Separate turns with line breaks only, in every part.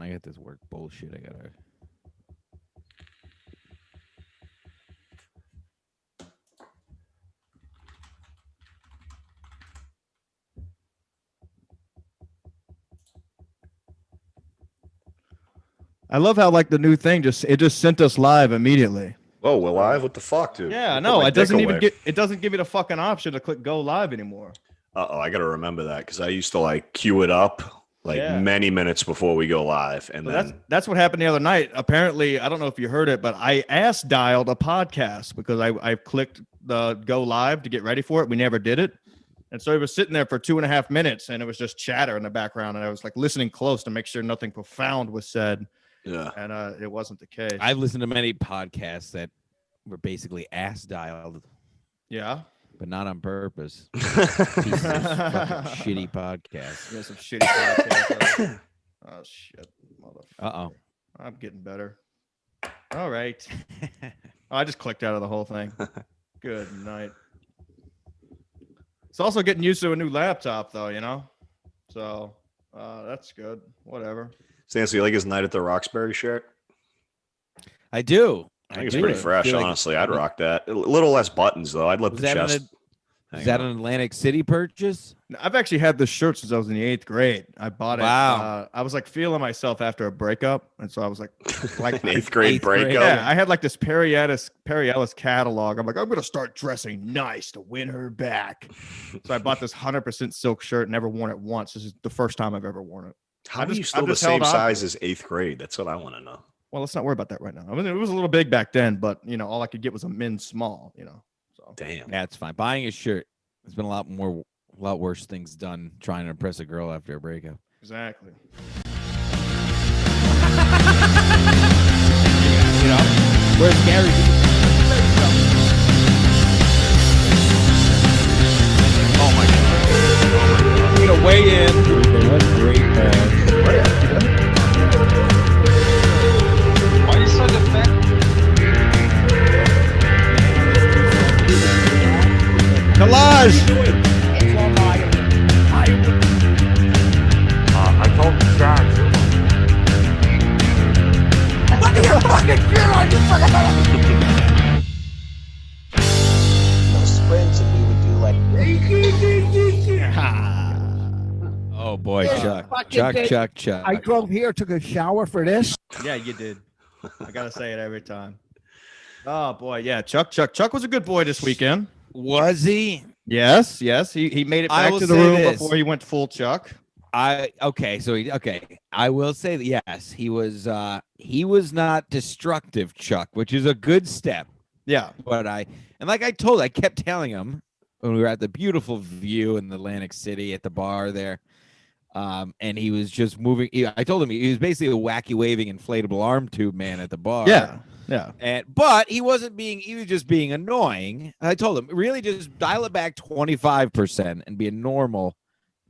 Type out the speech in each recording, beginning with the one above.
on. I got this work bullshit. I gotta.
I love how like the new thing just sent us live immediately.
Oh, we're live? What the fuck, dude?
Yeah, no, it doesn't even give you the fucking option to click go live anymore.
I gotta remember that because I used to like queue it up many minutes before we go live, and then
that's what happened the other night. Apparently, I don't know if you heard it, but I ass dialed a podcast because I clicked the go live to get ready for it. We never did it, and so it was sitting there for 2.5 minutes, and it was just chatter in the background, and I was like listening close to make sure nothing profound was said.
Yeah,
and it wasn't the case.
I've listened to many podcasts that were basically ass dialed.
Yeah.
But not on purpose. Fucking shitty podcast.
Yeah, some shitty podcast. Oh shit, motherfucker. I'm getting better. All right. I just clicked out of the whole thing. Good night. It's also getting used to a new laptop, though. You know, so that's good. Whatever.
Stance, you like his Night at the Roxbury shirt?
I do.
I think it's pretty fresh, honestly. I'd rock that. A little less buttons, though. I'd let the chest.
Is that an Atlantic City purchase?
I've actually had this shirt since I was in the 8th grade. I bought it.
Wow.
I was like feeling myself after a breakup. And so I was like
an 8th grade breakup.
Yeah, I had like this Perry Ellis catalog. I'm like, I'm going to start dressing nice to win her back. So I bought this 100% silk shirt, never worn it once. This is the first time I've ever worn it.
How are you still the same size as 8th grade? That's what I want to know.
Well, let's not worry about that right now. I mean, it was a little big back then, but you know, all I could get was a men's small, you know. So
damn.
That's fine. Buying a shirt. There's been a lot worse things done trying to impress a girl after a breakup.
Exactly.
You know, where's Gary?
Oh my god.
I'm gonna weigh in. That's great,
Why are you so defensive?
Collage!
I told you guys. What are you fucking doing? You fucking
sprints and we would do like
Oh boy, Chuck. Chuck.
I drove here, took a shower for this.
Yeah, you did. I gotta say it every time. Oh boy, yeah, Chuck was a good boy this weekend.
Was he?
Yes. He made it back to the room before he went full Chuck.
I will say that yes, he was not destructive, Chuck, which is a good step.
Yeah.
But I kept telling him when we were at the beautiful view in Atlantic City at the bar there. And he was just moving. I told him he was basically a wacky waving inflatable arm tube man at the bar.
Yeah.
But he was just being annoying. I told him, really just dial it back 25% and be a normal.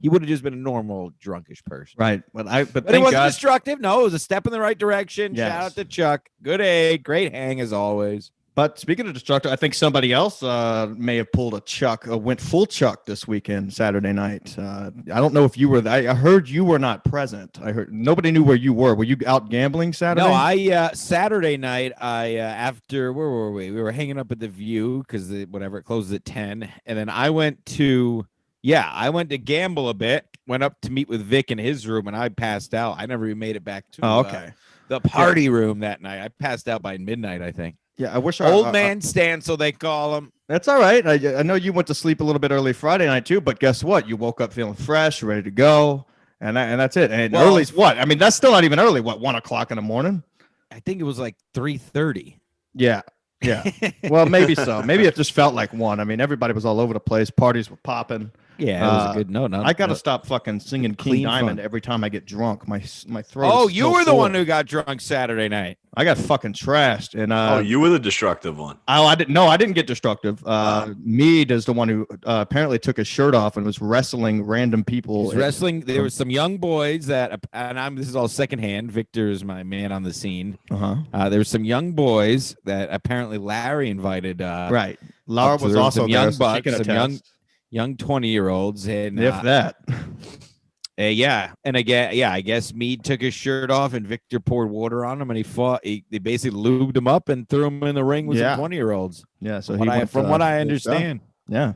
He would have just been a normal drunkish person.
Right. But
it wasn't destructive. No, it was a step in the right direction.
Yes.
Shout out to Chuck. Good egg. Great hang as always.
But speaking of destructive, I think somebody else may have pulled went full Chuck this weekend, Saturday night. I don't know if you were. I heard you were not present. I heard nobody knew where you were. Were you out gambling Saturday?
No, Saturday night. After where were we? We were hanging up at the View because it closes at 10, and then I went to gamble a bit. Went up to meet with Vic in his room, and I passed out. I never even made it back to the party room that night. I passed out by midnight, I think.
Yeah, I wish
old man Stan, so they call him.
That's all right. I know you went to sleep a little bit early Friday night too, but guess what? You woke up feeling fresh, ready to go, and that's it. And early's what? I mean, that's still not even early. What, 1 o'clock in the morning?
I think it was like 3:30.
Yeah. Well, maybe so. Maybe it just felt like 1. I mean, everybody was all over the place. Parties were popping.
Yeah, it was a good note.
I got to stop fucking singing King Diamond every time I get drunk. My throat.
Oh, you were the one who got drunk Saturday night.
I got fucking trashed, and
you were the destructive one.
I didn't. No, I didn't get destructive. Mead is the one who apparently took his shirt off and was wrestling random people.
Wrestling. There were some young boys that, and this is all secondhand. Victor is my man on the scene. There were some young boys that apparently Larry invited.
Right. Laura was also
some
there,
young
so
bucks,
she can
some
attest.
young 20-year-olds, and
if that.
Yeah, and I guess Mead took his shirt off and Victor poured water on him, and he fought. They basically lubed him up and threw him in the ring with some 20-year-olds.
Yeah, so
from what I understand.
Yeah.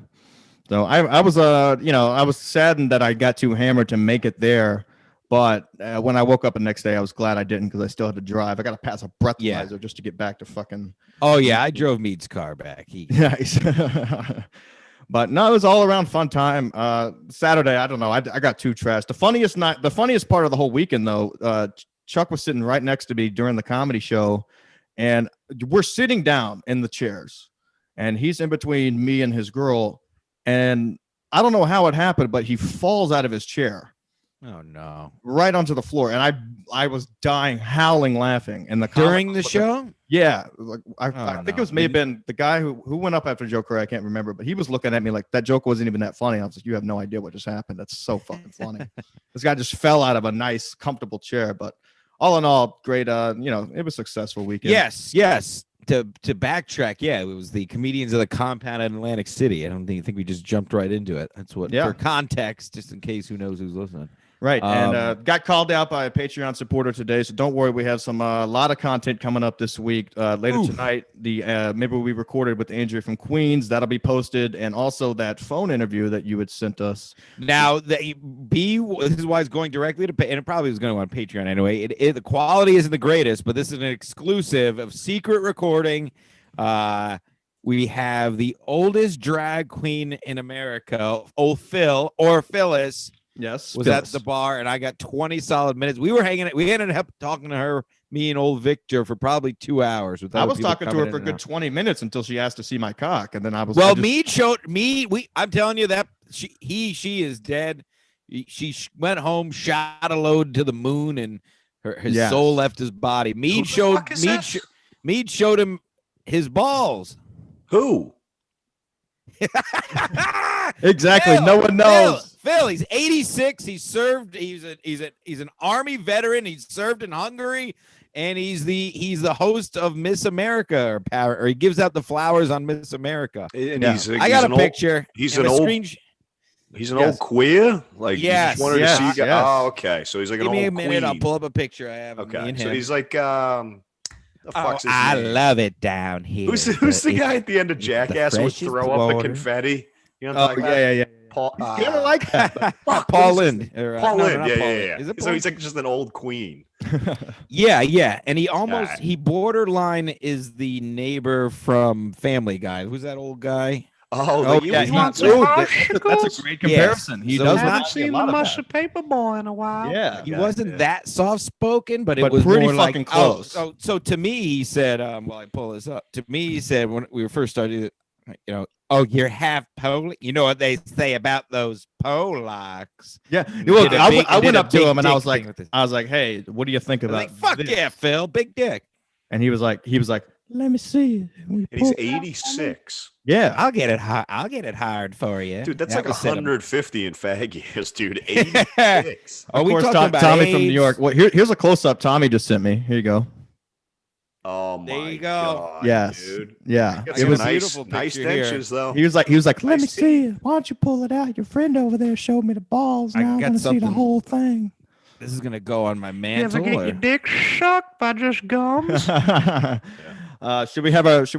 So I was I was saddened that I got too hammered to make it there, but when I woke up the next day, I was glad I didn't because I still had to drive. I got to pass a breathalyzer just to get back to fucking.
Oh yeah, I drove Mead's car back.
Nice. But no, it was all around fun time. Saturday, I don't know. I got too trashed. The funniest part of the whole weekend, though, Chuck was sitting right next to me during the comedy show, and we're sitting down in the chairs, and he's in between me and his girl, and I don't know how it happened, but he falls out of his chair.
Oh no!
Right onto the floor, and I was dying, howling, laughing. And
during the show,
yeah, like I think it was maybe been the guy who went up after Joker. I can't remember, but he was looking at me like that joke wasn't even that funny. I was like, you have no idea what just happened. That's so fucking funny. This guy just fell out of a nice, comfortable chair. But all in all, great. It was a successful weekend.
Yes. To backtrack, it was the comedians of the compound in Atlantic City. I don't think we just jumped right into it. That's what for context, just in case who knows who's listening.
Right, and got called out by a Patreon supporter today, so don't worry. We have some a lot of content coming up this week. Later tonight, maybe we recorded with Andrea from Queens. That'll be posted, and also that phone interview that you had sent us.
Now, this is why it's going directly to, and it probably was going to go on Patreon anyway. The quality isn't the greatest, but this is an exclusive of secret recording. We have the oldest drag queen in America, old Phil or Phyllis.
Yes,
was at the bar, and I got 20 solid minutes. We ended up talking to her, me and old Victor, for probably 2 hours.
I was talking to her for a good 20 minutes until she asked to see my cock, and then I was.
Well, Mead showed me. I'm telling you that she is dead. She went home, shot a load to the moon, and his soul left his body. Mead showed him his balls.
Who?
Exactly. No one knows.
Phil, he's 86. He served. He's an Army veteran. He's served in Hungary, and he's the host of Miss America or he gives out the flowers on Miss America.
And
I got a picture.
He's an old queer. Like
yes.
Wanted to see. Yes. Oh, okay. So he's like an old queen.
Give me a minute. I'll pull up a picture I have.
Okay.
Of me and
so
him.
he's like. The fuck's his
I
name?
love it down here.
Who's the guy at the end of Jackass who would throw up the confetti? You know,
yeah.
Paul,
kind of like that.
Paul Lind.
Paul Lind, yeah.
Is it
so he's like just an old queen.
Yeah. And he borderline is the neighbor from Family Guy. Who's that old guy?
That's a great comparison.
Yes.
He
so
does
haven't seen the Muscle Paper Boy in a while.
Yeah,
he wasn't that soft spoken, but it was
pretty
more
fucking
like,
close.
So to me, he said, while I pull this up, to me, he said when we were first started, you're half Polish. You know what they say about those Polacks?
Yeah, I went up to him and I was like, hey, what do you think about?
Fuck this? Yeah, Phil, big dick.
And he was like, let me see.
And he's 86.
Yeah,
I'll get it hired for you,
dude. That's like 150 in fag years, dude. 86.
Of course, Tommy from New York. Well, here's a close up. Tommy just sent me. Here you go.
Oh my
there you go.
God,
yes,
dude.
Yeah.
It was nice dentures though.
He was like, let me see it. Why don't you pull it out? Your friend over there showed me the balls. Now I want to see the whole thing.
This is gonna go on my mantle.
You ever get your dick sucked by just gums?
Should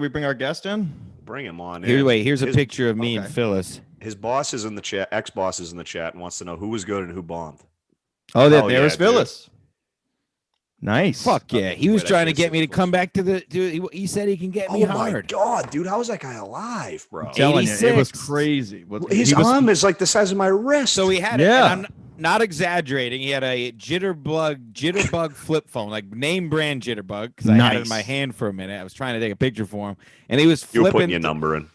we bring our guest in?
Bring him on.
Here's a picture of me and Phyllis.
His boss is in the chat. Ex-boss is in the chat and wants to know who was good and who bombed.
Oh, there was Phyllis. Nice.
Fuck yeah. He was trying to get me to come back to the. He said he can get me hard.
Oh my God, dude! How is that guy alive, bro?
I'm telling you, it was crazy.
His arm is like the size of my wrist.
So he had it. And I'm not exaggerating. He had a jitterbug flip phone, like name brand jitterbug, because I had it in my hand for a minute. I was trying to take a picture for him, and he was flipping.
You were putting your number in.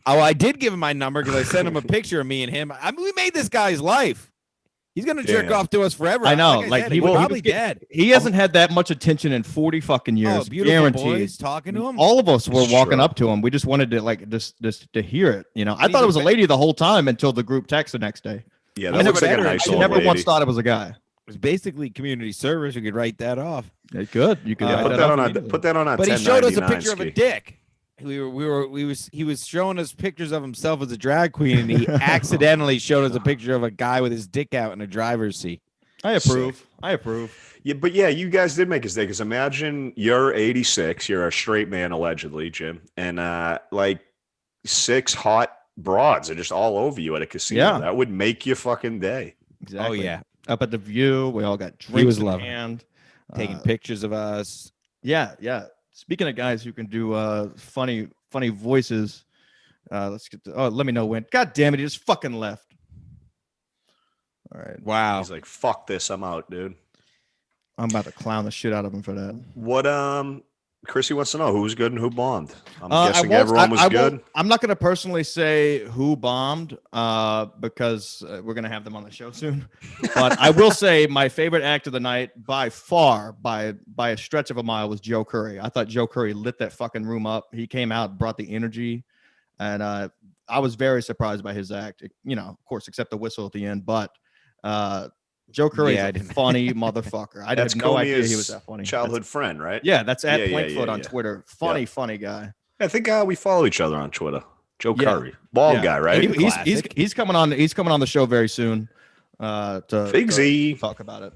I did give him my number because I sent him a picture of me and him. I mean, we made this guy's life. He's gonna jerk off to us forever.
I know,
he was probably dead.
He hasn't had that much attention in 40 fucking years.
Beautiful boys talking to him.
All of us were walking up to him. We just wanted to just to hear it. You know, I thought it was a lady the whole time until the group text the next day.
Yeah, that looks like a nice old lady.
I never once thought it was a guy.
It was basically community service. You could write that off.
It could. You could
put that on a
But he showed us a picture of a dick. he was showing us pictures of himself as a drag queen, and he accidentally showed us a picture of a guy with his dick out in a driver's seat.
I approve. I approve.
Yeah, but yeah, you guys did make a mistake. Because imagine you're 86, you're a straight man allegedly, Jim, and like 6 hot broads are just all over you at a casino.
Yeah.
That would make your fucking day.
Exactly.
Oh yeah,
Up at the View, we all got
He
drinks
was
in
loving it.
hand.
taking pictures of us.
Yeah. Speaking of guys who can do funny voices, let's get to. Oh, let me know when. God damn it, he just fucking left. All right,
Wow.
He's like, fuck this, I'm out, dude.
I'm about to clown the shit out of him for that.
What Chrissy wants to know who's good and who bombed. I'm
I
guessing
won't-
everyone was
I
good.
won't- I'm not going to personally say who bombed because we're going to have them on the show soon. But I will say my favorite act of the night by far, by a stretch of a mile, was Joe Curry. I thought Joe Curry lit that fucking room up. He came out, brought the energy, and I was very surprised by his act. Of course, except the whistle at the end. But Joe Curry is a funny motherfucker. I had no idea he was that funny.
Childhood friend, right?
Yeah, that's at
Yeah,
Plankfoot on
yeah.
Twitter. Funny guy.
I think we follow each other on Twitter. Joe Curry, bald guy, right?
He's coming on. He's coming on the show very soon. To
Figsy.
talk about it.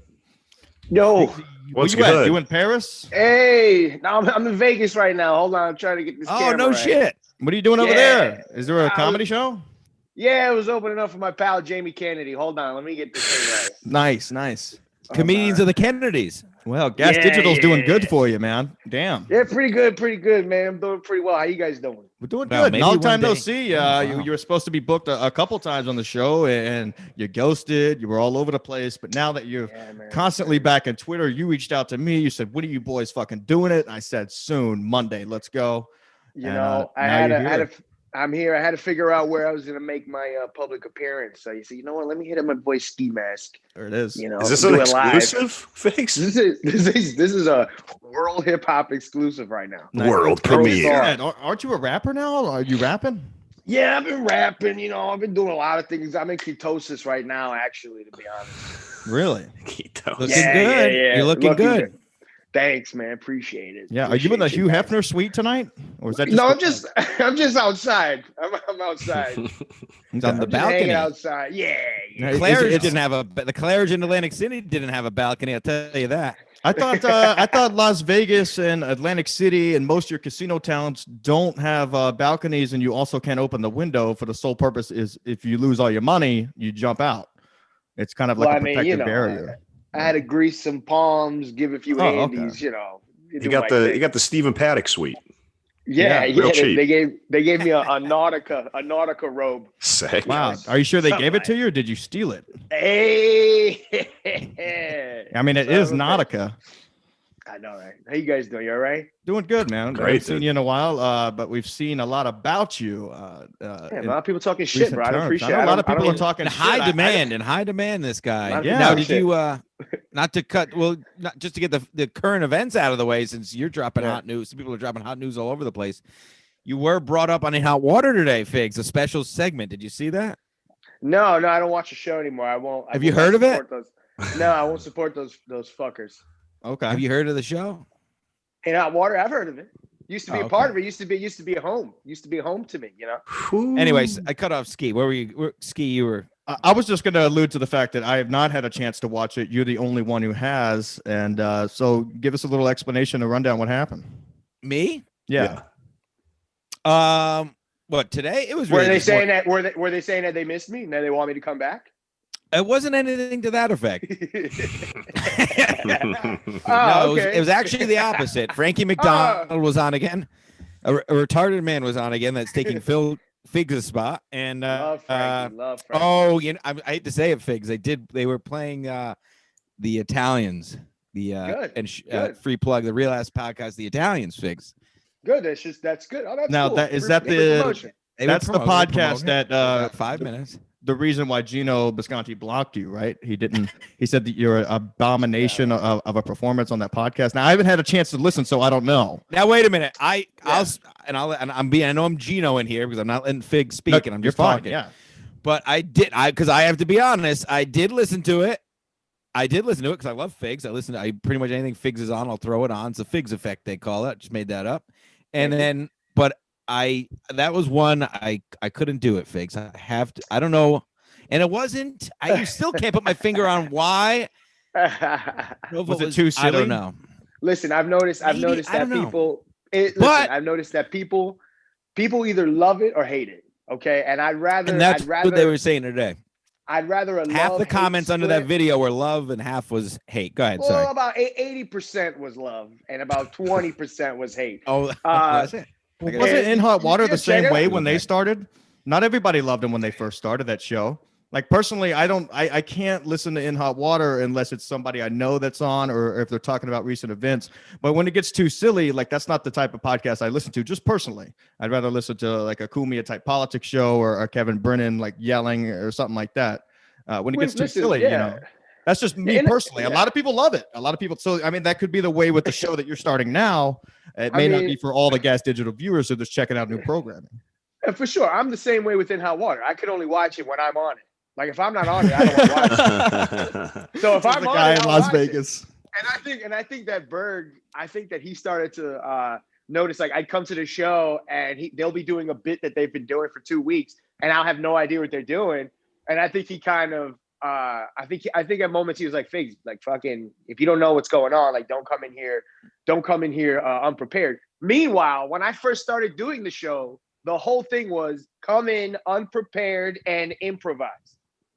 Yo,
What's
Where you
good?
at? You in Paris?
hey, now I'm in Vegas right now. Hold on, I'm trying to get this.
Oh,
camera
no
right.
shit.
What are you doing over
Yeah.
there? Is there a
I
comedy show?
Yeah, it was opening up for my pal Jamie Kennedy. Hold on, let me get this thing
Nice.
right.
Comedians of the Kennedys.
Well, Gas
Yeah,
Digital's doing
yeah.
good for you, man. Damn,
Yeah, pretty good, man. I'm doing pretty well. How you guys doing?
we're doing
Well,
good.
maybe
Long
one
time no
day.
see.
Wow.
You were supposed to be booked a couple times on the show, and you ghosted. You were all over the place. But now that you're
Yeah, man.
constantly back on Twitter, you reached out to me. You said, "When are you boys fucking doing it?" I said, "Soon, Monday. Let's go."
You
And,
know, I'm here. I had to figure out where I was gonna make my public appearance. So you see, you know what? Let me hit up my boy Ski Mask.
There it is.
You know,
Is this
do
an
it live.
exclusive fix?
This is a world hip hop exclusive right now.
Nice.
World
Pro
premiere.
star.
Yeah, aren't you a rapper now? Are you rapping?
Yeah, I've been rapping. You know, I've been doing a lot of things. I'm in ketosis right now, actually, to be honest.
Really?
Keto.
Looking good. You're looking good.
Thanks, man. Appreciate it.
Yeah. Are you in the
Appreciate
Hugh
guys.
Hefner suite tonight, or is that just
No, I'm just outside. I'm outside.
He's on the
I'm just hanging
balcony.
outside. Yeah.
Yeah,
Claridge
it's-
didn't have the Claridge in Atlantic City didn't have a balcony. I'll tell you that.
I thought Las Vegas and Atlantic City and most of your casino towns don't have balconies, and you also can't open the window for the sole purpose is if you lose all your money, you jump out. It's kind of like
Well,
a protective barrier.
I had to grease some palms, give a few
Oh, okay.
handies, you know.
You
do
got
my
the
thing.
you got the Stephen Paddock suite.
yeah,
real cheap.
they gave me a Nautica robe.
Sick.
Wow. Are you sure they
Something
gave it
like
to you, or did you steal it?
Hey,
I mean, it
Son
is
of a bitch.
Nautica.
I know, right? How you guys doing? You all right?
Doing good, man.
Great,
I haven't seen
dude.
you in a while, but we've seen a lot about you.
Yeah,
in
a lot of people talking shit,
recent
bro. I don't
terms.
appreciate
I know
it.
a lot of
I
people
don't-
are talking
In
shit.
high demand, this guy.
Lot of
Yeah.
Now,
people
did
shit.
you not to cut? Well, not just to get the current events out of the way, since you're dropping
Yeah.
hot news. Some people are dropping hot news all over the place. You were brought up on In Hot Water today, Figs, a special segment. Did you see that?
No, I don't watch the show anymore. I won't. I
Have you
will not
heard of it?
support No, I won't support those fuckers.
Okay.
Have you heard of the show?
In Hot Water, I've heard of it. Used to be
Oh,
a part
okay.
of it. Used to be a home. Used to be a home to me. You know.
Anyways, I cut off Ski. Where were you? Ski, you were.
I was just going to allude to the fact that I have not had a chance to watch it. You're the only one who has, and so give us a little explanation, a rundown. What happened?
Me?
Yeah.
What today? It was.
Were
really
they
just more-
saying that? Were they saying that they missed me and that they want me to come back?
It wasn't anything to that effect.
Oh,
No, it was actually the opposite. Frankie McDonald was on again. A retarded man was on again. That's taking Phil Figs' spot. And
Love Frankie. Love Frankie.
oh, I hate to say it, Figs. They were playing the Italians.
Good,
And
good.
free plug the Real Ass Podcast. The Italians, Figs.
Good. That's good. Oh, that's
Now,
cool.
is
Free-
that
free
the-
promotion.
They were
That's the
promoting-
podcast
promoting
that
for about 5 minutes.
the reason why Gino Bisconti blocked you, right? He didn't. He said that you're an abomination of a performance on that podcast. Now I haven't had a chance to listen, so I don't know.
Now wait a minute. I know I'm Gino in here because I'm not letting Figs speak,
No,
and I'm
you're
just
fine.
talking.
Yeah.
But because I have to be honest, I did listen to it. Because I love Figs. I pretty much anything Figs is on, I'll throw it on. It's a Figs effect, they call it. Just made that up. And then, but that was one I couldn't do it, Figs. I have to. I don't know, and it wasn't. You still can't put my finger on why.
Was it too silly?
I don't know.
Listen, I've noticed
Maybe, I
that
don't know.
people.
But-
I've noticed that people either love it or hate it. Okay, and I'd rather.
And that's
I'd rather,
what they were saying today.
I'd rather a
Half the
love-hate
comments under that
split.
video were love, and half was hate. Go ahead.
Well,
Sorry.
about 80% was love, and about 20% was hate.
Oh, that's it.
Well,
I
was
gotta-
it In Hot Water
Yeah,
the same
check it
way
out.
when they started? Not everybody loved them when they first started that show. Like personally, I can't listen to In Hot Water unless it's somebody I know that's on, or if they're talking about recent events. But when it gets too silly, like that's not the type of podcast I listen to. Just personally, I'd rather listen to like a Kumia type politics show or Kevin Brennan like yelling or something like that. When it gets too silly, you know. That's just me personally. A lot of people love it. A lot of people. So I mean, that could be the way with the show that you're starting now. It may not be for all the Gas Digital viewers who are just checking out new programming.
For sure, I'm the same way with In Hot Water. I could only watch it when I'm on it. Like if I'm not on it, I don't want to watch it. So if I'm
the
on
guy
it,
in
I'll
Las
watch
Vegas.
it. And I think that Berg, I think that he started to notice. Like I'd come to the show and they'll be doing a bit that they've been doing for 2 weeks, and I'll have no idea what they're doing. And I think he kind of. I think at moments he was like, Figs, like fucking, if you don't know what's going on, like don't come in here unprepared. Meanwhile, when I first started doing the show, the whole thing was come in unprepared and improvise.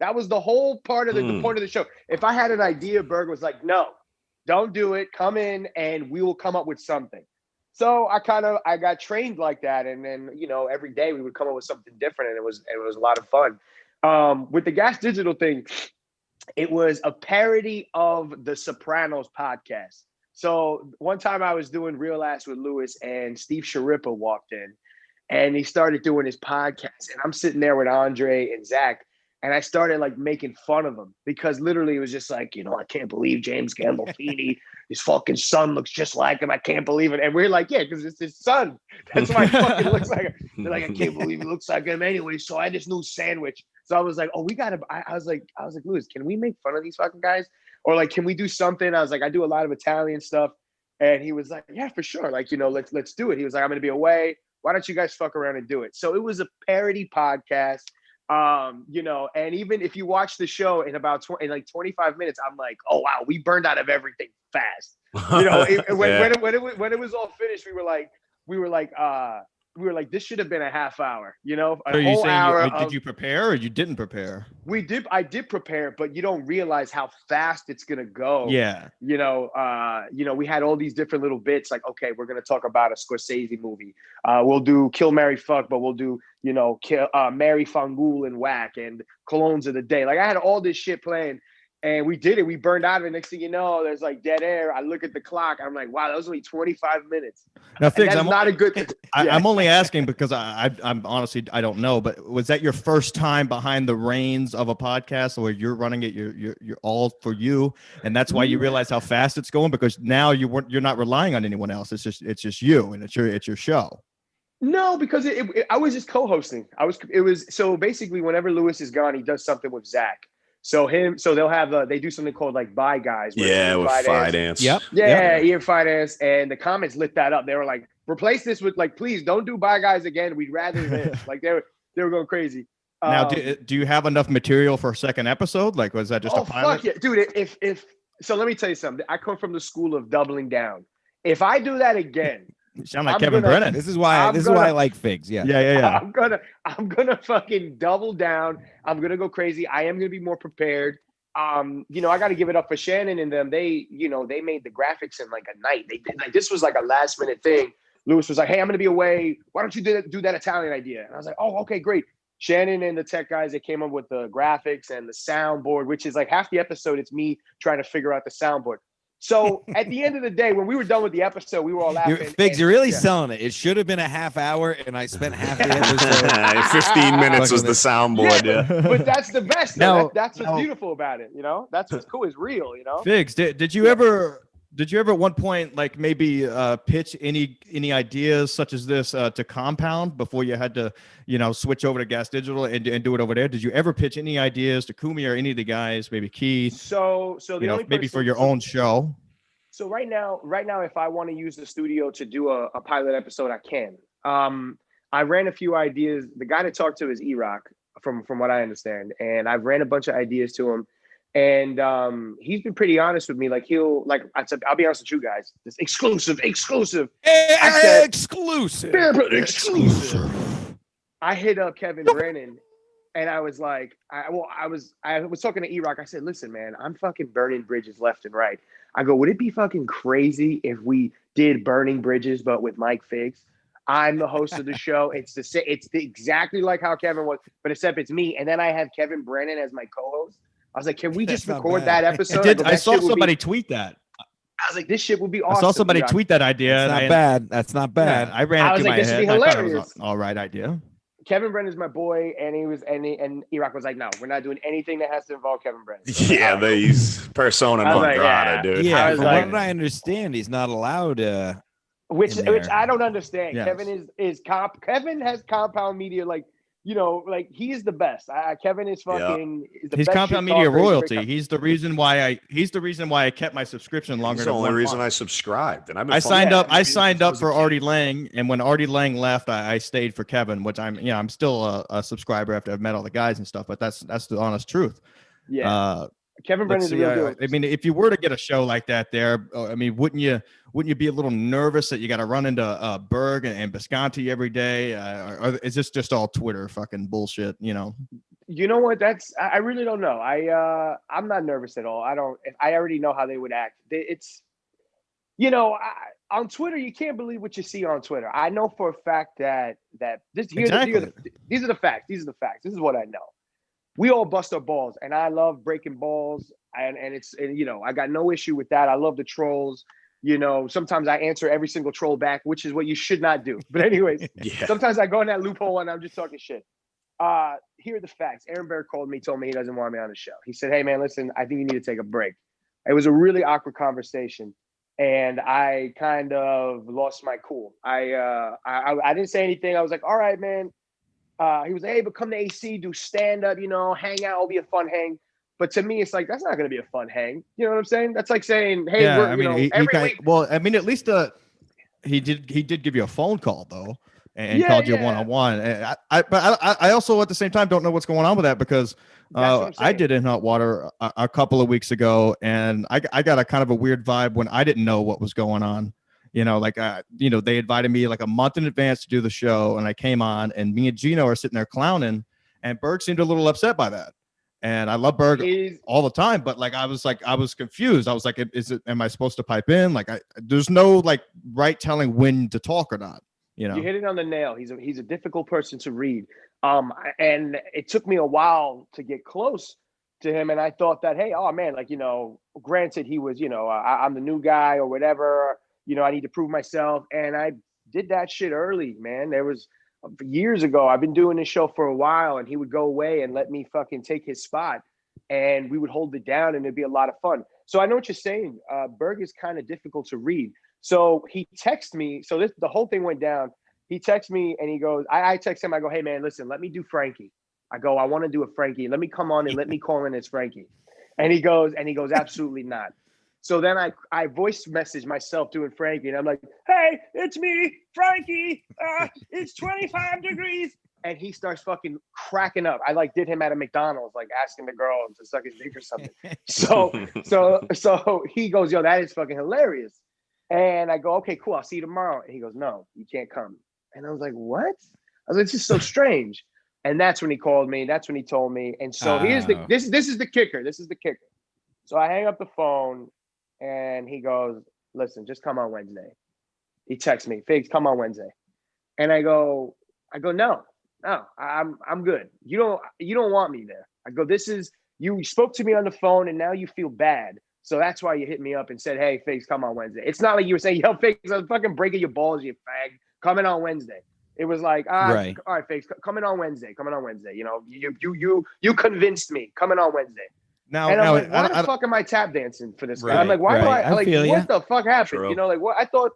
That was the whole part of the point of the show. If I had an idea, Berg was like, no, don't do it. Come in and we will come up with something. So I got trained like that. And then, every day we would come up with something different, and it was a lot of fun. With the Gas Digital thing, it was a parody of the Sopranos podcast. So one time I was doing Real Ass with Lewis, and Steve Sharippa walked in, and he started doing his podcast. And I'm sitting there with Andre and Zach, and I started like making fun of him because literally it was just like, I can't believe James Gandolfini, his fucking son looks just like him. I can't believe it. And we're like, yeah, because it's his son. That's why he fucking looks like him. They're like, I can't believe he looks like him anyway. So I had this new sandwich. So I was like, oh, I was like, Lewis, can we make fun of these fucking guys? Or like, can we do something? I was like, I do a lot of Italian stuff. And he was like, yeah, for sure. Like, let's do it. He was like, I'm going to be away. Why don't you guys fuck around and do it? So it was a parody podcast. And even if you watch the show in about 25 minutes, I'm like, oh wow, we burned out of everything fast. When it was all finished, we were like, this should have been a half hour,
Are you saying did you prepare or you didn't prepare?
I did prepare, but you don't realize how fast it's gonna go.
Yeah.
We had all these different little bits, like, okay, we're gonna talk about a Scorsese movie. We'll do Kill, Marry, Fuck, but we'll do, Marry, Fangool, and Whack, and Colognes of the Day. Like I had all this shit playing. And we did it. We burned out of it. Next thing you know, there's like dead air. I look at the clock. I'm like, wow, that was only 25 minutes.
Now, Figs,
I'm not a good.
I'm only asking because I'm honestly, I don't know. But was that your first time behind the reins of a podcast where you're running it? You're all for you, and that's why you realize how fast it's going, because now you're not relying on anyone else. It's just you, and it's your show.
No, because I was just co-hosting. So basically, whenever Lewis is gone, he does something with Zach. So they'll have they do something called like Bye Guys.
Yeah, with Finance.
Yep.
Yeah, Ian Finance, and the comments lit that up. They were like, replace this with like, please don't do Bye Guys again. We'd rather this. Like they were going crazy.
Now, do you have enough material for a second episode? Like, was that just a pilot?
Fuck yeah, dude. If so, let me tell you something. I come from the school of doubling down. If I do that again.
You sound like Kevin Brennan.
This is why I like Figs. Yeah.
Yeah.
I'm gonna fucking double down. I'm gonna go crazy. I am gonna be more prepared. I got to give it up for Shannon and them. They made the graphics in like a night. They did, like, this was like a last minute thing. Lewis was like, hey, I'm gonna be away. Why don't you do that Italian idea? And I was like, oh, okay, great. Shannon and the tech guys, they came up with the graphics and the soundboard, which is like half the episode. It's me trying to figure out the soundboard. So at the end of the day, when we were done with the episode, we were all laughing.
Figs, you're really selling it. It should have been a half hour, and I spent half the episode.
15 minutes was the soundboard. Yeah.
But that's the best. That's what's beautiful about it. That's what's cool. It's real.
Figs, did you ever at one point like maybe pitch any ideas such as this to Compound before you had to switch over to Gas Digital and do it over there? Did you ever pitch any ideas to Kumi or any of the guys, maybe Keith?
So the only
maybe for your own show.
So right now, if I want to use the studio to do a pilot episode, I can. I'm I ran a few ideas. The guy to talk to is E-Rock, from what I understand, and I've ran a bunch of ideas to him, and he's been pretty honest with me. Like I said, I'll be honest with you guys. This exclusive. I said
Exclusive.
exclusive. I hit up Kevin Brennan. And I was like, I was talking to E-Rock. I said, listen, man, I'm fucking burning bridges left and right. I go, would it be fucking crazy if we did Burning Bridges, but with Mike Figs? I'm the host of the show. It's exactly like how Kevin was, but except it's me. And then I have Kevin Brennan as my co-host. I was like, can we just record that episode?
I saw somebody tweet that.
I was like, this shit would be awesome.
I saw somebody tweet that idea.
That's not bad. That's not bad.
I ran it through my head. I thought it was an all right idea.
Kevin Brennan's my boy, and E-Rock was like, no, we're not doing anything that has to involve Kevin Brennan. So
yeah, he's persona non grata, dude.
Yeah, from what I understand, he's not allowed
which I don't understand. Yes. Kevin has compound media, like, you know, like he's the best. Kevin is fucking. Is the
he's
best
compound media royalty. He's the reason why I kept my subscription longer.
He's the only reason I subscribed, and
I signed up. I signed up for Artie Lang, and when Artie Lang left, I stayed for Kevin, which I'm still a subscriber after I've met all the guys and stuff. But that's the honest truth.
Yeah. Kevin Brennan's a real deal.
I mean, if you were to get a show like that there, I mean, wouldn't you be a little nervous that you got to run into Berg and Bisconti every day? Or is this just all Twitter fucking bullshit, you know?
You know what? I really don't know. I'm not nervous at all. I already know how they would act. It's, you know, on Twitter, you can't believe what you see on Twitter. I know for a fact that these are the facts. These are the facts. This is what I know. We all bust our balls, and I love breaking balls, and you know, I got no issue with that. I love the trolls. You know, sometimes I answer every single troll back, which is what you should not do. But anyways, Sometimes I go in that loophole and I'm just talking shit. Here are the facts. Aaron Berg called me, told me he doesn't want me on the show. He said, hey man, listen, I think you need to take a break. It was a really awkward conversation, and I kind of lost my cool. I didn't say anything. I was like, all right, man. He was like, hey, but come to AC, do stand-up, you know, hang out, it'll be a fun hang. But to me, it's like, that's not going to be a fun hang. You know what I'm saying? That's like saying, hey, every week.
Well, I mean, at least he did give you a phone call, though, and called you one-on-one. But I also, at the same time, don't know what's going on with that, because I did In Hot Water a couple of weeks ago, and I got a kind of a weird vibe when I didn't know what was going on. You know, like, you know, they invited me like a month in advance to do the show, and I came on, and me and Gino are sitting there clowning, and Berg seemed a little upset by that. And I love Berg all the time, but like, I was confused. I was like, am I supposed to pipe in? Like, there's no like right telling when to talk or not. You know,
you hit it on the nail. He's a difficult person to read. And it took me a while to get close to him. And I thought that, hey, oh man, like, you know, granted he was, you know, I'm the new guy or whatever. You know, I need to prove myself. And I did that shit early, man. There was years ago, I've been doing this show for a while, and he would go away and let me fucking take his spot, and we would hold it down, and it'd be a lot of fun. So I know what you're saying. Berg is kind of difficult to read. So he texted me. So the whole thing went down. He texts me and he goes, I text him. I go, hey man, listen, let me do Frankie. I go, I want to do a Frankie. Let me come on and let me call in as Frankie. And he goes, absolutely not. So then I voice message myself doing Frankie, and I'm like, hey, it's me, Frankie. It's 25 degrees. And he starts fucking cracking up. I like did him at a McDonald's, like asking the girl to suck his dick or something. So he goes, yo, that is fucking hilarious. And I go, okay, cool. I'll see you tomorrow. And he goes, no, you can't come. And I was like, what? I was like, this is so strange. And that's when he called me. That's when he told me. And so this is the kicker. This is the kicker. So I hang up the phone. And he goes, listen, just come on Wednesday. He texts me, Figs, come on Wednesday. And I go, no, I'm good. You don't want me there. I go, you spoke to me on the phone and now you feel bad. So that's why you hit me up and said, hey, Figs, come on Wednesday. It's not like you were saying, yo, Figs, I was fucking breaking your balls, you fag, coming on Wednesday. It was like, right. All right, Figs, coming on Wednesday. You know, you convinced me, coming on Wednesday.
Now,
and I'm like, why the fuck am I tap dancing for this guy? I'm like, why do I like what the fuck happened? True. You know, like what I thought,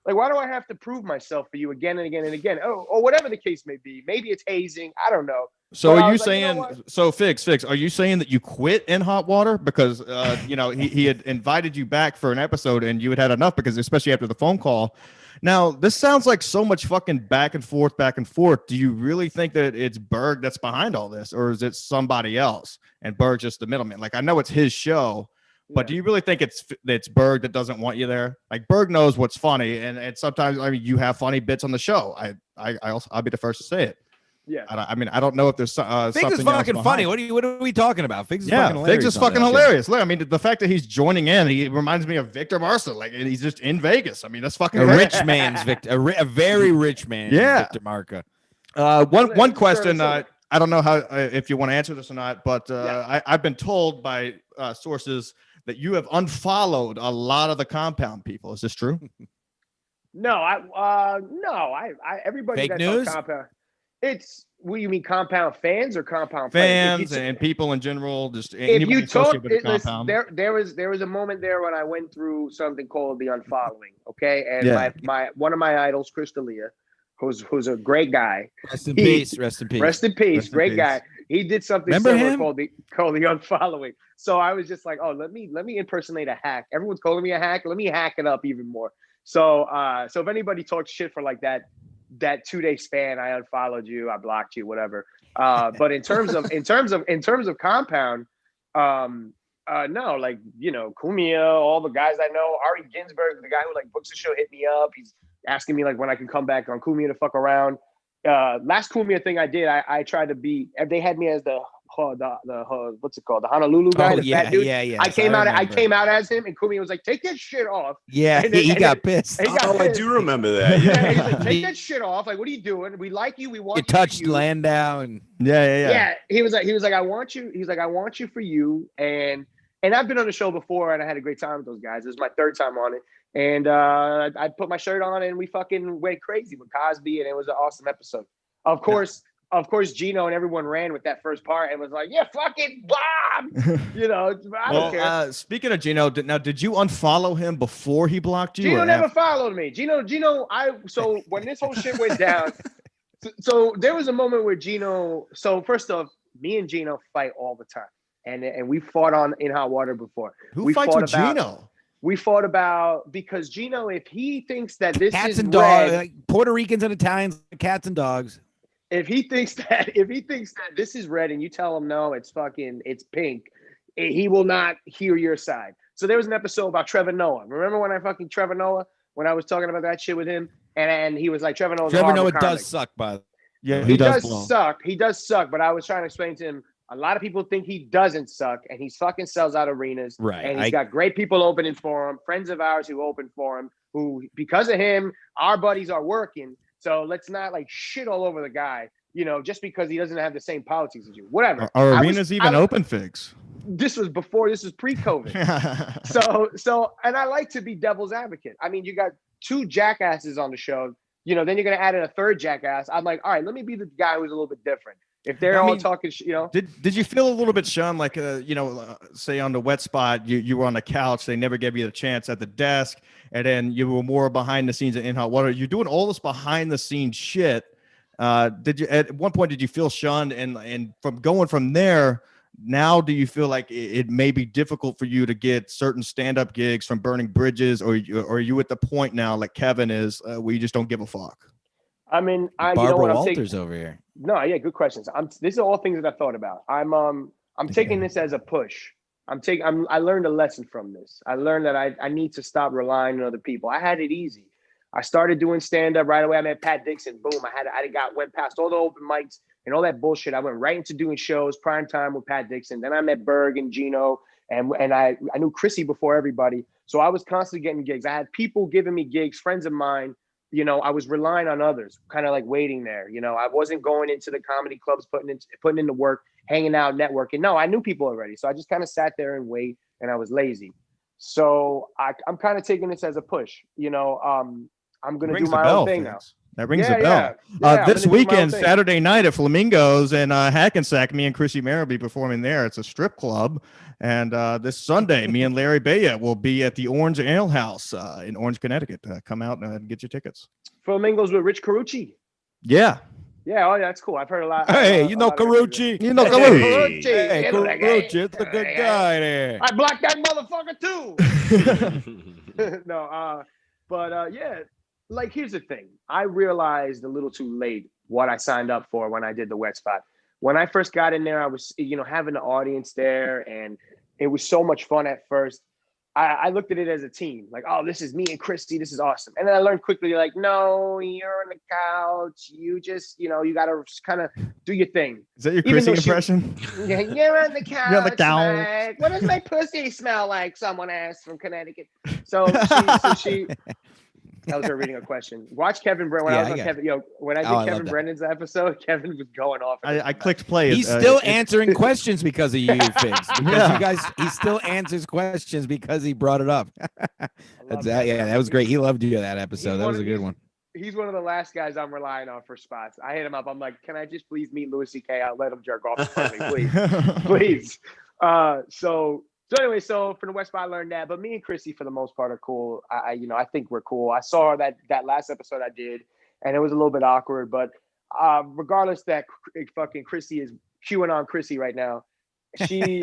like, why do I have to prove myself for you again and again and again? Or whatever the case may be. Maybe it's hazing. I don't know.
So are you saying, so Figs, are you saying that you quit In Hot Water because, you know, he had invited you back for an episode and you had enough, because especially after the phone call, Now, this sounds like so much fucking back and forth, back and forth. Do you really think that it's Berg that's behind all this, or is it somebody else and Berg just the middleman? Like, I know it's his show, but do you really think it's Berg that doesn't want you there? Like, Berg knows what's funny, and sometimes, I mean, you have funny bits on the show. I'll be the first to say it.
Yeah.
I mean, I don't know if there's
Figs
something
is fucking
else
funny.
behind.
What are we talking about? Figs is fucking hilarious.
Figs is fucking hilarious. Look, I mean, the fact that he's joining in, he reminds me of Victor Marsa. Like, he's just in Vegas. I mean, that's fucking
A
great.
rich man's Victor, a very rich man.
Yeah.
Victor Marca.
One question. I don't know how if you want to answer this or not, but I've been told by sources that you have unfollowed a lot of the Compound people. Is this true?
No, everybody
Fake
that's
news?
on Compound. It's what you mean, Compound fans or Compound
Fans
players?
and people in general. Just
If you talk,
associated with the Compound.
there was a moment there when I went through something called the unfollowing. Okay, and my one of my idols, Chris D'Elia, who's a great guy.
Rest in peace. Rest in peace.
Rest in peace.
Rest in
Great
peace.
guy. He did something
Remember
similar
him?
called the unfollowing. So I was just like, oh, let me impersonate a hack. Everyone's calling me a hack. Let me hack it up even more. So if anybody talks shit for like that 2-day span, I unfollowed you, I blocked you, whatever. But in terms of Compound, no, like, you know, Kumia, all the guys I know, Ari Ginsberg, the guy who like books the show, hit me up. He's asking me like when I can come back on Kumia to fuck around. Last Kumia thing I did, I tried to be. They had me as the what's it called, the Honolulu guy, the fat dude.
Yeah.
I came out as him, and Kumia was like, "Take that shit off."
Yeah, he got pissed.
I do remember that.
Yeah, he's like, "Take that shit off. Like, what are you doing? We like you. We want
You
you
touched
for you."
Landau and
Yeah. He was like, I want you. He's like, I want you for you. And I've been on the show before, and I had a great time with those guys. This is my third time on it. And I put my shirt on, and we fucking went crazy with Cosby, and it was an awesome episode. Of course, Gino and everyone ran with that first part and was like, "Yeah, fucking Bob," you know. I don't care.
Speaking of Gino, did you unfollow him before he blocked you?
Gino never followed me. Gino. So when this whole shit went down, so there was a moment where Gino. So first off, me and Gino fight all the time, and we fought in hot water before.
Who fights with Gino?
We fought about because Gino, if he thinks that this
cats
is
and dogs,
red,
like Puerto Ricans and Italians, cats and dogs.
if he thinks that this is red and you tell him no, it's pink, he will not hear your side. So there was an episode about Trevor Noah. Remember when I fucking Trevor Noah, when I was talking about that shit with him, and he was like, Trevor Noah
does suck, by the way.
Yeah,
he does suck. He does suck, but I was trying to explain to him, a lot of people think he doesn't suck, and he fucking sells out arenas.
Right.
And he's got great people opening for him, friends of ours who open for him, who, because of him, our buddies are working. So let's not like shit all over the guy, you know, just because he doesn't have the same politics as you. Whatever.
Are arenas even open, Figs?
This was pre-COVID. So, and I like to be devil's advocate. I mean, you got two jackasses on the show, you know, then you're going to add in a third jackass. I'm like, all right, let me be the guy who's a little bit different. If they're all talking, you know.
Did you feel a little bit, Sean, like, say on the wet spot, you were on the couch, they never gave you the chance at the desk, and then you were more behind the scenes in hot water. You're doing all this behind the scenes shit. Did you at one point, did you feel shunned? And from going from there, now do you feel like it may be difficult for you to get certain stand-up gigs from burning bridges, or are you at the point now, like Kevin is, where you just don't give a fuck?
I mean,
Barbara Walters over here.
No, yeah, good questions. These are all things that I've thought about. I'm taking this as a push. I learned a lesson from this. I learned that I need to stop relying on other people. I had it easy. I started doing stand-up right away. I met Pat Dixon. Boom. Went past all the open mics and all that bullshit. I went right into doing shows, prime time with Pat Dixon. Then I met Berg and Gino, and I knew Chrissy before everybody. So I was constantly getting gigs. I had people giving me gigs, friends of mine. You know, I was relying on others, kind of like waiting there. You know, I wasn't going into the comedy clubs, putting in the work, hanging out, networking. No, I knew people already. So I just kind of sat there and wait, and I was lazy. So I'm kind of taking this as a push. You know, I'm going to do my own thing now.
That rings a bell. This weekend, Saturday night at Flamingos and Hackensack, me and Chrissie Mayr will be performing there. It's a strip club. And this Sunday, me and Larry Baya will be at the Orange Ale House in Orange, Connecticut. Come out and get your tickets.
Flamingos with Rich Carucci.
Yeah.
Yeah, oh, that's cool. I've heard a lot.
Hey, you know Carucci?
You know Carucci.
Hey, Carucci, it's a good guy there.
I blocked that motherfucker too. No, but yeah, like, here's the thing. I realized a little too late what I signed up for when I did the wet spot. When I first got in there, I was, having the audience there, and it was so much fun at first. I looked at it as a team, like, oh, this is me and Chrissy, this is awesome. And then I learned quickly, like, no, you're on the couch. You just, you got to kind of do your thing.
Is that your
Even
Chrissy
though
impression?
Yeah, you're on the couch.
You're on the couch.
Mike. What does my pussy smell like? Someone asked from Connecticut. So she that was her reading a question. Watch Kevin Brennan. When I was on Kevin, when I did Kevin Brennan's episode, Kevin was going off.
I clicked play.
He's still answering questions because of you, Figs. Because you guys, he still answers questions because he brought it up. That was great. He loved you that episode. That was a good one.
He's one of the last guys I'm relying on for spots. I hit him up. I'm like, can I just please meet Louis C.K.? I'll let him jerk off in front of me, please. Please. So anyway, so for the West spot, I learned that. But me and Chrissy, for the most part, are cool. I think we're cool. I saw that last episode I did, and it was a little bit awkward. But regardless, that fucking Chrissy is chewing on Chrissy right now. She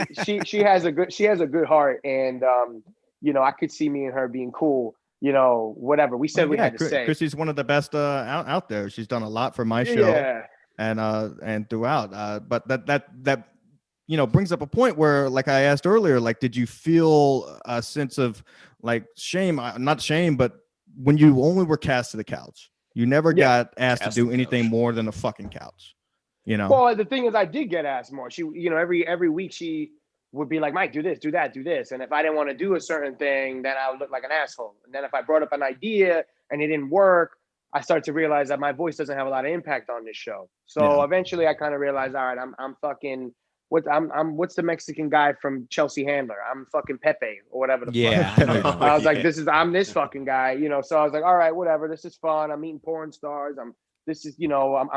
has a good heart, and I could see me and her being cool. Whatever we said we had to say.
Chrissy's one of the best out there. She's done a lot for my show, and throughout. But that. Brings up a point where, like I asked earlier, like, did you feel a sense of like shame? Not shame, but when you only were cast to the couch, you never got asked to do anything more than a fucking couch.
Well, the thing is, I did get asked more. She, every week she would be like, Mike, do this, do that, do this. And if I didn't want to do a certain thing, then I would look like an asshole. And then if I brought up an idea and it didn't work, I started to realize that my voice doesn't have a lot of impact on this show. So eventually I kind of realized, all right, I'm fucking. What's the Mexican guy from Chelsea Handler? I'm fucking Pepe or whatever the fuck. I was like, I'm this fucking guy, So I was like, all right, whatever. This is fun. I'm meeting porn stars. I'm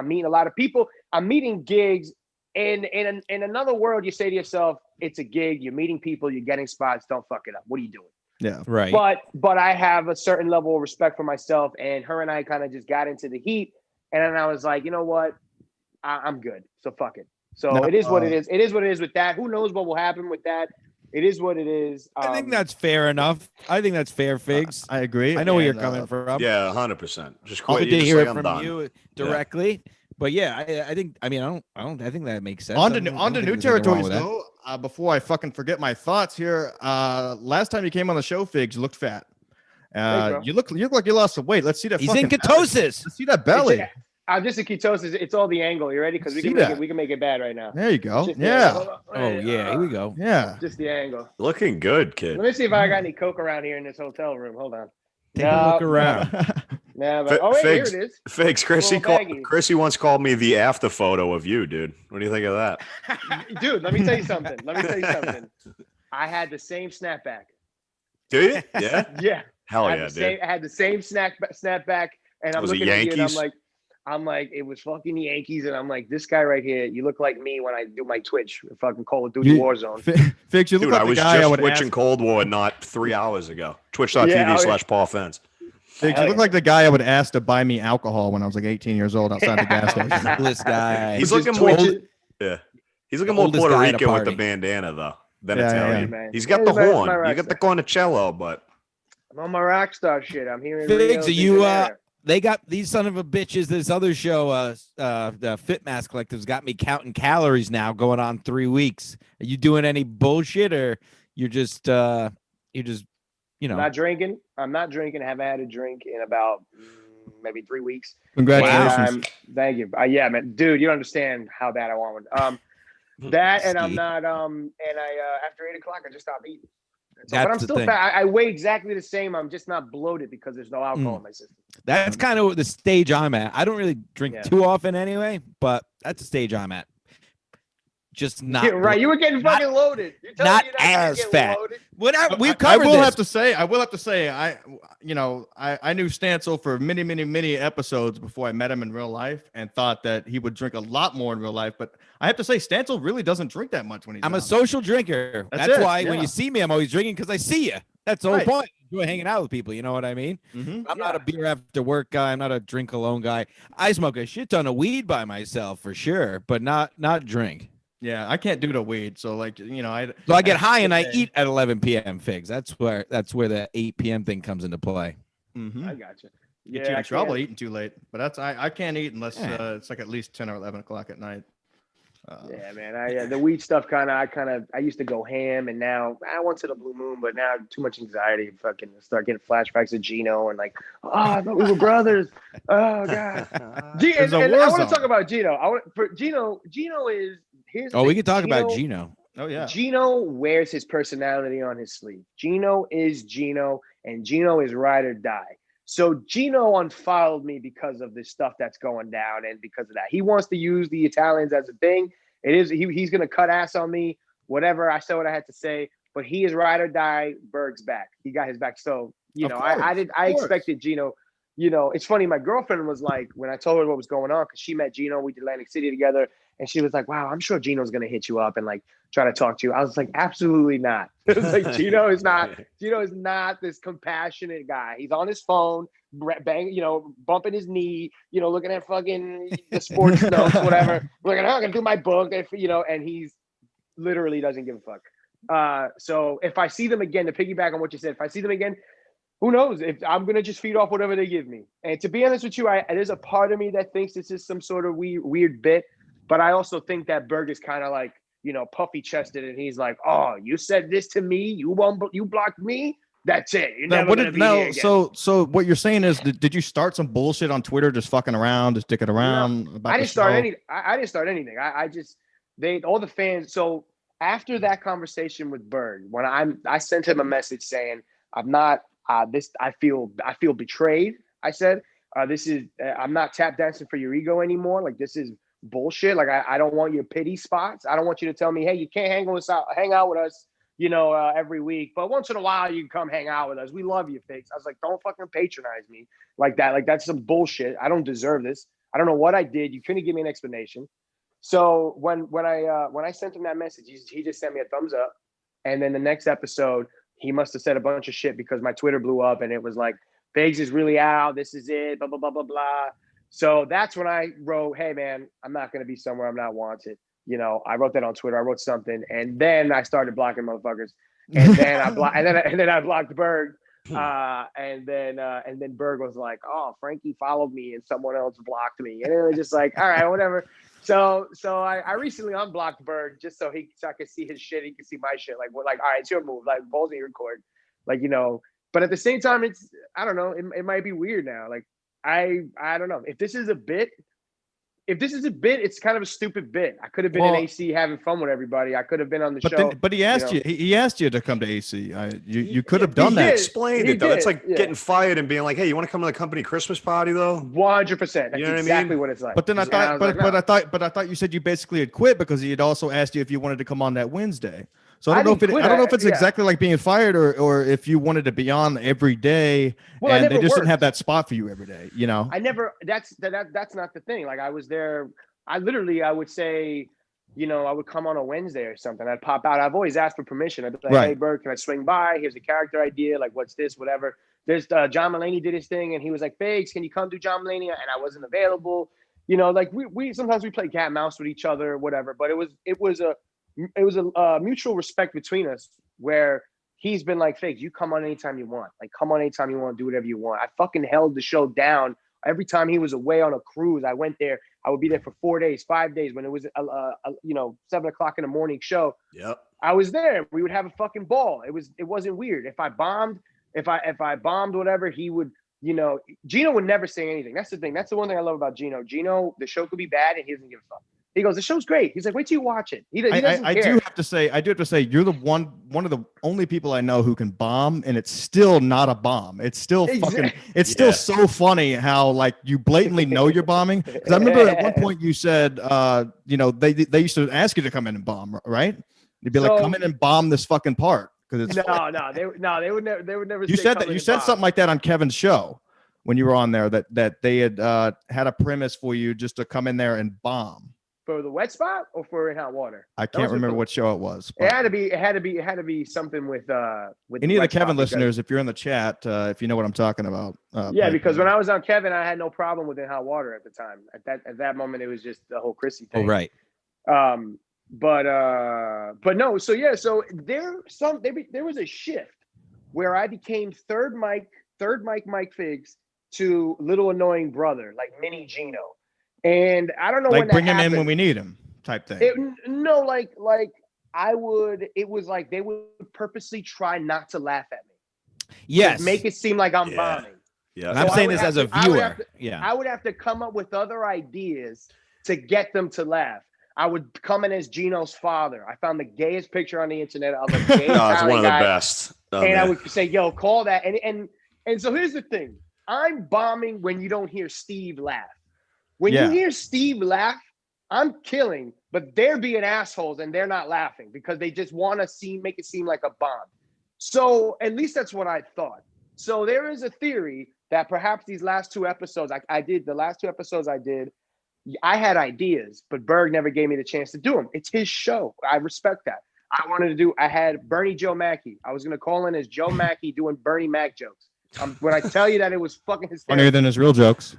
meeting a lot of people. I'm meeting gigs. In another world, you say to yourself, it's a gig. You're meeting people. You're getting spots. Don't fuck it up. What are you doing?
Yeah,
right.
But I have a certain level of respect for myself, and her and I kind of just got into the heat, and then I was like, you know what? I'm good. So fuck it. So it is what it is. It is what it is with that. Who knows what will happen with that? It is what it is.
I think that's fair enough. I think that's fair, Figs.
I agree.
I know where you're coming from.
Yeah, 100%. Just
I
quit.
did hear it from you directly. But I think that makes sense.
On to new territories though. Before I fucking forget my thoughts here. Last time you came on the show, Figs, you looked fat. You look like you lost some weight. Let's see that.
He's in ketosis.
Let's see that belly.
I'm just in ketosis. It's all the angle. You ready? Because we can make it bad right now.
There you go.
Yeah.
Here we go.
Yeah.
Just the angle.
Looking good, kid.
Let me see if I got any coke around here in this hotel room. Hold on.
Take a look around.
Here it is.
Figs, Chrissy once called me the after photo of you, dude. What do you think of that?
Dude, let me tell you something. I had the same snapback.
Do you? Yeah.
Yeah.
Hell yeah, dude.
I had the same snapback, and I'm looking at you, and I'm like, it was fucking the Yankees, and I'm like, this guy right here, you look like me when I do my Twitch, fucking Call of Duty Warzone.
Figs, you look like
I was just twitching Cold War not 3 hours ago. Twitch.tv/Paul Fence.
Figs, you look like the guy I would ask to buy me alcohol when I was like 18 years old outside the gas station.
This guy.
He's looking more. Yeah, he's looking more Puerto Rican with the bandana though than Italian.
Yeah.
He's got the horn. You got the cornicello, but
I'm on my rock star shit. I'm here in
Figs,
Rio.
are you? They got these son of a bitches. This other show, the Fit Mass Collective's got me counting calories now, going on 3 weeks. Are you doing any bullshit, or you're just Not
drinking. I'm not drinking. I haven't had a drink in about maybe 3 weeks.
Congratulations.
Thank you. Yeah, man, dude, you don't understand how bad I want one. That, and I'm not. And I after 8 o'clock, I just stopped eating. So, but I'm still fat. I weigh exactly the same. I'm just not bloated because there's no alcohol in my system.
That's kind of the stage I'm at. I don't really drink too often anyway, but that's the stage I'm at. Just not
right. You were getting fucking loaded. You're
not as fat. We've covered
I will
this.
have to say, I knew Stancil for many episodes before I met him in real life and thought that he would drink a lot more in real life. But I have to say, Stancil really doesn't drink that much when he's
I'm a social drinker. That's why when you see me, I'm always drinking because I see you. That's the whole point. Enjoy hanging out with people. You know what I mean? Mm-hmm. I'm not a beer after work guy. I'm not a drink alone guy. I smoke a shit ton of weed by myself for sure, but not drink.
Yeah, I can't do the weed. So I
get high and I eat at 11 p.m. Figs. That's where the 8 p.m. thing comes into play.
Mm-hmm.
I got you.
Get you
I
in trouble
can't.
eating too late. But that's I can't eat unless it's like at least 10 or 11 o'clock at night.
Yeah, man. The weed stuff I used to go ham, and now I went to the Blue Moon, but now too much anxiety. Fucking start getting flashbacks of Gino and like, oh, I thought we were brothers. Oh God.
There's a
And
war
I want to
zone.
talk about Gino. Gino is here's the
Oh, we
thing.
can talk about Gino.
Oh yeah.
Gino wears his personality on his sleeve. Gino is Gino, and Gino is ride or die. So Gino unfollowed me because of this stuff that's going down, and because of that, he wants to use the Italians as a thing. He's gonna cut ass on me. Whatever, I said what I had to say, but he is ride or die. Berg's back. He got his back. So I expected Gino. It's funny. My girlfriend was like, when I told her what was going on, because she met Gino, we did Atlantic City together, and she was like, "Wow, I'm sure Gino's gonna hit you up and like try to talk to you." I was like, "Absolutely not." It was like Gino is not this compassionate guy. He's on his phone, bumping his knee, looking at fucking the sports notes, whatever. Looking, I'm gonna do my book, and he's literally doesn't give a fuck. So if I see them again, to piggyback on what you said, if I see them again, who knows? If I'm gonna just feed off whatever they give me. And to be honest with you, there's a part of me that thinks this is some sort of weird bit, but I also think that Berg is kind of like, puffy chested, and he's like, "Oh, you said this to me, you blocked me. That's it. You're never gonna be here again."
So what you're saying is, did you start some bullshit on Twitter, just fucking around, just dicking around?
No, I didn't start anything. I didn't start anything. All the fans. So after that conversation with Berg, when I sent him a message saying, "I'm not this. I feel betrayed." I said, I'm not tap dancing for your ego anymore. Like, this is bullshit. Like, I don't want your pity spots. I don't want you to tell me, "Hey, you can't hang out with us, every week, but once in a while you can come hang out with us. We love you, Figs." I was like, "Don't fucking patronize me like that. Like, that's some bullshit. I don't deserve this. I don't know what I did. You couldn't give me an explanation." So when I sent him that message, he just sent me a thumbs up. And then the next episode, he must have said a bunch of shit because my Twitter blew up, and it was like, "Figs is really out. This is it, blah, blah, blah, blah, blah." So that's when I wrote, "Hey man, I'm not going to be somewhere I'm not wanted." I wrote that on Twitter. I wrote something, and then I started blocking motherfuckers, and then I blocked Berg, and then Berg was like, "Oh, Frankie followed me, and someone else blocked me," and it was just like, all right, whatever. So I recently unblocked Berg just so I could see his shit. He could see my shit. Like, all right, it's your move. Like, balls in your court. Like, But at the same time, I don't know. It might be weird now. Like, I don't know if this is a bit. If this is a bit, it's kind of a stupid bit. I could have been in AC having fun with everybody. I could have been on the show.
But he asked you. He asked you to come to AC. You could have done that.
Explained it though. It's like getting fired and being like, "Hey, you want to come to the company Christmas party though?"
100%. That's exactly what it's like.
But then I thought you said you basically had quit because he had also asked you if you wanted to come on that Wednesday. So I don't know if it's exactly like being fired or if you wanted to be on every day and they just didn't have that spot for you every day.
I never. That's not the thing. Like, I was there. I would say, I would come on a Wednesday or something. I'd pop out. I've always asked for permission. I'd be like, "Hey, Berg, can I swing by? Here's a character idea. Like, what's this? Whatever." There's John Mulaney did his thing, and he was like, "Figs, can you come do John Mulaney?" And I wasn't available. Like we sometimes we play cat and mouse with each other, whatever. But it was a mutual respect between us where he's been like, "Figs, you come on anytime you want. Like, come on anytime you want. Do whatever you want." I fucking held the show down. Every time he was away on a cruise, I went there. I would be there for 4 days, 5 days when it was 7:00 in the morning show.
Yep.
I was there. We would have a fucking ball. It wasn't weird. If I bombed, whatever, he would, Gino would never say anything. That's the thing. That's the one thing I love about Gino. Gino, the show could be bad and he doesn't give a fuck. He goes, "The show's great." He's like, "Wait till you watch it." He doesn't care.
I do have to say, you're the one of the only people I know who can bomb, and it's still not a bomb. It's still still so funny how like you blatantly know you're bombing. Because I remember at one point you said, they used to ask you to come in and bomb, right? They'd be like, "Come in and bomb this fucking part." Because it's
they would never.
You said that. You said something like that on Kevin's show when you were on there that they had had a premise for you just to come in there and bomb.
For the wet spot or for in hot water?
I can't remember what show it was.
It had to be something with
any of the Kevin listeners, if you're in the chat, if you know what I'm talking about.
Because when I was on Kevin, I had no problem with in hot water at the time. At that moment, it was just the whole Chrissy thing.
Oh, right.
But no. So yeah. So there was a shift where I became third mic Mike Figs, to little annoying brother, like mini Gino. And I don't know
Like
when that
bring him in
happened.
when we need him type thing.
No, like I would. It was like they would purposely try not to laugh at me.
Yes.
Make it seem like I'm
Yeah.
bombing.
Yeah.
And I'm
So I
saying
would
this
have
as a
to- I would
viewer.
have to-
Yeah.
I would have to come up with other ideas to get them to laugh. I would come in as Gino's father. I found the gayest picture on the internet of a gay
No, it's
Italian
one of the
guy,
best.
and I would say, "Yo, call that." And so here's the thing: I'm bombing when you don't hear Steve laugh. When
Yeah.
you hear Steve laugh, I'm killing. But they're being assholes and they're not laughing because they just want to make it seem like a bomb. So at least that's what I thought. So there is a theory that perhaps these last two episodes, the last two episodes I did, I had ideas, but Berg never gave me the chance to do them. It's his show. I respect that. I had Bernie Joe Mackey. I was going to call in as Joe Mackey doing Bernie Mac jokes. When I tell you that it was fucking hysterical.
Funnier than his real jokes.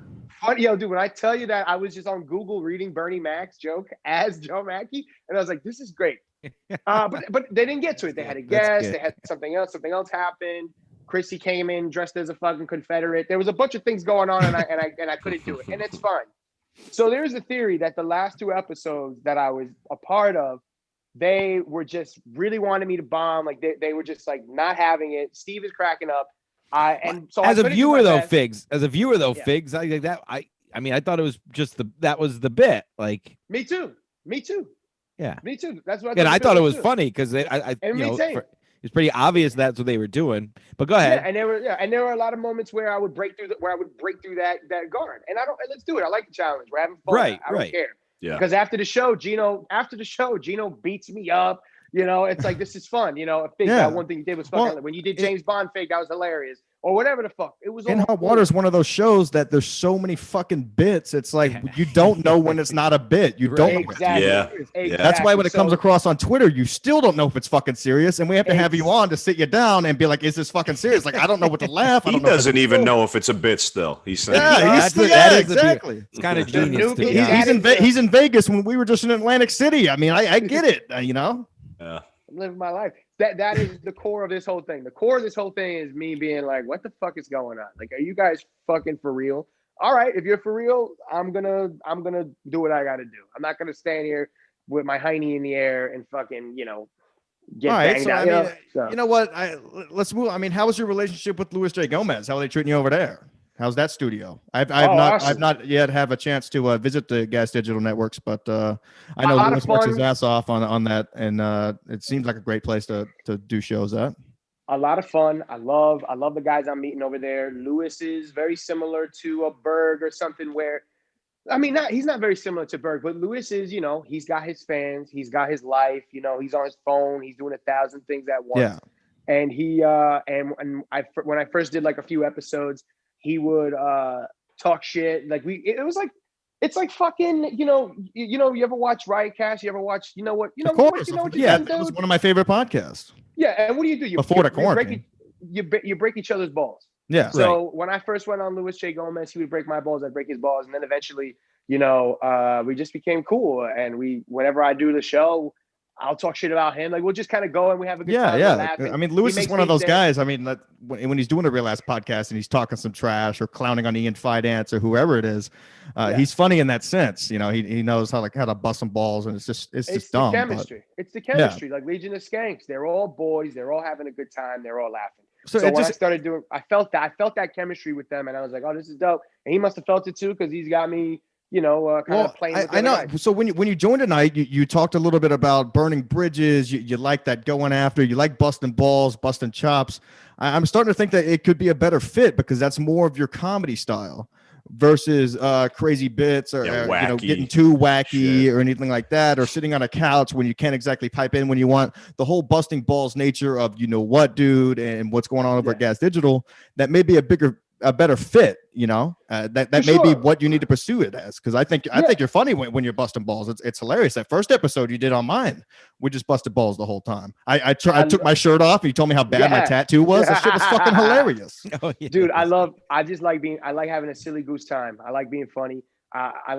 Yo, dude, when I tell you that I was just on Google reading Bernie Mac's joke as Joe Mackey, and I was like, this is great. But they didn't get to it. They had a guest. They had something else. Something else happened. Chrissy came in dressed as a fucking Confederate. There was a bunch of things going on, and I couldn't do it, and it's fine. So there's a theory that the last two episodes that I was a part of, they were just really wanting me to bomb. Like they were just like not having it. Steve is cracking up.
As a viewer though, Figs. As a viewer though,
Yeah.
Figs. I like that. I mean, I thought it was just that was the bit. Like,
Me too.
yeah.
Me too. That's what.
And I thought it was
too.
funny because you
And me
know,
too.
it's pretty obvious that's what they were doing. But go ahead.
Yeah, and there were a lot of moments where I would break through that guard. And let's do it. I like the challenge. We're having fun.
Right,
I don't
right.
care.
Yeah.
Because after the show, Gino beats me up. You know, it's like this is fun. You know, Fig,
Yeah.
that one thing you did was fucking.
Well,
When you did James Bond, Fig, that was hilarious. Or whatever the fuck. It was
In
all
Hot
cool.
Water is one of those shows that there's so many fucking bits. It's like you don't know when it's not a bit. You don't.
Exactly.
Yeah.
Exactly.
That's why when it comes
So-
across on Twitter, you still don't know if it's fucking serious, and we have to have you on to sit you down and be like, "Is this fucking serious?" Like, I don't know what to laugh. I
He
don't know if
doesn't
it's
even
real.
know if it's a bit still. He's saying,
Yeah,
That is the
exactly.
It's kind of
The
genius.
new-
To be
Yeah.
honest.
He's in Vegas when we were just in Atlantic City. I mean, I get it. You know.
yeah.
I'm living my life. That is the core of this whole thing. The core of this whole thing is me being like, what the fuck is going on? Like, are you guys fucking for real? All right, if you're for real, I'm gonna do what I gotta do. I'm not gonna stand here with my hiney in the air and fucking, get
All right.
banged
So
out.
I
You know?
mean,
So-
you know what? Let's move. I mean, how was your relationship with Louis J. Gomez? How are they treating you over there? How's that studio? I've
awesome.
not yet have a chance to visit the Gas Digital Networks, but I
A
know
lot of
Louis works his
fun.
ass off on that, and it seems like a great place to do shows at.
A lot of fun. I love the guys I'm meeting over there. Lewis is very similar to a Berg or something where, I mean, he's not very similar to Berg, but Lewis is, he's got his fans, he's got his life, he's on his phone, he's doing 1,000 things at once.
Yeah.
And he when I first did like a few episodes, he would talk shit. Like it's like fucking, you ever watch Riotcast? You ever watch,
Of course.
what you
Yeah,
done,
that was
dude?
one of my favorite podcasts.
Yeah, and what do? You
Before the
break
quarantine.
you break each other's balls.
Yeah.
So when I first went on Louis J. Gomez, he would break my balls, I'd break his balls, and then eventually, we just became cool. And whenever I do the show, I'll talk shit about him. Like we'll just kind of go and we have a good time.
Yeah.
We're laughing.
I mean,
He
Louis is
makes
one of
me
those
dance.
guys. I mean, that when he's doing a real ass podcast and he's talking some trash or clowning on Ian Fidance or whoever it is, he's funny in that sense. He knows how to bust some balls, and it's just dumb.
The
but-
chemistry. It's the chemistry. Like Legion of Skanks. They're all boys. They're all having a good time. They're all laughing.
So
So
it
when
just
I started doing, I felt that chemistry with them, and I was like, oh, this is dope. And he must have felt it too because he's got me, kind of playing with the
I know.
other guys.
So when you joined tonight, you talked a little bit about burning bridges. You like that going after. You like busting balls, busting chops. I'm starting to think that it could be a better fit because that's more of your comedy style versus crazy bits or
wacky
getting too wacky
shit.
or anything like that, or sitting on a couch when you can't exactly pipe in when you want. The whole busting balls nature of dude and what's going on over at Gas Digital, that may be a better fit, that may be
sure.
what you need to pursue it as. Because I think you're funny when you're busting balls. It's hilarious. That first episode you did on mine, we just busted balls the whole time. I took my shirt off and you told me how bad my
Yeah.
tattoo was. That shit was fucking hilarious.
Oh, yeah.
Dude, I like having a silly goose time. I like being funny. I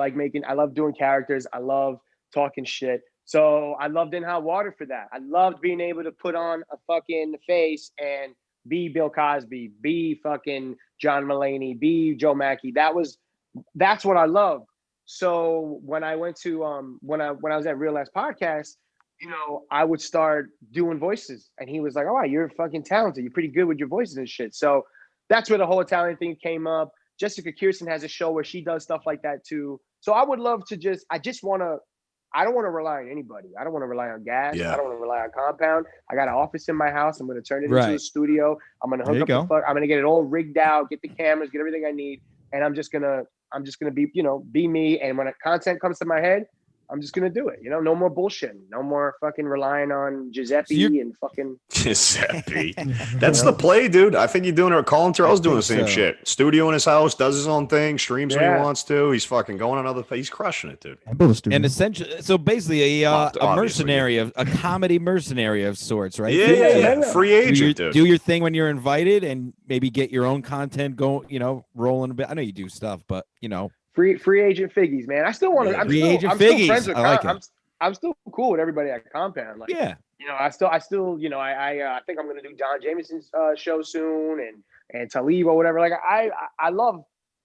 love doing characters. I love talking shit. So I loved In Hot Water for that. I loved being able to put on a fucking face and be Bill Cosby, be fucking John Mulaney, be Joe Mackey. That's what I love. So when I went to when I was at Real Last Podcast, you know, I would start doing voices, and he was like, "Oh, wow, you're fucking talented. You're pretty good with your voices and shit." So that's where the whole Italian thing came up. Jessica Kirsten has a show where she does stuff like that too. So I would love to I don't want to rely on anybody. I don't want to rely on gas.
Yeah.
I don't want to rely on compound. I got an office in my house. I'm going to turn it into a studio. I'm going to hook up I'm going to get it all rigged out, get the cameras, get everything I need. And I'm just going to be, you know, be me. And when content comes to my head, I'm just going to do it. You know, no more bullshit. No more fucking relying on Giuseppe and fucking
Giuseppe. That's the play, dude. I think you're doing it. Colin Terrell's doing the same shit. Studio in his house, does his own thing, streams when he wants to. He's fucking going on other things. He's crushing it, dude.
And essentially, so basically a mercenary a comedy mercenary of sorts, right?
Yeah. Free agent, dude.
Do your thing when you're invited and maybe get your own content going, you know, rolling a bit. I know you do stuff, but you know.
Free agent Figgies, man. I still want to. I'm still friends with. I'm still cool with everybody at Compound. Like,
yeah,
you know, I still, you know, I think I'm gonna do Don Jameson's show soon, and Talib or whatever. Like, I love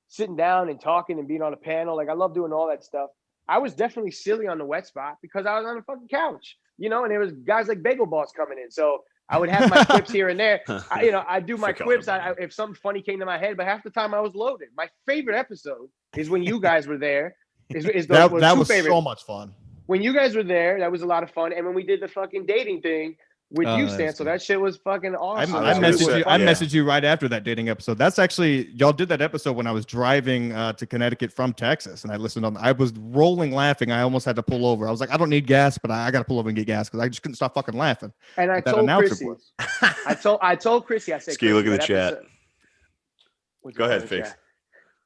sitting down and talking and being on a panel. Like, I love doing all that stuff. I was definitely silly on the wet spot because I was on the fucking couch, you know, and there was guys like Bagel Boss coming in, so I would have my quips here and there. I do my quips. If something funny came to my head, but half the time I was loaded. My favorite episode is when you guys were there.
That was so much fun.
When you guys were there, that was a lot of fun. And when we did the fucking dating thing with you, Stan, so that shit was fucking awesome.
I messaged you right after that dating episode. That's actually, y'all did that episode when I was driving to Connecticut from Texas, and I listened on. I was rolling laughing. I almost had to pull over. I was like, I don't need gas, but I got to pull over and get gas because I just couldn't stop fucking laughing.
And I told Chrissy, I told Chrissy, I said,
Ski, look at the chat. Go ahead, Figs.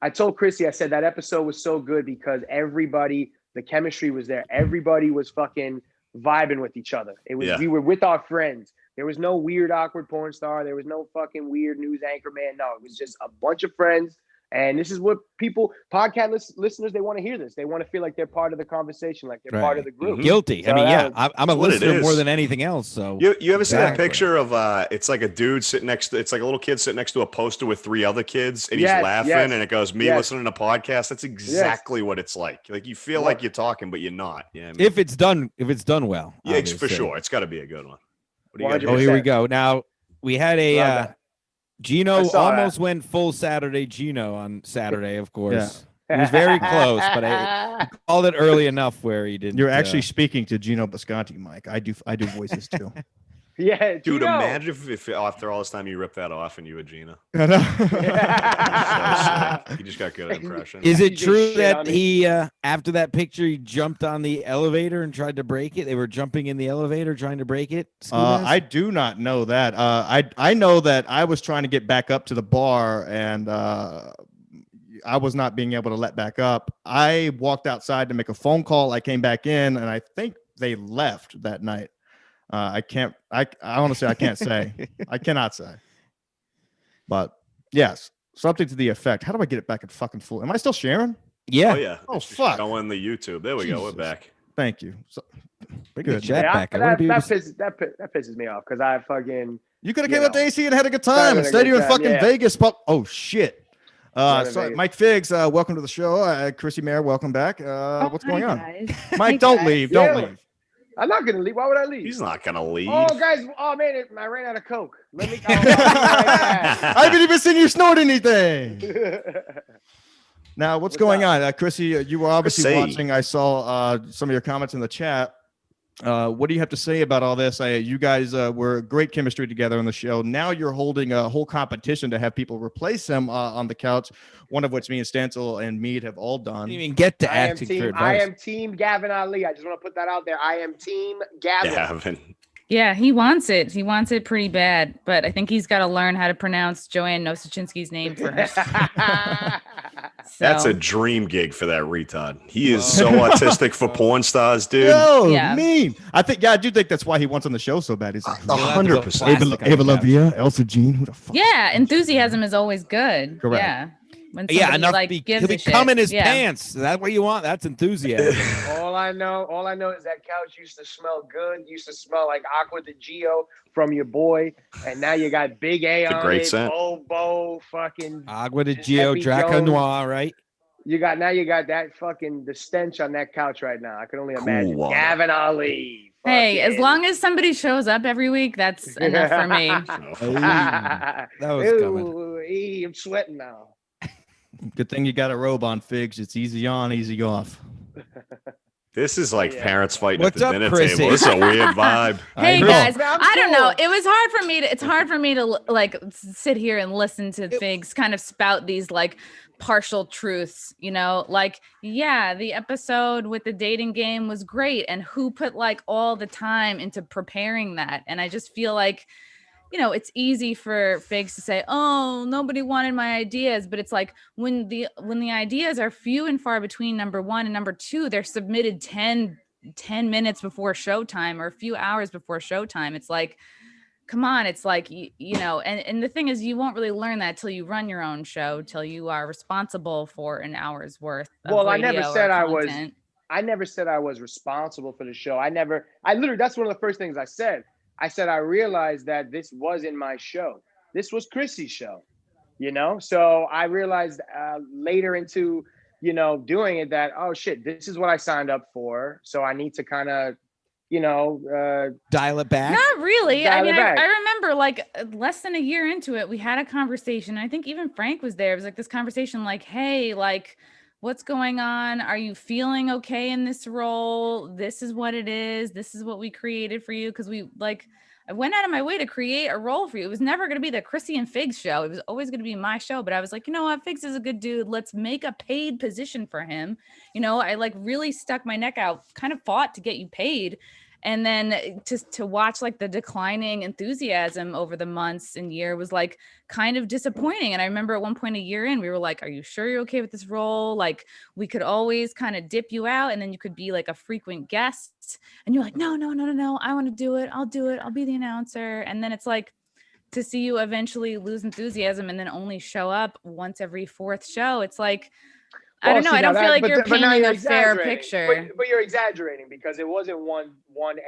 I told Chrissy, I said that episode was so good because everybody, the chemistry was there. Everybody was fucking vibing with each other. It was we were with our friends. There was no weird, awkward porn star. There was no fucking weird news anchor man. No, it was just a bunch of friends. And this is what people, podcast listeners, they want to hear this. They want to feel like they're part of the conversation, like they're part of the group.
Guilty.
So,
I mean, I'm a listener more than anything else. So
you ever see that picture of it's like a dude sitting next to, it's like a little kid sitting next to a poster with 3 other kids, and he's laughing, and it goes, me listening to podcasts. That's exactly what it's like. Like you feel like you're talking, but you're not. Yeah, I mean,
if it's done well.
Yeah, for sure. It's got to be a good one.
What do you got? Here we go. Now we had a Gino almost went full Saturday Gino on Saturday, of course. Yeah. He was very close, but I called it early enough where he didn't.
You're actually speaking to Gino Bisconti, Mike. I do voices too.
Yeah,
dude. Gino. Imagine if after all this time you ripped that off and you were Gina.
I know.
He just got good impressions.
Is it true that he after that picture he jumped on the elevator and tried to break it? They were jumping in the elevator trying to break it.
I do not know that. I know that I was trying to get back up to the bar and I was not being able to let back up. I walked outside to make a phone call. I came back in and I think they left that night. I honestly, I can't say. I cannot say. But yes, something to the effect. How do I get it back in fucking full? Am I still sharing?
Yeah.
Oh, yeah.
Oh, fuck.
Go on the YouTube. There we go. We're back.
Thank you. So,
good chat back.
That pisses me off because I fucking.
You could have came up to AC and had a good time. Instead, you're in fucking Vegas. Oh, shit. So Mike Figs, welcome to the show. Chrissy Mayr, welcome back. What's going on?
Guys.
Mike, don't leave. Don't leave.
I'm not gonna leave. Why would I leave?
He's not gonna leave.
Oh, guys! Oh man, I ran out of Coke. Let me.
I haven't even seen you snort anything. Now, what's going on, Chrissy? You were obviously watching. I saw some of your comments in the chat. What do you have to say about all this? You guys were great chemistry together on the show. Now you're holding a whole competition to have people replace him on the couch. One of which me and Stancil and Mead have all done.
You didn't even get to asking for advice.
I am team Gavin Ali. I just want to put that out there. I am team Gavin.
Yeah, he wants it. He wants it pretty bad, but I think he's got to learn how to pronounce Joanne Nosachinsky's name first.
That's a dream gig for that retard. He is so autistic for porn stars, dude.
Yo, mean. I do think that's why he wants on the show so bad. He's like
100%.
Ava Lavia, Elsa Jean, who the fuck?
Yeah, enthusiasm is always good.
Correct.
Yeah. When
Yeah,
somebody,
enough.
like, gives
He'll be
a shit.
cum in his
Yeah.
pants. That's what you want. That's enthusiasm.
All I know is that couch used to smell good. Used to smell like Aqua de Gio from your boy, and now you got Big A
It's a
on
great
it.
scent.
Bobo, fucking
Agua de Gio,
Giuseppe
Draco
Jones.
Noir, right?
You got that fucking the stench on that couch right now. I can only
Cool
imagine.
water.
Gavin Ali.
Hey, as
fucking-
long as somebody shows up every week, that's enough for me.
That was coming.
Ooh, I'm sweating now.
Good thing you got a robe on, Figs. It's easy on, easy off.
This is like
Yeah.
parents fighting
What's
at the
up,
dinner
Chrissy?
table. This is a weird vibe.
I
Hey
know.
guys,
I'm
I don't know.
cool.
It was hard for me to. It's hard for me to like sit here and listen to Figs kind of spout these like partial truths. You know, like yeah, the episode with the dating game was great, and who put like all the time into preparing that? And I just feel like, you know, it's easy for Figs to say, "Oh, nobody wanted my ideas," but it's like when the ideas are few and far between. Number one and number two, they're submitted 10 minutes before showtime or a few hours before showtime. It's like, come on. It's like, you know, and the thing is, you won't really learn that till you run your own show, till you are responsible for an hour's worth of
Well, I never
radio
said
or
I was.
content.
I never said I was responsible for the show. I literally, that's one of the first things I said. I said, I realized that this wasn't my show. This was Chrissy's show, you know? So I realized later into, you know, doing it that, oh shit, this is what I signed up for. So I need to kind of, you know,
Dial it back.
Not really. I
Dial
mean,
it back.
I remember like less than a year into it, we had a conversation. I think even Frank was there. It was like this conversation like, hey, like, what's going on? Are you feeling okay in this role? This is what it is. This is what we created for you. Cause we like, I went out of my way to create a role for you. It was never going to be the Chrissy and Figs show. It was always going to be my show. But I was like, you know what? Figs is a good dude. Let's make a paid position for him. You know, I like really stuck my neck out, kind of fought to get you paid. And then to watch like the declining enthusiasm over the months and year was like kind of disappointing. And I remember at one point a year in, we were like, are you sure you're okay with this role? Like we could always kind of dip you out and then you could be like a frequent guest. And you're like, no. I want to do it. I'll do it. I'll be the announcer. And then it's like to see you eventually lose enthusiasm and then only show up once every fourth show. It's like, I don't know. I don't feel like you're painting a fair picture.
But you're exaggerating because it wasn't one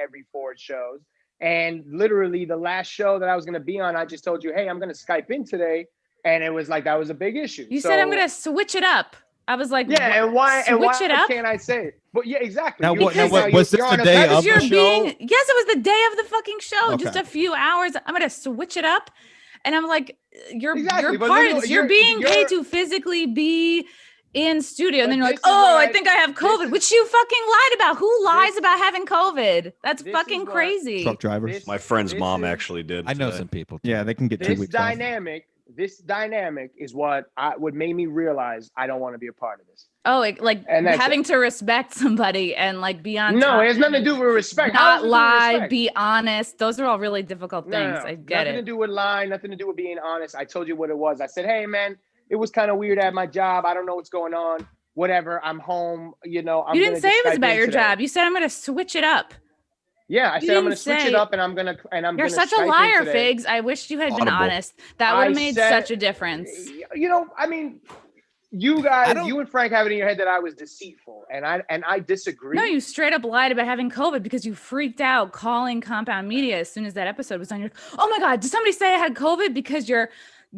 every 4 shows. And literally the last show that I was going to be on, I just told you, hey, I'm going to Skype in today. And it was like, that was a big issue.
You said I'm going to switch it up. I was like,
yeah. And why
it up?
can't I say it? But yeah, exactly.
Now,
Because
what was this
you're
the
on a
day
pedestal.
of the
you're
show?
yes, it was the day of the fucking show.
Okay.
Just a few hours. I'm going to switch it up. And I'm like,
Exactly,
your
but
parts,
literally,
you're being paid to physically be in studio. And then you're like, oh, I think I have COVID, which you fucking lied about. Who lies about having COVID? That's fucking crazy.
Truck drivers.
My friend's mom actually did.
I know
today.
some people.
Yeah, they can get 2
This
weeks off.
this dynamic is what made me realize I don't want to be a part of this.
Oh, like
And that's
having to respect somebody and like be on
No,
top
it has nothing to do with respect. How
not
does it do with
lie,
respect?
be honest. Those are all really difficult things.
No,
I get
nothing
it.
to do with lying, nothing to do with being honest. I told you what it was. I said, hey, man, it was kind of weird at my job. I don't know what's going on. Whatever. I'm home. You know, I'm
You didn't
gonna
say
just
it was
Skype
about
in
your
today.
job. You said I'm going to switch it up.
Yeah, I
You
said I'm going to
didn't
switch
say-
it up, and I'm
You're such a
Skype in
liar,
today.
Figs. I wish you had been
Audible.
honest. That would
I
have made
said-
such a difference.
You know, I mean, you guys, you and Frank have it in your head that I was deceitful, and I disagree.
No, you straight up lied about having COVID because you freaked out calling Compound Media as soon as that episode was on. Your, oh my God, did somebody say I had COVID? Because your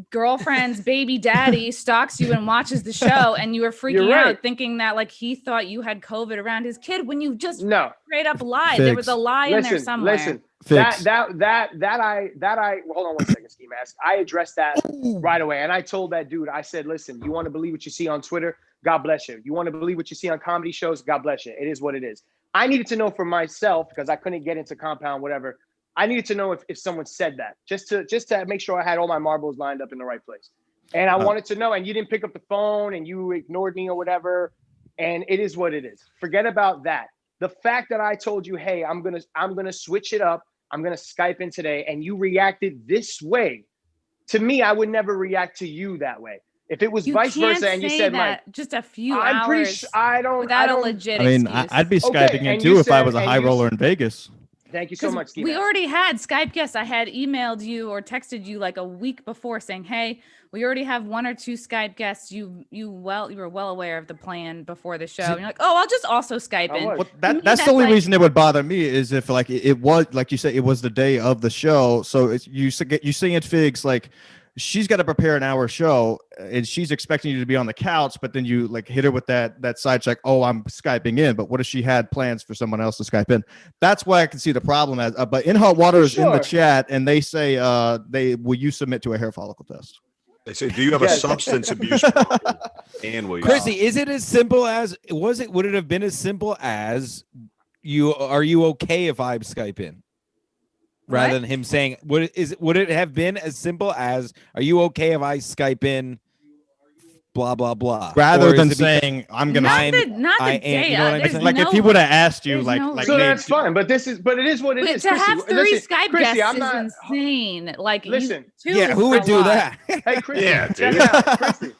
girlfriend's baby daddy stalks you and watches the show, and you were freaking
You're right.
out thinking that like he thought you had COVID around his kid when you just
No.
straight up lied. There was a lie in there somewhere.
Listen,
Figs.
that I hold on one second, Ski Mask. I addressed that right away. And I told that dude, I said, listen, you want to believe what you see on Twitter? God bless you. You want to believe what you see on comedy shows? God bless you. It is what it is. I needed to know for myself, because I couldn't get into Compound, whatever. I needed to know if someone said that, just to make sure I had all my marbles lined up in the right place. And I wanted to know, and you didn't pick up the phone and you ignored me or whatever. And it is what it is. Forget about that. The fact that I told you, hey, I'm gonna switch it up. I'm gonna Skype in today, and you reacted this way. To me, I would never react to you that way. If it was
You
vice
can't
versa, and you
say
said
that
like,
just a few
I'm pretty
hours
sure I don't.
without a legit
I mean,
excuse.
I'd be
Okay,
Skyping in
and
too
you
if I
said-
was a
and
high
you
roller in Vegas.
Thank you so much, Ski
We
Mask.
already had Skype guests. I had emailed you or texted you like a week before saying, "Hey, we already have 1 or 2 Skype guests. You were well aware of the plan before the show." And you're like, "Oh, I'll just also Skype in."
was.
Well, that's the only reason it would bother me is if like it was like you said, it was the day of the show. So it's, you see in Figs like she's got to prepare an hour show and she's expecting you to be on the couch, but then you like hit her with that side check. Oh, I'm Skyping in. But what if she had plans for someone else to Skype in? That's why I can see the problem as. But In Hot Water is in the chat and they say will you submit to a hair follicle test?
They say, do you have a substance abuse problem? And will you?
Chrissy, is it as simple as would it have been as simple as are you okay if I Skype in? Rather than him saying, would it have been as simple as, are you okay if I Skype in, blah, blah, blah?
Rather than saying, I'm going
to. Not the day.
You know what I'm saying?
Like if he would have asked you,
so that's fine. But it is what it is.
To have 3 Skype
Chrissy,
guests is insane. Like,
listen.
Who would do that?
Hey, Chrissy.
Yeah, dude.
Chrissy.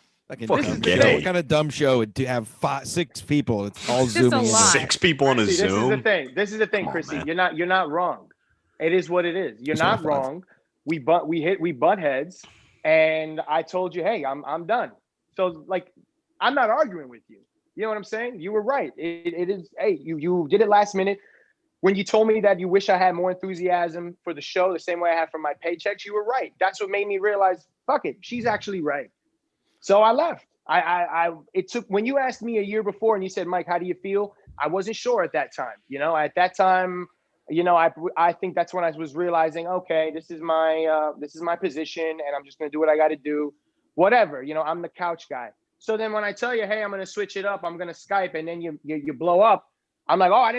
What kind of dumb show would have 6 people? It's all Zooming.
6 people on a Zoom.
This is the thing, Chrissy. You're not wrong. It is what it is. You're not wrong. We butt heads, and I told you, hey, I'm done. So like, I'm not arguing with you. You know what I'm saying? You were right. It is. Hey, you did it last minute. When you told me that you wish I had more enthusiasm for the show, the same way I had for my paychecks, you were right. That's what made me realize, fuck it, she's actually right. So I left. It took, when you asked me a year before and you said, Mike, how do you feel? I wasn't sure at that time. At that time, I think that's when I was realizing, okay, this is my position and I'm just going to do what I got to do. Whatever, I'm the couch guy. So then when I tell you, hey, I'm going to switch it up, I'm going to Skype, and then you blow up, I'm like,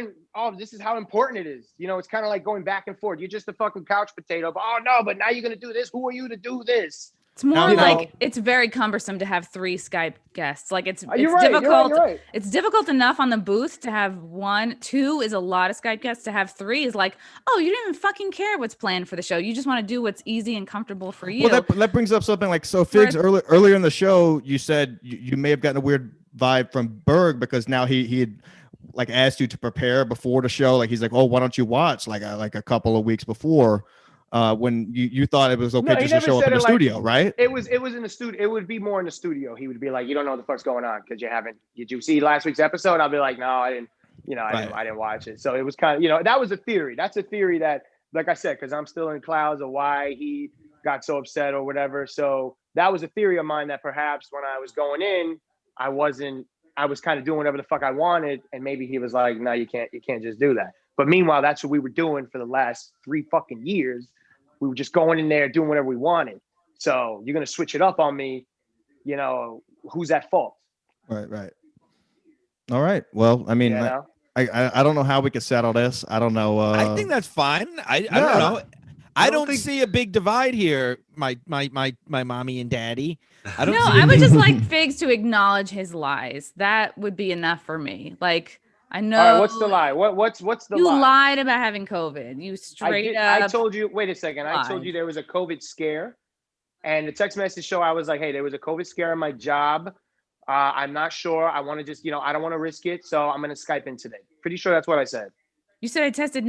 this is how important it is. It's kind of like going back and forth. You're just a fucking couch potato. But but now you're going to do this. Who are you to do this?
It's more like it's very cumbersome to have 3 Skype guests. Like it's difficult.
You're right.
It's difficult enough on the booth to have 1. 2 is a lot of Skype guests. To have 3 is like, oh, you didn't even fucking care what's planned for the show. You just want to do what's easy and comfortable for you.
Well, that brings up something like, so Figs, earlier in the show, you said you may have gotten a weird vibe from Berg because now he had like asked you to prepare before the show. Like he's like, oh, why don't you watch like a couple of weeks before? When you thought it was okay just to show up in the studio, right?
It was in the studio. It would be more in the studio. He would be like, you don't know what the fuck's going on because did you see last week's episode? I'll be like, no, I didn't, I didn't watch it. So it was kind of, that was a theory. That's a theory that, like I said, because I'm still in clouds of why he got so upset or whatever. So that was a theory of mine that perhaps when I was going in, I was kind of doing whatever the fuck I wanted. And maybe he was like, no, you can't just do that. But meanwhile, that's what we were doing for the last 3 fucking years. We were just going in there doing whatever we wanted. So you're going to switch it up on me, who's at fault?
Right. All right. Well, I mean, I don't know how we could settle this. I don't know.
I think that's fine. I don't know. I don't see a big divide here, my mommy and daddy.
I would just like Figs to acknowledge his lies. That would be enough for me. Like, I know.
All right, what's the lie? What's the lie?
You lied about having COVID. You straight up.
I told you. Wait a second. I told you there was a COVID scare, and the text message show. I was like, hey, there was a COVID scare in my job. I'm not sure. I want to just, I don't want to risk it, so I'm gonna Skype in today. Pretty sure that's what I said.
You said I tested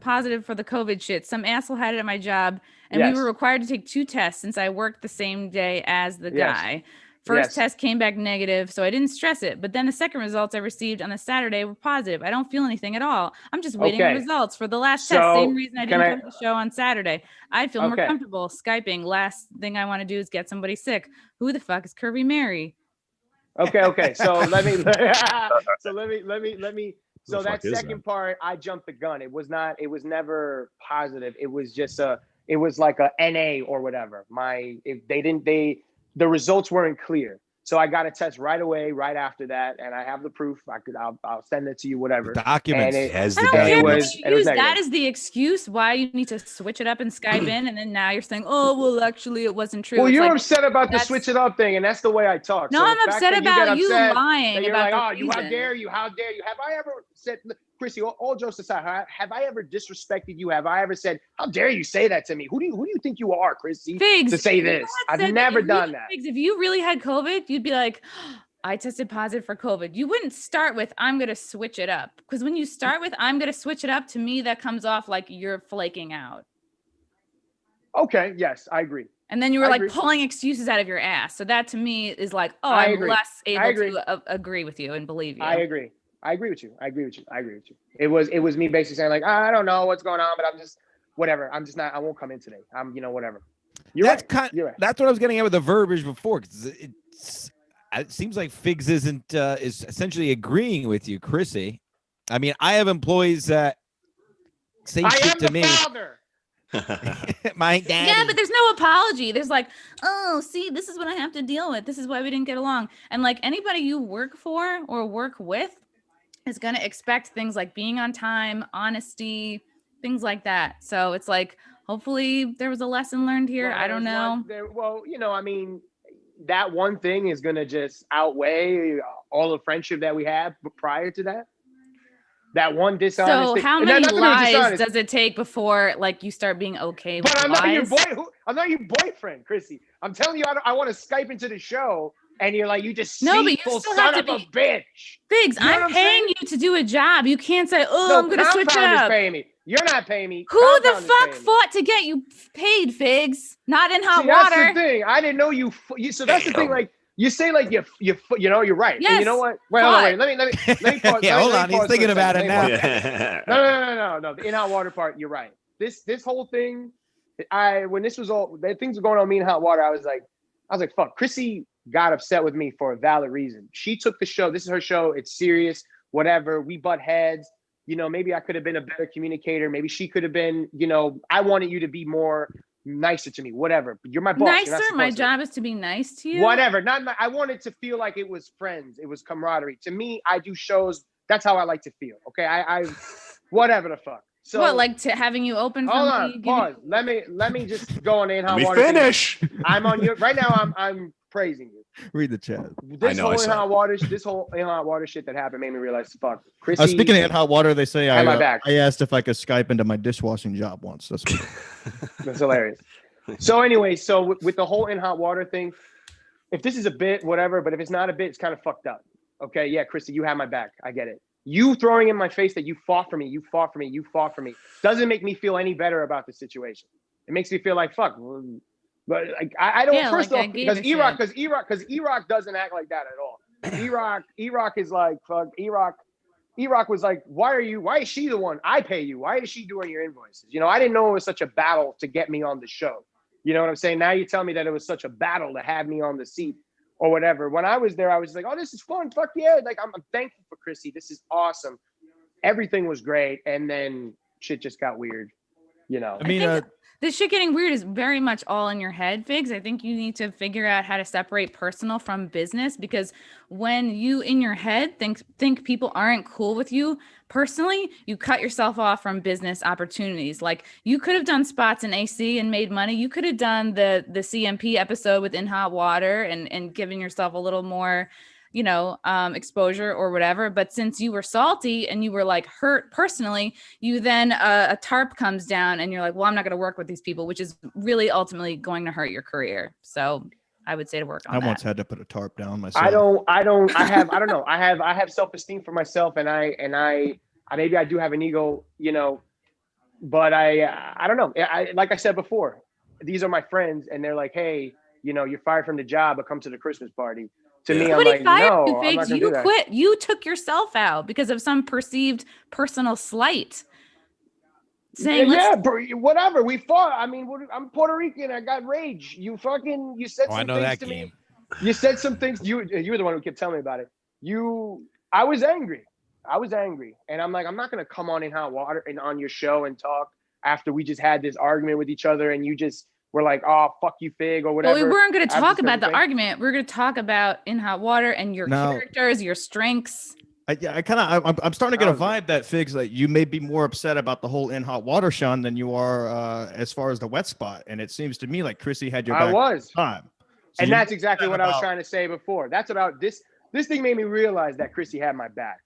positive for the COVID shit. Some asshole had it at my job, and we were required to take 2 tests since I worked the same day as the guy. First test came back negative, so I didn't stress it. But then the second results I received on the Saturday were positive. I don't feel anything at all. I'm just waiting for results for the last test. Same reason I didn't come to the show on Saturday. I feel more comfortable Skyping. Last thing I want to do is get somebody sick. Who the fuck is Curvy Mary?
Okay. So let me. So that second part, I jumped the gun. It was never positive. It was just it was like a NA or whatever. The results weren't clear. So I got a test right away, right after that. And I have the proof. I'll send it to you, whatever.
Documents.
That is the excuse why you need to switch it up and Skype in. And then now you're saying, oh, well, actually it wasn't true.
Well, you're upset about the switch it up thing. And that's the way I talk.
No, I'm upset about you lying.
You're like, how dare you? How dare you? Have I ever said, Chrissy, all jokes aside, have I ever disrespected you? Have I ever said, how dare you say that to me? Who do you think you are, Chrissy,
Figs,
to say this? I've never done that.
Figs, if you really had COVID, you'd be like, I tested positive for COVID. You wouldn't start with, I'm going to switch it up. Because when you start with, I'm going to switch it up, to me, that comes off like you're flaking out.
Okay. Yes, I agree.
And then you were like pulling excuses out of your ass. So that to me is like, oh, I'm less able to agree with you and believe you.
I agree. I agree with you. It was me basically saying like, I don't know what's going on, but I'm just whatever. I'm just not. I won't come in today. I'm whatever.
That's what I was getting at with the verbiage before. Cause it seems like Figs is essentially agreeing with you, Chrissy. I mean, I have employees that say shit to me.
Father.
My daddy.
Yeah, but there's no apology. There's like, oh, see, this is what I have to deal with. This is why we didn't get along. And like anybody you work for or work with is going to expect things like being on time, honesty, things like that. So it's like, hopefully there was a lesson learned here.
Well,
I don't know.
I mean, that one thing is going to just outweigh all the friendship that we have prior to that. That one dishonest.
So how many lies does it take before like you start being okay with
I'm
lies?
not your boy. I'm not your boyfriend, Chrissy. I'm telling you, I want to Skype into the show, and you're like, you just
no, but you
still
still
son
have to
of a bitch.
Figs,
You know
I'm paying you to do a job. You can't say, oh, I'm going to switch it up.
Paying me. You're not paying me.
Who the fuck fought to get you paid, Figs? Not in hot water.
That's the thing. I didn't know you. So that's the thing. Like you say, like you're right.
Yes.
And you know what? Wait, hold on, wait. Let me pause.
Yeah, hold on. He's thinking about it now.
No. The in hot water part. You're right. This whole thing. When this was all things were going on me in hot water, I was like, fuck. Chrissy got upset with me for a valid reason. She took the show. This is her show. It's serious. Whatever. We butt heads. Maybe I could have been a better communicator. Maybe she could have been. I wanted you to be more nicer to me. Whatever. But you're my boss.
Nicer. My job is to be nice to you.
Whatever. I wanted to feel like it was friends. It was camaraderie. To me, I do shows. That's how I like to feel. Okay. I whatever the fuck. So
what, like to having you open?
Hold on. Pause. Let me just go on in hot water.
Finish.
I'm on your right now. I'm praising you.
Read the chat.
This whole in hot water shit that happened made me realize, fuck. Chrissy,
speaking of in hot water, they say I
asked
if I could Skype into my dishwashing job once.
That's hilarious. So anyway, with the whole in hot water thing, if this is a bit, whatever, but if it's not a bit, it's kind of fucked up. Okay, yeah, Chrissy, you have my back. I get it. You throwing in my face that you fought for me doesn't make me feel any better about the situation. It makes me feel like fuck. But like I don't. Yeah, first off, because Iraq doesn't act like that at all. Iraq is like fuck. Iraq was like, why is she the one? I pay you. Why is she doing your invoices? I didn't know it was such a battle to get me on the show. You know what I'm saying? Now you tell me that it was such a battle to have me on the seat or whatever. When I was there, I was like, oh, this is fun. Fuck yeah. Like, I'm thankful for Chrissy. This is awesome. Everything was great. And then shit just got weird, I
mean, this shit getting weird is very much all in your head, Figs. I think you need to figure out how to separate personal from business, because when you in your head think people aren't cool with you personally, you cut yourself off from business opportunities. Like you could have done spots in AC and made money. You could have done the CMP episode with In Hot Water and given yourself a little more exposure or whatever. But since you were salty and you were like hurt personally, you then a tarp comes down and you're like, well, I'm not going to work with these people, which is really ultimately going to hurt your career. So I would say to work on that.
I once had to put a tarp down myself.
I don't know. I have self-esteem for myself, and I maybe I do have an ego, but I don't know. Like I said before, these are my friends and they're like, hey, you're fired from the job, but come to the Christmas party. To me, I'm like, no, I'm not gonna do that.
Quit. You took yourself out because of some perceived personal slight. Saying,
whatever. We fought. I mean, I'm Puerto Rican. I got rage. You said some things to me. You said some things. You were the one who kept telling me about it. I was angry. And I'm like, I'm not gonna come on In Hot Water and on your show and talk after we just had this argument with each other, and you just. We're like, oh, fuck you, Fig, or whatever.
Well, we weren't going to talk about the argument. We're going to talk about In Hot Water and your characters, your strengths.
I'm starting to get a vibe that Figs, like you may be more upset about the whole In Hot Water, Sean, than you are as far as the wet spot. And it seems to me like Chrissy had your back.
I was.
Time. So
and that's exactly what I was trying to say before. That's about this. This thing made me realize that Chrissy had my back.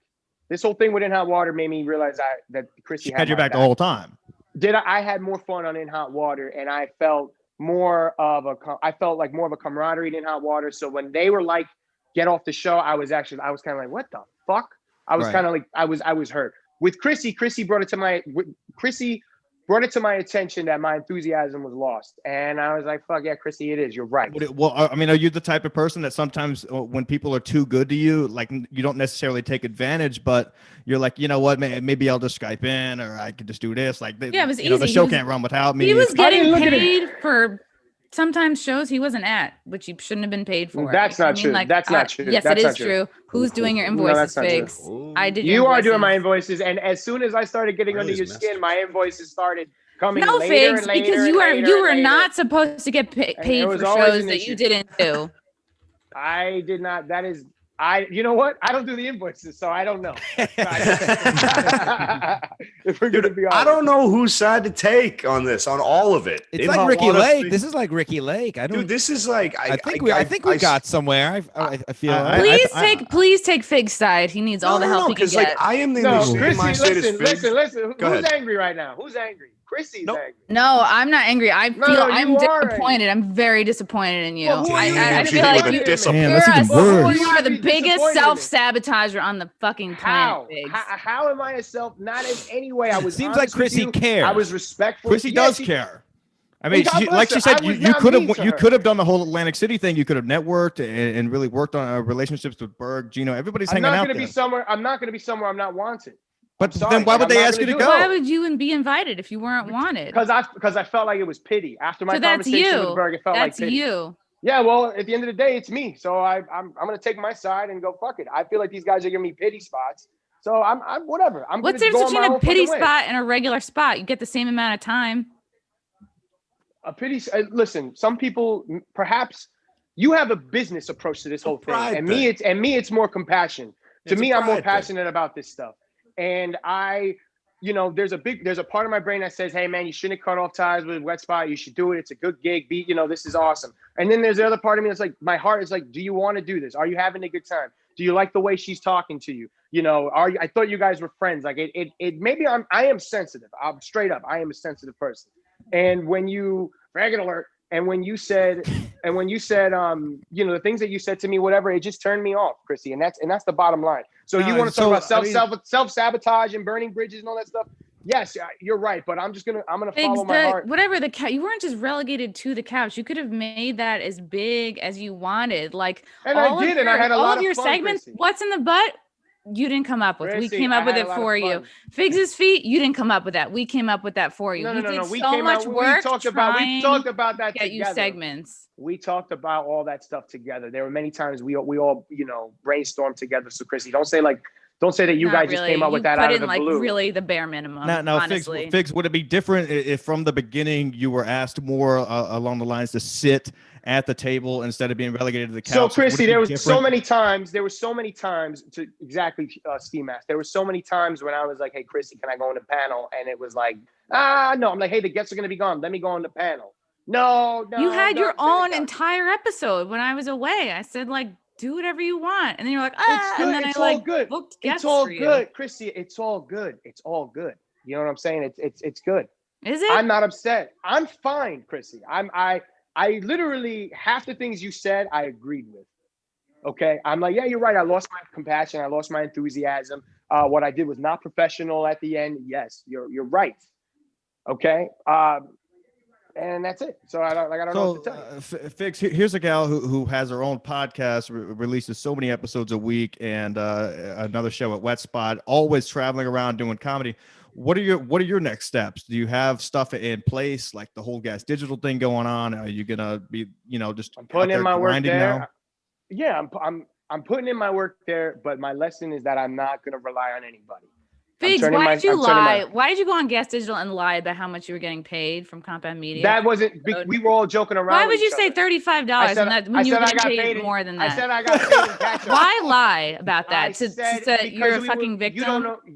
This whole thing with In Hot Water made me realize that Chrissy had
your back the whole time.
I had more fun on In Hot Water, and I felt more of a camaraderie in Hot Water. So when they were like get off the show, I was kind of like, what the fuck? I was kind of like, I was hurt. With Chrissy brought it to my attention that my enthusiasm was lost. And I was like, fuck yeah, Chrissy, it is. You're right.
Well, I mean, are you the type of person that sometimes when people are too good to you, like you don't necessarily take advantage, but you're like, you know what, maybe I'll just Skype in or I could just do this. Like,
it was easy.
The show can't run without me.
He was getting paid for sometimes shows he wasn't at, which he shouldn't have been paid for.
That's not true. That's not true.
Yes,
it
is true. Who's doing your invoices, Figs? I did.
You are doing my invoices, and as soon as I started getting under your skin, my invoices started coming.
No,
later
Figs,
and later
because you were not supposed to get paid for shows that you didn't do.
I did not. That is. You know what? I don't do the invoices, so I don't know. If we're gonna be honest.
I don't know whose side to take on this, on all of it.
It's like Ricky Lake. This is like Ricky Lake.
Dude, this is like.
I think we got somewhere. I feel.
Please take Fig's side. He needs all the help he can get.
Like I am the
Chrissy, listen. Who's angry right now? Who's angry? Chrissy's angry.
No, I'm not angry. I'm disappointed. I'm very disappointed in you. I feel like you are the biggest self-sabotager on the fucking planet.
How am I a self? Not in any way. I was.
Seems like Chrissy cares.
I was respectful.
Chrissy does care. I mean, like she said, you could have done the whole Atlantic City thing. You could have networked and really worked on relationships with Berg, Gino. Everybody's hanging out there.
I'm not going to be somewhere I'm not wanted.
But then why would they ask you to go?
Why would you be invited if you weren't wanted?
Because I felt like it was pity. After my conversation with Berg, it felt like pity.
That's you.
Yeah, well, at the end of the day, it's me. So I'm going to take my side and go, fuck it. I feel like these guys are giving me pity spots. So I'm whatever.
What's the difference between a pity spot and a regular spot? You get the same amount of time.
A pity. Listen, some people, perhaps you have a business approach to this whole thing. And me, it's more compassion. To me, I'm more passionate about this stuff. And there's a part of my brain that says, hey man, you shouldn't cut off ties with Wet Spot. You should do it. It's a good gig. This is awesome. And then there's the other part of me that's like, my heart is like, do you want to do this? Are you having a good time? Do you like the way she's talking to you? I thought you guys were friends. Like maybe I am sensitive. I'm straight up. I am a sensitive person. And when you alert, and when you said, the things that you said to me, whatever, it just turned me off, Chrissy. And that's the bottom line. So you want to talk about self-sabotage and burning bridges and all that stuff? Yes, you're right. But I'm gonna follow my heart.
Whatever the couch, you weren't just relegated to the couch. You could have made that as big as you wanted. Like,
and I did, and I had a lot of
your
fun,
segments.
Chrissy.
What's in the butt? You didn't come up with.
Chrissy,
we came up with it for you. Figs' feet. You didn't come up with that. We came up with that for you.
No.
We talked about that. Get you segments.
We talked about all that stuff together. There were many times we all brainstormed together. So Chrissy, don't say that you guys just came up with that out of the blue.
Really the bare minimum.
No, honestly. Figs, would it be different if from the beginning you were asked more along the lines to sit at the table instead of being relegated to the couch?
So Chrissy, there were so many times to exactly Ski Mask. There were so many times when I was like, hey Chrissy, can I go on the panel? And it was like, no. I'm like, hey, the guests are gonna be gone. Let me go on the panel. No.
You had your own entire episode when I was away. I said like, do whatever you want. And then you're like, and then booked guests.
It's all good, Chrissy. It's all good. It's all good. You know what I'm saying? It's good.
Is it?
I'm not upset. I'm fine, Chrissy. I literally half the things you said I agreed with. Okay. I'm like, yeah, you're right. I lost my compassion. I lost my enthusiasm. What I did was not professional at the end. Yes, you're right. Okay. And that's it. So I don't know what to tell you.
Figs, here's a gal who has her own podcast, releases so many episodes a week, and another show at Wet Spot, always traveling around doing comedy. What are your next steps? Do you have stuff in place, like the whole Gas Digital thing going on? Are you gonna be, just
I'm putting in my work there?
Now?
Yeah, I'm putting in my work there, but my lesson is that I'm not gonna rely on anybody.
Figs, why did you lie? Why did you go on Gas Digital and lie about how much you were getting paid from Compound Media?
That wasn't. We were all joking around.
Why would you say $35 when you were getting paid more than that?
I said I got paid in catch-up.
Why lie about that? You're a fucking victim.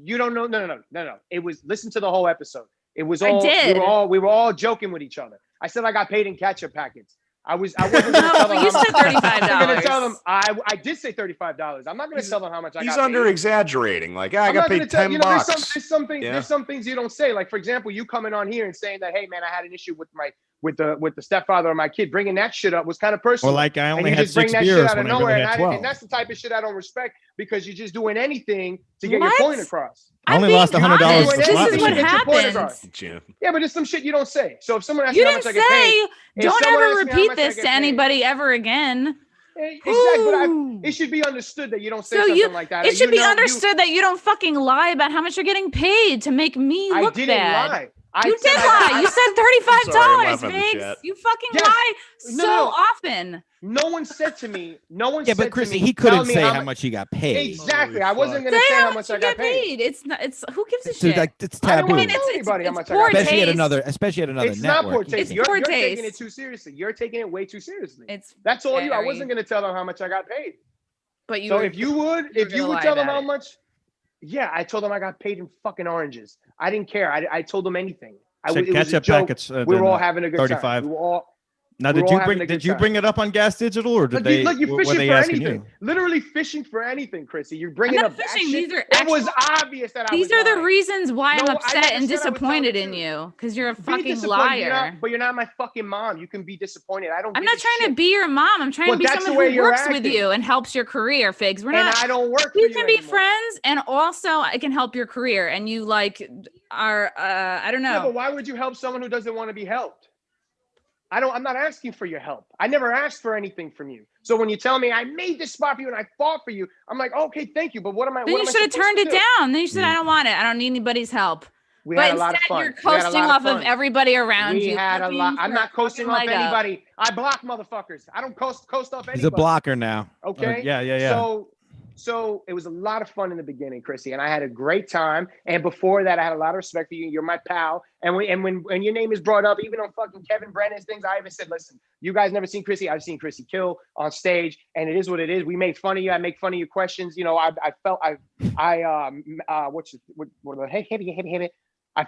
You don't know. No. It was. Listen to the whole episode. It was all.
I did.
We were all joking with each other. I said I got paid in catch-up packets. I wasn't going to tell them.
You said $35.
I'm going to tell them. I did say $35. I'm not going to tell them how much I got.
He's under exaggerating. Like, I got paid $10.
There's some things you don't say. Like, for example, you coming on here and saying that, hey man, I had an issue with the stepfather of my kid. Bringing that shit up was kind of personal.
Or like I only had 6 beers when I really had 12.
And that's the type of shit I don't respect because you're just doing anything to get your point across.
I only lost $100.
This is what happens.
Yeah, but it's some shit you don't say. So if someone asks me how much I get paid,
don't ever repeat this to anybody ever again.
Exactly, but it should be understood that you don't say something like that.
It should be understood that you don't fucking lie about how much you're getting paid to make me look bad.
I didn't lie.
You did lie. You said $35, Figs. You fucking lie so often.
No one said to me.
Yeah, but Chrissy, he couldn't say how much he got paid.
Exactly. I wasn't going to say how much I got paid.
It's not. It's who gives a shit?
Like, it's taboo.
I don't tell anybody how much I got paid.
Especially at another
it's
network.
Not poor taste.
It's poor
you're
taste.
taking it too seriously. You're taking it way too seriously.
That's
all you. I wasn't going to tell them how much I got paid.
But you.
So if you would tell them how much, yeah, I told them I got paid in fucking oranges. I didn't care. I told them anything.
Ketchup packets.
We were all having a good
35.
time. We were all.
Now, did you bring it up on Gas Digital, or did they?
Look, you're fishing
they
for
asking
anything.
you?
Literally fishing for anything, Chrissy. You're bringing up
fishing.
That shit.
These are
it was obvious that
these are the reasons why I'm
No,
upset and disappointed in you, because you're a fucking liar.
But you're not my fucking mom. You can be disappointed. I'm
not trying to be your mom. I'm trying to be someone who works with you and helps your career, Figs. We're not.
And I don't work.
We can be friends, and also I can help your career. And you are I don't know.
Yeah, but why would you help someone who doesn't want to be helped? I'm not asking for your help. I never asked for anything from you. So when you tell me I made this spot for you and I fought for you, I'm like, okay, thank you. But what am I?
Then you should have turned it down. Then you said, I don't want it. I don't need anybody's help. But instead, you're coasting off of everybody around you.
We had a lot. I'm not coasting off anybody. I block motherfuckers. I don't coast off anybody.
He's a blocker now.
Okay.
Yeah.
So it was a lot of fun in the beginning, Chrissy, and I had a great time. And before that, I had a lot of respect for you. You're my pal. And when your name is brought up, even on fucking Kevin Brennan's things, I even said, listen, you guys never seen Chrissy. I've seen Chrissy kill on stage, and it is what it is. We made fun of you. I make fun of your questions. You know, I felt I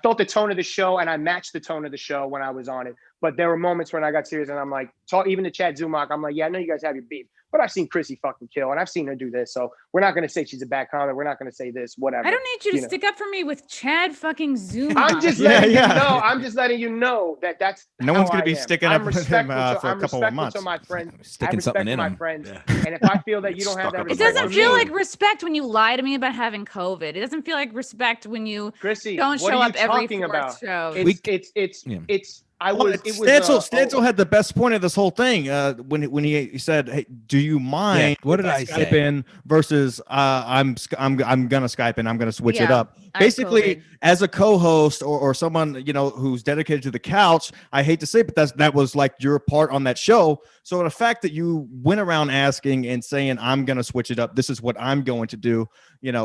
felt the tone of the show, and I matched the tone of the show when I was on it. But there were moments when I got serious, and I'm like, even to Chad Zumach, I'm like, yeah, I know you guys have your beef, but I've seen Chrissy fucking kill, and I've seen her do this. So we're not going to say she's a bad comic. We're not going to say this, whatever.
I don't need you to stick up for me with Chad fucking Zumach.
I'm just letting you know. I'm just letting you know that's
no one's going to be sticking up for him for a couple of months.
To my friends.
Sticking something in
my
him.
Friends. And if I feel that you don't have that respect,
it doesn't feel like respect when you lie to me about having COVID. It doesn't feel like respect when you
Chrissy,
don't show up every fourth show.
It's
Stancil had the best point of this whole thing when he said, "Hey, do you mind?"
What did I
Skype
say?
in versus I'm gonna Skype in. I'm gonna switch it up.
I
Basically,
COVID.
as a co-host or someone who's dedicated to the couch, I hate to say it, but that was like your part on that show. So the fact that you went around asking and saying, "I'm gonna switch it up. This is what I'm going to do."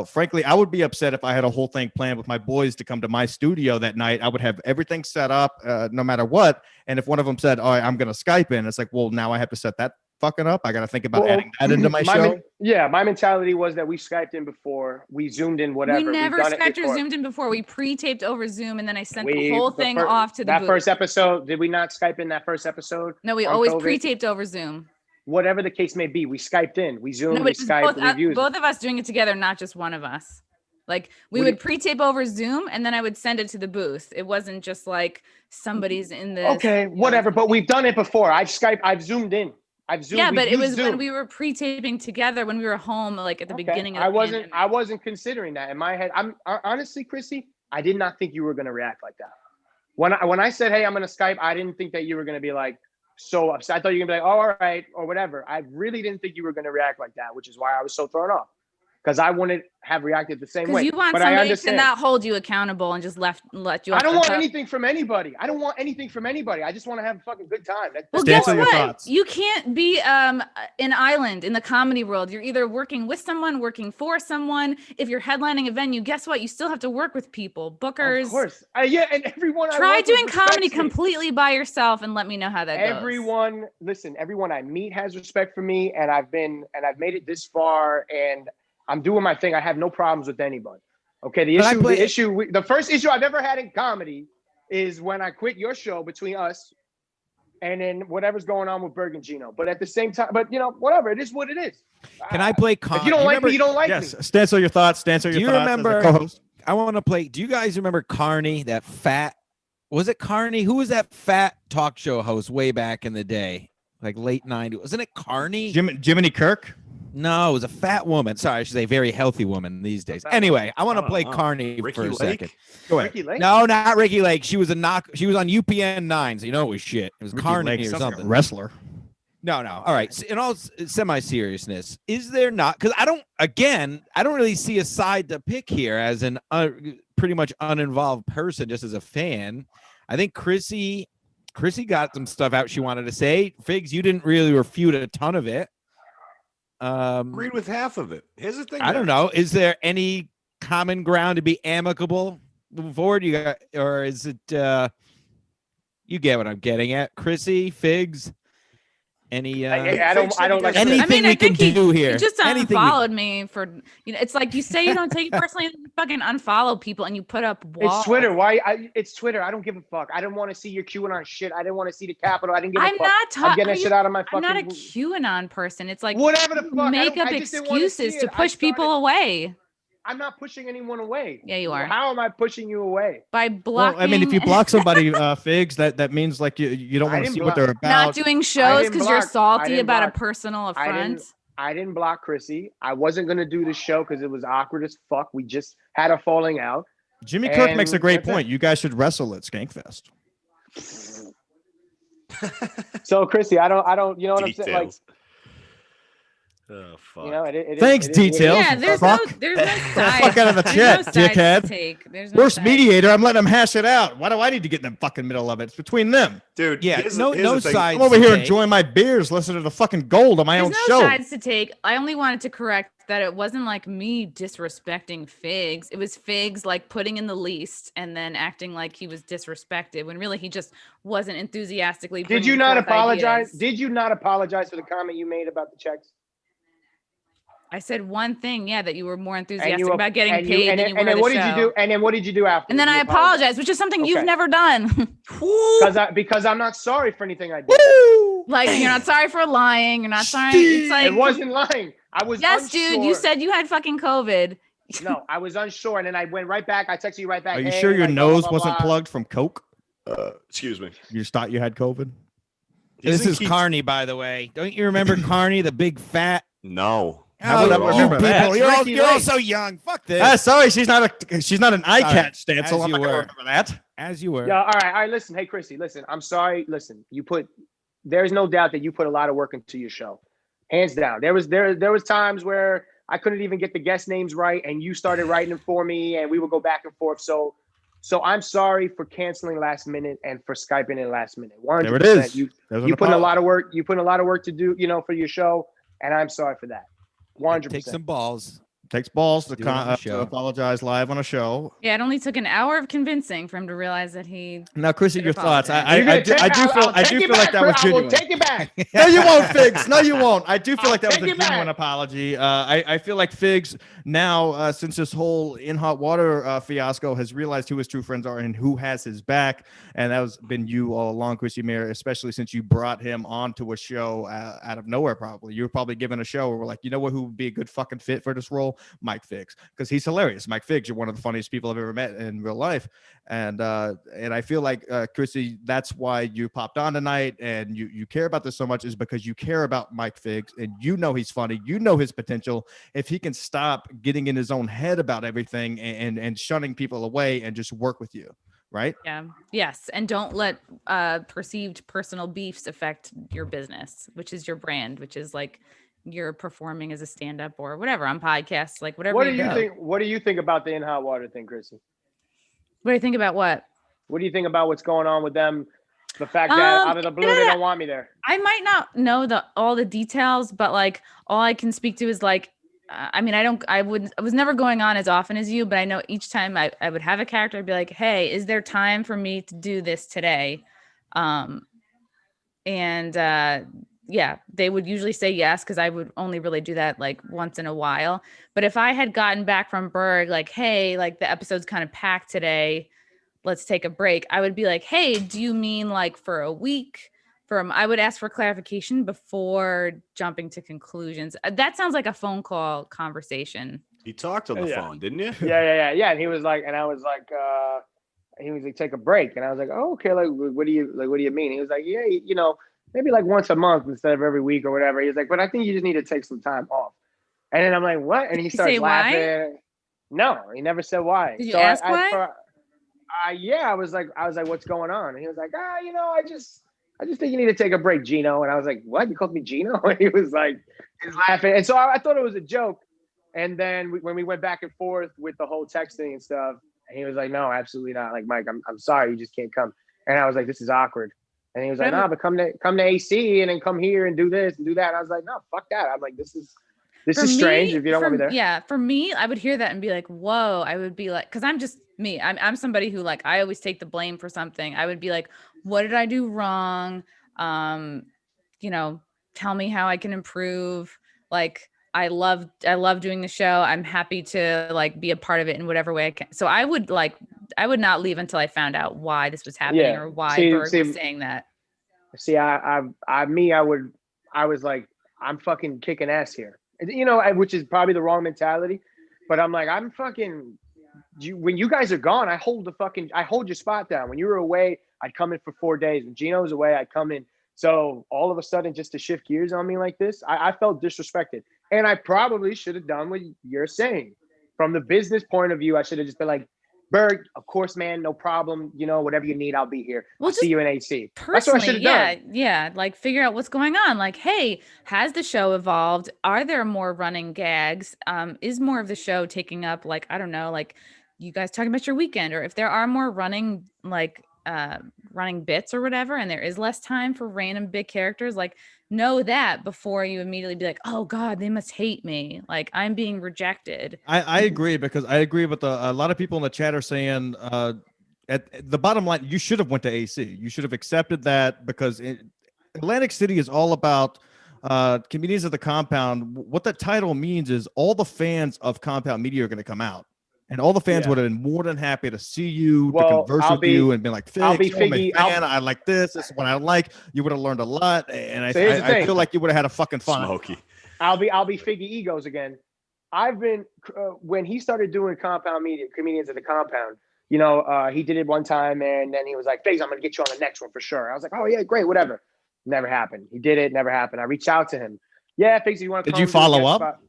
Frankly, I would be upset if I had a whole thing planned with my boys to come to my studio that night. I would have everything set up, no matter what. And if one of them said, "Oh, I'm going to Skype in," it's like, well, now I have to set that fucking up. I got to think about adding that into my show.
My mentality was that we Skyped in before, we Zoomed in, whatever.
We never Skyped or Zoomed in before. We pre-taped over Zoom, and then I sent the whole thing off to the
that
booth.
First episode. Did we not Skype in that first episode?
No, we always pre-taped over Zoom.
Whatever the case may be, we Skyped in, we Zoomed, we Skyped, reviews.
Both of us doing it together, not just one of us. Like we would pre-tape over Zoom, and then I would send it to the booth. It wasn't just like somebody's in the.
Okay, whatever. But we've done it before. I've Zoomed in.
Yeah, but it was when we were pre-taping together when we were home, like at the beginning of the pandemic.
I wasn't considering that in my head. I'm honestly, Chrissy, I did not think you were going to react like that. When I said, "Hey, I'm going to Skype," I didn't think that you were going to be like so upset. I thought you were going to be like, "Oh, all right," or whatever. I really didn't think you were going to react like that, which is why I was so thrown off. Because I wouldn't have reacted the same way.
Because you want somebody to not hold you accountable and just let you.
I don't want anything from anybody. I just want to have a fucking good time.
Well, guess what? You can't be an island in the comedy world. You're either working with someone, working for someone. If you're headlining a venue, guess what? You still have to work with people, bookers.
Of course. And everyone.
Try doing comedy completely by yourself and let me know how that goes.
Everyone I meet has respect for me, and I've made it this far, and I'm doing my thing. I have no problems with anybody. Okay. The first issue I've ever had in comedy is when I quit your show between us. and then whatever's going on with Berg and Gino. But at the same time, but whatever, it is what it is.
Can I play?
If you don't like me, you don't like me.
Yes, stencil your thoughts. Stencil your
Do you
thoughts.
remember?
As a co-host.
I want to play. Do you guys remember Carney? That fat. Was it Carney? Who was that fat talk show host way back in the day, like late '90s? Wasn't it Carney?
Jiminy Kirk.
No, it was a fat woman. Sorry, I should say very healthy woman these days. Anyway, I want to play Carney
Ricky
for a
Lake?
second.
Go ahead.
Ricky Lake?
No, not Ricky Lake. She was She was on UPN 9, so you know it was shit. It was
Ricky
Carney
Lake
or
sounds like a
something.
wrestler.
No. All right. In all semi-seriousness, is there not? Because I don't really see a side to pick here as an pretty much uninvolved person, just as a fan. I think Chrissy got some stuff out she wanted to say. Figs, you didn't really refute a ton of it.
Agreed with half of it. Here's the thing.
I don't know. Is there any common ground to be amicable moving forward? Or is it? You get what I'm getting at, Chrissy, Figs. Any?
I don't like
anything we can do here.
You just
Anything
unfollowed me for. It's like you say you don't take it personally, and you fucking unfollow people and you put up walls.
It's Twitter. It's Twitter. I don't give a fuck. I didn't want to see your QAnon shit. I didn't want to see the Capitol. I didn't give a
I'm
fuck.
not
I'm getting that shit out of my
I'm
fucking.
not a QAnon person. It's like
whatever the fuck.
make up
I just didn't wanna see
excuses to
it.
push people away.
I'm not pushing anyone away.
Yeah, you are.
How am I pushing you away?
By blocking.
Well, I mean, if you block somebody, Figs, that means like you don't want to see what they're about.
Not doing shows because you're salty about a personal
I
affront.
didn't block Chrissy. I wasn't gonna do the show because it was awkward as fuck. We just had a falling out.
Jimmy Kirk
And
makes a great
that's
point. You guys should wrestle at Skankfest.
So Chrissy, I don't. You know what I'm saying? Like,
oh fuck.
Thanks, details.
Yeah, there's
Fuck.
no side.
Fuck out of the
there's
chat,
no sides to
dickhead.
take. There's no
Worst
sides.
mediator. I'm letting them hash it out. Why do I need to get in the fucking middle of it? It's between them.
Dude,
Yeah,
here's
no
the thing.
sides.
I'm over here
to take.
enjoying my beers, listening to the fucking gold on my
There's
own
no
show.
sides to take. I only wanted to correct that it wasn't like me disrespecting Figs. It was Figs like putting in the least and then acting like he was disrespected when really he just wasn't enthusiastically.
Did you
bringing
not
forth
apologize?
ideas.
Did you not apologize for the comment you made about the checks?
I said one thing, yeah, that you were more
And
enthusiastic
you
about getting
and
paid
you, and,
than you
and
were
then
the
what did you
show.
do? And then what did you do after?
And then I apologized, which is something you've
Okay.
never done.
Because I'm not sorry for anything I did.
Like you're not sorry for lying. You're not sorry. It's like
It wasn't lying. I was
yes,
unsure.
dude. You said you had fucking COVID.
No, I was unsure, and then I went right back. I texted you right back.
Are you
hey,
sure your
like, blah,
nose
blah,
wasn't
blah.
plugged from Coke?
Excuse me.
You just thought you had COVID?
This
Isn't
is
he-
Carney, by the way. Don't you remember Carney, the big fat?
No.
How would I
you
remember
people,
that?
You're all,
Ricky
you're all
Lake.
so young. Fuck this.
Sorry, she's not an ICAT stancil.
As
I'm
you
not gonna
were.
remember that.
As you were.
Yeah, all right. Listen, hey, Chrissy, listen. I'm sorry. Listen, there's no doubt that you put a lot of work into your show, hands down. There was times where I couldn't even get the guest names right, and you started writing them for me, and we would go back and forth. So I'm sorry for canceling last minute and for Skyping in last minute. 100%.
There it is.
You
There's an
put in a
apology.
lot of work. You put in a lot of work to do, for your show, and I'm sorry for that. 100%.
Take some balls.
Takes balls to,
Do it on the
to
show.
apologize live on a show.
Yeah, it only took an hour of convincing for him to realize that he.
Now, Chrissy,
Should
your thoughts. I
You're gonna
do feel like that was
I will
genuine.
take it back.
No, you won't, Figs. No, you won't. I do feel
I'll
like that was
take
a
it back.
genuine apology. I feel like Figs now, since this whole in hot water fiasco, has realized who his true friends are and who has his back, and that has been you all along, Chrissy Mayr, especially since you brought him onto a show out of nowhere. Probably you were probably given a show where we're like, you know what, who would be a good fucking fit for this role? Mike Figs, because he's hilarious. Mike Figs, you're one of the funniest people I've ever met in real life, and I feel like Chrissy, that's why you popped on tonight, and you care about this so much is because you care about Mike Figs, and you know he's funny, you know his potential. If he can stop getting in his own head about everything and shunning people away and just work with you, right?
Yeah. Yes, and don't let perceived personal beefs affect your business, which is your brand, which is like you're performing as a stand-up or whatever on podcasts, like whatever.
What do you think? What do you think about the in hot water thing, Chrissy?
What do you think about what?
What do you think about what's going on with them? The fact that out of the blue they don't want me there.
I might not know all the details, but like all I can speak to is like, I mean, I was never going on as often as you, but I know each time I would have a character, I'd be like, hey, is there time for me to do this today? Yeah, they would usually say yes, because I would only really do that like once in a while. But if I had gotten back from Berg, like, hey, like the episode's kind of packed today, let's take a break, I would be like, hey, do you mean like for a week, I would ask for clarification before jumping to conclusions. That sounds like a phone call conversation.
You talked on the phone, didn't you?
Yeah. And he was like, and I was like, he was like, take a break. And I was like, oh, okay. Like, what do you mean? He was like, yeah, maybe like once a month instead of every week or whatever. He was like, but I think you just need to take some time off. And then I'm like, what? And he starts laughing. Why? No, he never said why.
Did you ask why?
I was like, what's going on? And he was like, I just think you need to take a break, Gino. And I was like, what? You called me Gino? And he was like, he's laughing. And so I thought it was a joke. And then when we went back and forth with the whole texting and stuff, and he was like, no, absolutely not. Like, Mike, I'm sorry, you just can't come. And I was like, this is awkward. And he was like, no, but come to AC and then come here and do this and do that. And I was like, no, fuck that. I'm like, this is strange if you don't want me there.
Yeah, for me, I would hear that and be like, whoa. I would be like, because I'm just me. I'm somebody who like, I always take the blame for something. I would be like, what did I do wrong? Tell me how I can improve. Like, I love doing the show. I'm happy to like be a part of it in whatever way I can. So I would not leave until I found out why this was happening or why Berg was saying that.
See, I was like, I'm fucking kicking ass here, which is probably the wrong mentality, but I'm like, I'm fucking, when you guys are gone, I hold your spot down. When you were away, I'd come in for 4 days. When Gino was away, I'd come in. So all of a sudden, just to shift gears on me like this, I felt disrespected. And I probably should have done what you're saying. From the business point of view, I should have just been like, Berg, of course, man, no problem. Whatever you need, I'll be here. I'll see you in AC. That's what I should have done.
Yeah. Like, figure out what's going on. Like, hey, has the show evolved? Are there more running gags? Is more of the show taking up, like, I don't know, like you guys talking about your weekend, or if there are more running, like, running bits or whatever, and there is less time for random big characters, like, know that before you immediately be like, oh God, they must hate me. Like, I'm being rejected.
I agree, because I agree with a lot of people in the chat are saying at the bottom line, you should have went to AC. You should have accepted that, because Atlantic City is all about comedians of the compound. What that title means is all the fans of Compound Media are going to come out. And all the fans would have been more than happy to see you, to converse with you, and be like, Figs, I'm a fan. I like this. This is what I like. You would have learned a lot. And I feel like you would have had a fucking fun.
Smoky. I'll be Figgy Egos again. I've been, when he started doing Compound Media, Comedians of the Compound, he did it one time, and then he was like, Figs, I'm going to get you on the next one for sure. I was like, oh, yeah, great, whatever. Never happened. He did it, never happened. I reached out to him. Yeah, Figs, you want to come?
Did you follow up?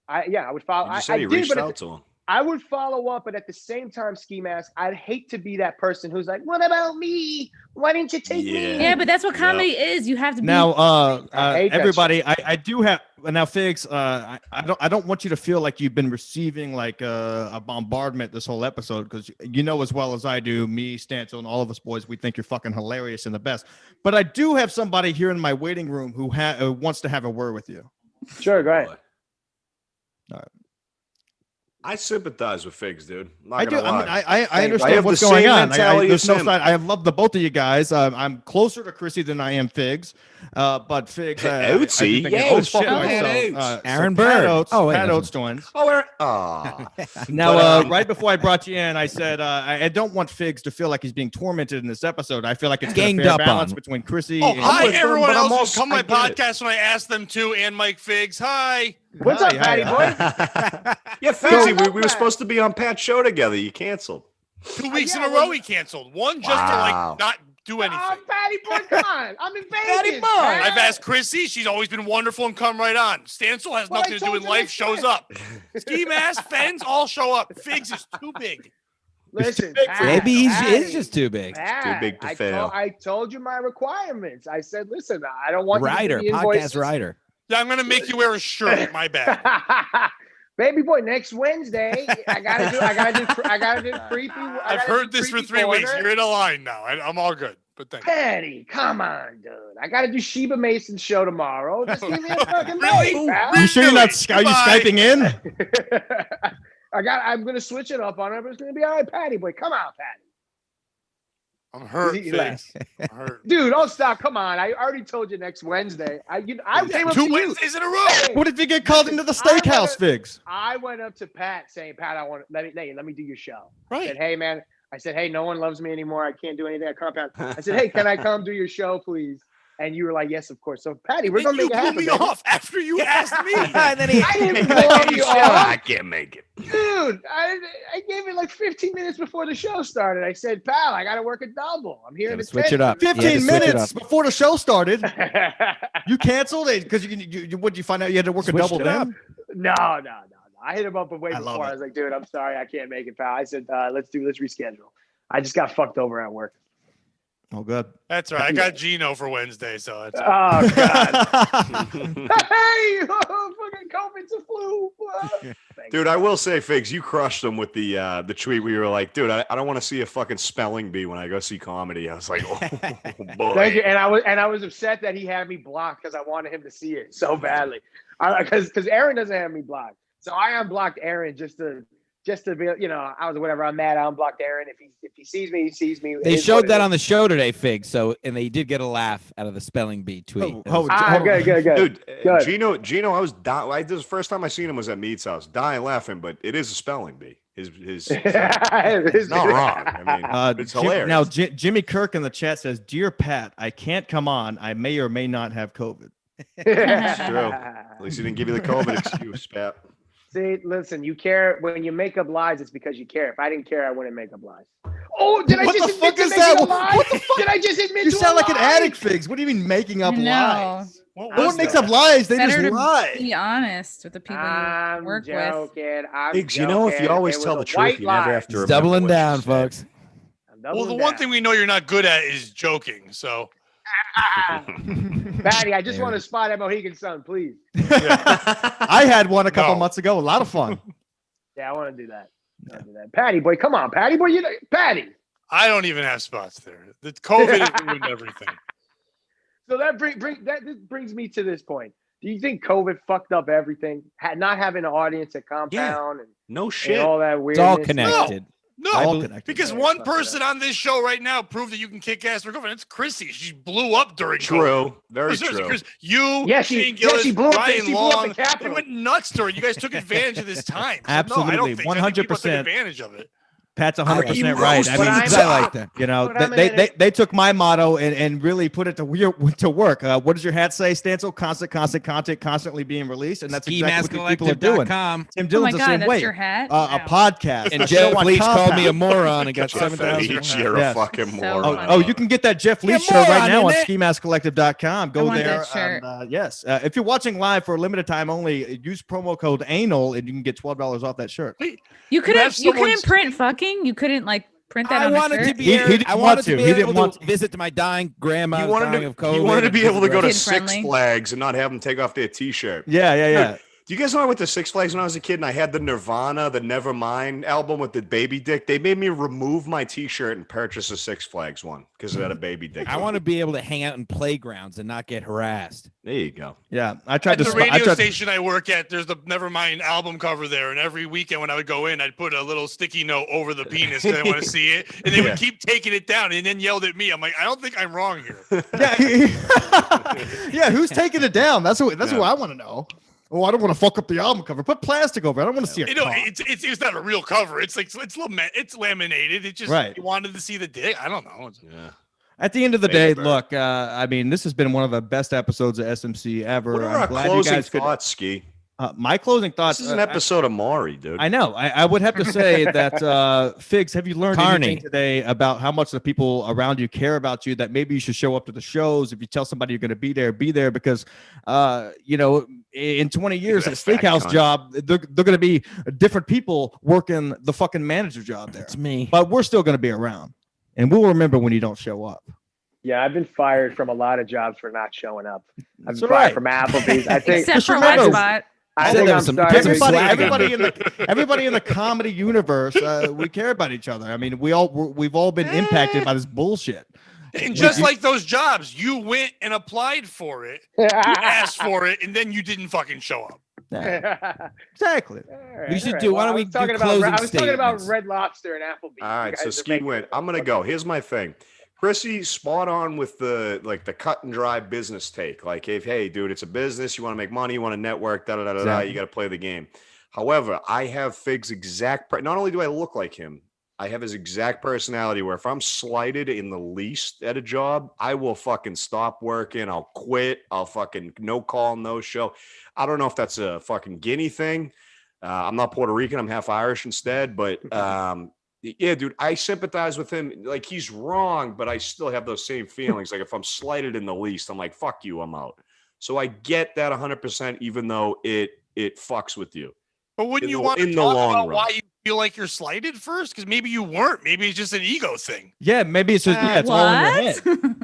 I would follow.
You said he reached out to him.
I would follow up, but at the same time, Ski Mask, I'd hate to be that person who's like, what about me? Why didn't you take me?
Yeah, but that's what comedy is. You have to be.
Now, everybody, I do have, now Figs, I don't want you to feel like you've been receiving like a bombardment this whole episode, because as well as I do, me, Stancil, and all of us boys, we think you're fucking hilarious and the best. But I do have somebody here in my waiting room who wants to have a word with you.
Sure, go ahead.
All right.
I sympathize with Figs, dude.
I do. I understand what's going on. There's no side. I love the both of you guys. I'm closer to Chrissy than I am Figs. But Figs,
Oatesy.
Aaron Bird.
Pat Oates twins. Now, right before I brought you in, I said I don't want Figs to feel like he's being tormented in this episode. I feel like it's
ganged
a fair
up
balance
on
between Chrissy.
Hi, everyone else who come my podcast when I ask them to, and Mike Figs. Hi.
What's up, Patty boy?
Yeah, Figsy, we were supposed to be on Pat's show together. You canceled.
2 weeks in a row he canceled. One just to like not do anything.
Oh, Patty boy, come on. I'm in Vegas.
Patty boy.
I've asked Chrissy. She's always been wonderful and come right on. Stancil has nothing to do in life. Shows up. Ski Mask, Fens all show up. Figs is too big.
Listen,
maybe he is just too big.
Too big to fail.
I told you my requirements. I said, listen, I don't want
podcast writer.
Yeah, I'm gonna make you wear a shirt. My bad.
Baby boy, next Wednesday, I gotta do creepy.
I've heard this for 3 weeks. You're in a line now. I'm all good. But thank you.
Patty, come on, dude. I gotta do Sheba Mason's show tomorrow. Just give me a fucking
Really?
break, pal.
You sure you're not? Are you Skyping in?
I'm gonna switch it up on her, but it's gonna be all right, Patty boy. Come on, Patty.
I'm hurt, Figs. I'm hurt.
Dude, don't stop. Come on. I already told you next Wednesday. I came up to
2 Wednesdays in a row.
What if you get called into the steakhouse, Figs?
I went up to Pat saying, Pat, let me do your show.
Right.
I said, hey, man. I said, hey, no one loves me anymore. I can't do anything at Compound. I said, hey, can I come do your show, please? And you were like, yes, of course. So, Patty, we're going to
You
make it
blew
happen.
me
baby.
off after you asked me.
And then he,
I didn't blow you off.
I can't make it.
Dude, I gave it like 15 minutes before the show started. I said, pal, I got to work a double. I'm here
Gotta
to
switch it up. You had to
15
switch it
minutes
up.
before the show started. You canceled it because what did you find out you had to work
Switched
a double
it up.
then?
No. I hit him up way
I love
before.
it.
I was like, dude, I'm sorry. I can't make it, pal. I said, let's reschedule. I just got fucked over at work.
Oh, good.
That's right. I got Gino for Wednesday, so it's
Oh, God. Hey, fucking COVID's a flu.
Dude, I will say, Figs, you crushed them with the tweet where you were like, dude, I don't want to see a fucking spelling bee when I go see comedy. I was like, oh, boy.
Thank you. And I was upset that he had me blocked because I wanted him to see it so badly. Because Aaron doesn't have me blocked. So I unblocked Aaron just to be, I was whatever. I'm mad. I unblocked Aaron. If he sees me, he sees me.
They showed that on the show today, Fig. So, and they did get a laugh out of the spelling bee tweet.
Good.
Dude, Gino, I was dying. This is the first time I seen him was at Mead's house, dying laughing, but it is a spelling bee. His it's not wrong. I mean, it's hilarious.
Now, Jimmy Kirk in the chat says, "Dear Pat, I can't come on. I may or may not have COVID."
It's true. At least he didn't give you the COVID excuse, Pat.
See, listen, you care when you make up lies. It's because you care. If I didn't care, I wouldn't make up lies. Oh, did I
What
just
the
admit
fuck
to
is
making
that?
a lie?
What the fuck?
Did I just admit
You
to
sound
a
like an
lie?
addict, Figs. What do you mean making up
No.
lies?
What
No
was
one makes
that?
up lies. They
Better
just
to
lie.
be honest with the people you work with.
I'm
Figs,
joking.
you know, if you always
It
tell
was
the
a
truth,
white
you never
lie.
have to
He's
remember
doubling
what you
down,
said.
folks.
I'm
Well,
doubling
the one
down.
thing we know you're not good at is joking. So
Patty, I just want to spot at Mohegan Sun, please.
I had one a couple
No.
months ago. A lot of fun.
Yeah, I want to do that. Patty boy, come on, Patty boy, Patty.
I don't even have spots there. The COVID has ruined everything.
So that brings me to this point. Do you think COVID fucked up everything? Not having an audience at Compound
No
and
shit.
all that
It's
weirdness.
all connected.
No,
connected.
because
Yeah,
one
fuck it
person on this show right now proved that you can kick ass for COVID. It's Chrissy. She blew up during COVID.
True. Very
Seriously,
true.
Chris, you,
Yeah,
Shane Gillis,
she blew up
Ryan
she blew up
Long,
the
they
Capitol.
went nuts during. You guys took advantage of this time. So
Absolutely,
no, I don't think. I think people took
100%.
advantage of it.
Pat's 100%
You
right.
roast
I
But
mean,
I'm-
I like that.
you know,
but I'm
they,
an
they, they took my motto and really put it to work. What does your hat say, Stancil? Constant content constantly being released, and that's exactly what these people are doing.
SkiMaskCollective.com.
Tim
Oh
Dillon's
my
the
God,
same
that's
way.
your hat.
A
Wow.
podcast.
And
a
Jeff
show on
Leach called me a
Compound.
moron and got
Jeff
7,000.
Leach, you're
Yes.
a fucking
So
moron.
funny.
Oh, you can get that Jeff
Yeah,
Leach show right
moron,
now on
isn't
skimaskcollective.com.
I
Go
want
there.
that shirt.
And, yes. If you're watching live for a limited time only, use promo code ANAL and you can get $12 off that shirt.
You couldn't.
have
You couldn't
someone's-
print fucking. You couldn't like print that
I
on a
wanted
shirt.
to be.
He didn't
I
want
wanted
to.
to be
He didn't
able
want
to visit to my dying grandma.
You wanted
dying
to,
of COVID.
you wanted to
and
be able to go to
Kid
Six
friendly.
Flags and not have them take off their T-shirt.
Yeah.
Do you guys know I went to Six Flags when I was a kid and I had the Nirvana, the Nevermind album with the baby dick? They made me remove my T-shirt and purchase a Six Flags one because it had a baby dick.
I want to be able to hang out in playgrounds and not get harassed.
There you go.
Yeah. I tried
At
to.
the radio station I work at, there's the Nevermind album cover there, and every weekend when I would go in, I'd put a little sticky note over the penis because I want to see it, and they would keep taking it down, and then yelled at me. I'm like, I don't think I'm wrong here.
Yeah. Who's taking it down? That's what I want to know. Oh, I don't want to fuck up the album cover. Put plastic over it. I don't want to see a
You know,
cock.
it's not a real cover. It's like it's laminated. It just
Right.
you wanted to see the dick. I don't know.
Yeah.
At the end of the
Thank you,
day,
Bert.
look, I mean, this has been one of the best episodes of SMC ever.
What are
I'm
our
glad you
closing
guys could.
thoughts, Ski?
My closing thoughts.
This is an episode of Maury, dude.
I know. I would have to say that, Figs, have you learned anything today about how much the people around you care about you, that maybe you should show up to the shows? If you tell somebody you're going to be there because, you know, in 20 years, that
That fat
steakhouse
cunt.
job, they're going to be different people working the fucking manager job there.
That's me.
But we're still going to be around. And we'll remember when you don't show up.
Yeah, I've been fired from a lot of jobs for not showing up. I've
That's
been
all
fired
right.
from Applebee's. I think
Except for
remember-
one spot.
I
Said
think
there
I'm
was some-
starting to
Everybody in the comedy universe, we care about each other. I mean, we've all been impacted by this bullshit.
And just like those jobs, you went and applied for it, you asked for it, and then you didn't fucking show up.
Yeah, exactly.
We should do- why don't we do
I
closing
was talking about
statements?
Red Lobster and Applebee's.
All
You
right, so
guys are
Ski
making
went.
it
I'm gonna go. Here's my thing. Chrissy, spot on with the cut and dry business take. Like, if hey, dude, it's a business. You want to make money. You want to network. Da da da da.
Exactly.
You got to play the game. However, I have Figs' exact. Not only do I look like him, I have his exact personality where if I'm slighted in the least at a job, I will fucking stop working. I'll quit. I'll fucking no call, no show. I don't know if that's a fucking Guinea thing. I'm not Puerto Rican. I'm half Irish instead. But yeah, dude, I sympathize with him. Like, he's wrong, but I still have those same feelings. Like, if I'm slighted in the least, I'm like, fuck you, I'm out. So I get that 100%, even though it fucks with you.
But wouldn't you want to talk about why you feel like you're slighted first? Because maybe you weren't. Maybe it's just an ego thing.
Yeah, maybe it's just it's all in your head.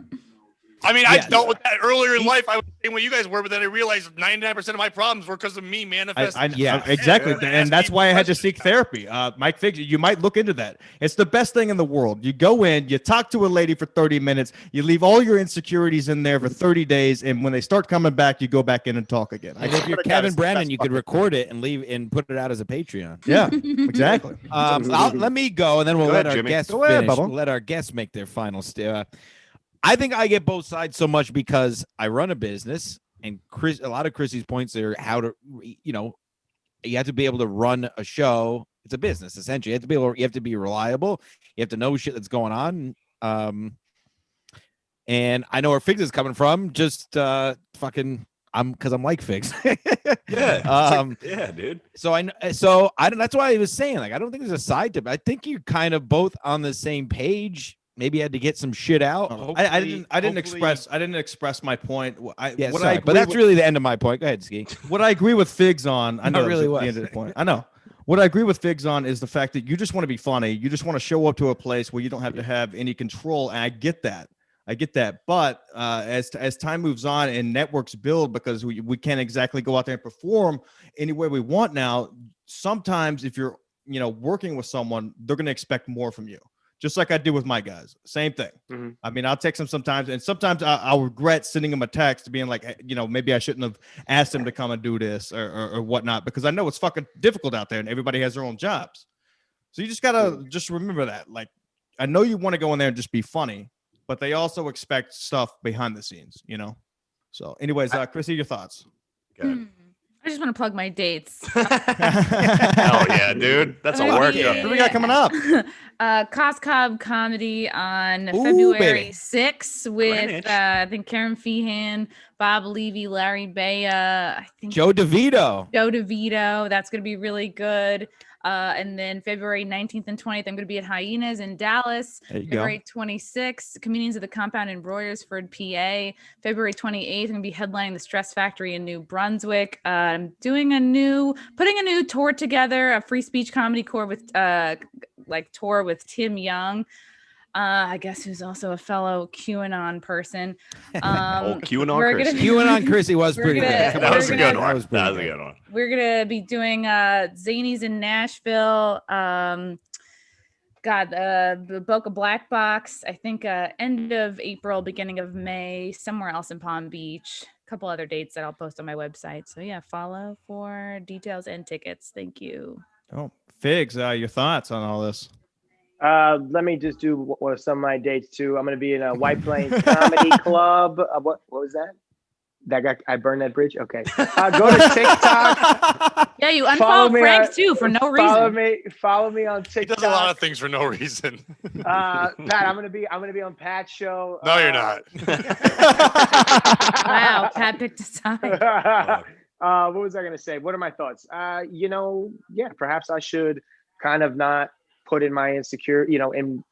I mean, I dealt with that earlier in life. I was the same way you guys were, but then I realized 99% of my problems were because of me manifesting.
Exactly. And that's why I had to seek therapy. Mike Figs, you might look into that. It's the best thing in the world. You go in, you talk to a lady for 30 minutes, you leave all your insecurities in there for 30 days, and when they start coming back, you go back in and talk again.
And if you're Kevin Brennan, you could record it and leave and put it out as a Patreon.
Yeah, exactly.
Let me go, and then we'll let our guests finish.
Bubba.
We'll let our guests make their final I think I get both sides so much because I run a business, and a lot of Chrissy's points are how to, you have to be able to run a show. It's a business, essentially. You have to be reliable. You have to know shit that's going on. And I know where Figs is coming from. Just because I'm like Figs.
Yeah. Yeah, dude.
So that's why I was saying, like, I don't think there's a side tip. I think you're kind of both on the same page. Maybe I had to get some shit out.
I didn't express my point.
But that's really the end of my point. Go ahead, Ski.
What I agree with Figs on, I know
really
the end of the point. I know. What I agree with Figs on is the fact that you just want to be funny. You just want to show up to a place where you don't have to have any control. And I get that. But as time moves on and networks build, because we can't exactly go out there and perform any way we want now, sometimes if you're working with someone, they're going to expect more from you. Just like I do with my guys. Same thing. Mm-hmm. I mean, I'll text them sometimes, and sometimes I'll regret sending them a text being like, maybe I shouldn't have asked them to come and do this or whatnot, because I know it's fucking difficult out there and everybody has their own jobs. So you just got to just remember that. Like, I know you want to go in there and just be funny, but they also expect stuff behind the scenes, So anyways, Chrissy, your thoughts?
Good.
I just want to plug my dates.
Hell yeah, dude. That's a workout.
What do we got coming up?
Coscob Comedy on February 6th with I think Karen Feehan, Bob Levy, Larry Baya, I think
Joe DeVito.
That's going to be really good. And then February 19th and 20th, I'm going to be at Hyenas in Dallas. February 26th, Comedians of the Compound in Royersford, PA. February 28th, I'm going to be headlining the Stress Factory in New Brunswick. I'm putting a new tour together, a free speech comedy tour with Tim Young. I guess who's also a fellow QAnon person.
QAnon
Chrissy was pretty good.
That was a good one.
We're gonna be doing Zanies in Nashville. The Boca Black Box. I think end of April, beginning of May, somewhere else in Palm Beach. A couple other dates that I'll post on my website. So yeah, follow for details and tickets. Thank you.
Oh, Figs, your thoughts on all this?
Let me just do some of my dates too. I'm going to be in a White Plains Comedy Club. What was that? I burned that bridge. Okay. Go to TikTok.
Yeah, you unfollowed Frank too for no reason.
Follow me on TikTok.
He does a lot of things for no reason.
Pat, I'm going to be on Pat's show.
No, you're not.
Wow, Pat picked a side.
What was I going to say? What are my thoughts? Perhaps I should kind of not put in my insecurity, in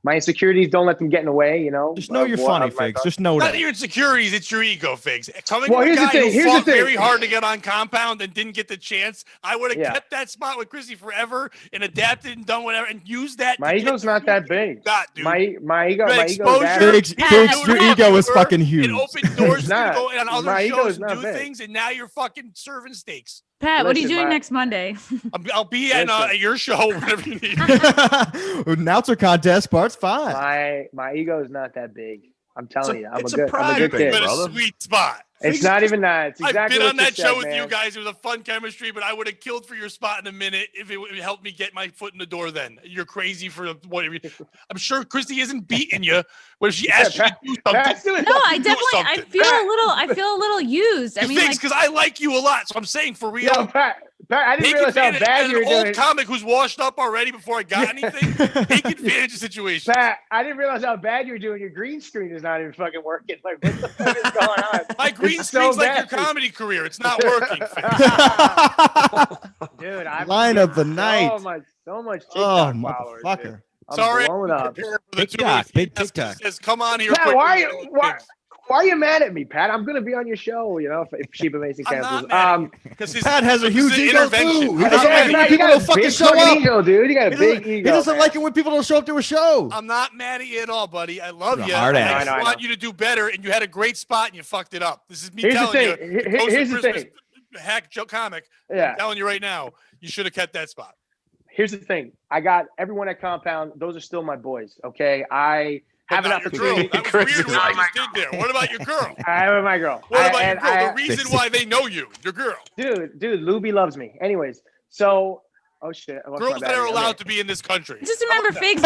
my insecurities, don't let them get in the way,
Just know you're funny, Figs. Just know that.
Not your insecurities, it's your ego, Figs. Coming from a guy who fought very hard to get on Compound and didn't get the chance, I would have kept that spot with Chrissy forever and adapted and done whatever and used that.
My ego's not that big.
Dude.
My ego.
Figs, your ego is fucking huge.
It opened doors to go on other shows and do things, and now you're fucking serving steaks.
Pat, what are you doing next Monday?
I'll be at your show whenever you need.
Announcer contest, parts 5.
My ego is not that big. I'm telling you, I'm a
good
kid.
But a sweet spot.
It's not even that. It's exactly
I've been on
what
that
you
show
said,
with
man.
you guys. It was a fun chemistry, but I would have killed for your spot in a minute if it would help me get my foot in the door then. You're crazy for what I'm sure Chrissy isn't beating you. What if she asked you to do something?
No, I feel a little used. I mean,
because I like you a lot, so I'm saying for real.
Yo, Pat, Pat, I didn't
Take
realize how
advantage
bad
as
you were
an old
doing.
comic who's washed up already before I got anything. Take advantage of the situation.
Pat, I didn't realize how bad you were doing. Your green screen is not even fucking working. Like, what the fuck is going on?
My green
It's
screen's
so
like your
bad.
comedy career. It's not working.
Dude, I'm
Line of the night.
So much
Oh,
TikTok followers.
motherfucker.
Dude. I'm
Sorry,
blown up.
prepare for the
TikTok,
2
big
minutes.
TikTok.
Says, come on here.
Pat,
quick.
why are you mad at me, Pat? I'm gonna be on your show, you know, if Sheep Amazing
I'm
cancels.
not mad because
Pat has a huge ego
intervention.
too. He doesn't like it when
you
people
got
don't
a
fucking
big
show
fucking
up.
ego, dude. You got a
He
big
doesn't,
ego.
he doesn't
man.
like it when people don't show up to a show.
I'm not mad at you at all, buddy. I love
You're a
you.
hard
I
ass.
just
I know.
want you to do better, and you had a great spot, and you fucked it up. This is me
Here's the
telling
thing.
you.
Here's the thing.
Hack Joe comic.
Yeah.
I'm telling you right now, you should have kept that spot.
Here's the thing. I got everyone at Compound. Those are still my boys. Okay. I have
But
an
not your girl.
opportunity.
That was weird what I just did there. What about your girl?
I have my girl.
What about your
and
girl? The reason why they know you, your girl.
Dude, Luby loves me. Anyways, so shit. I lost my
Girls that
battery.
are allowed
Okay.
to be in this country.
Just remember, Figs.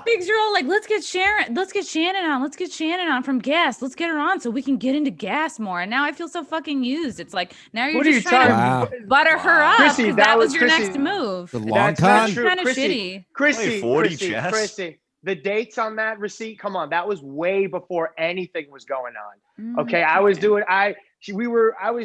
Figs, you're all like, let's get Shannon on. Let's get Shannon on from Gas. Let's get her on so we can get into Gas more. And now I feel so fucking used. It's like now you're
What are
just
you
trying
talking
to butter her up
Chrissy,
because
that
that was
was
your
Chrissy.
next move.
The long
That's not
con.
true.
Kind of shitty.
Chrissy,
40
Chrissy,
chess.
Chrissy. The dates on that receipt, come on, that was way before anything was going on. Okay, I was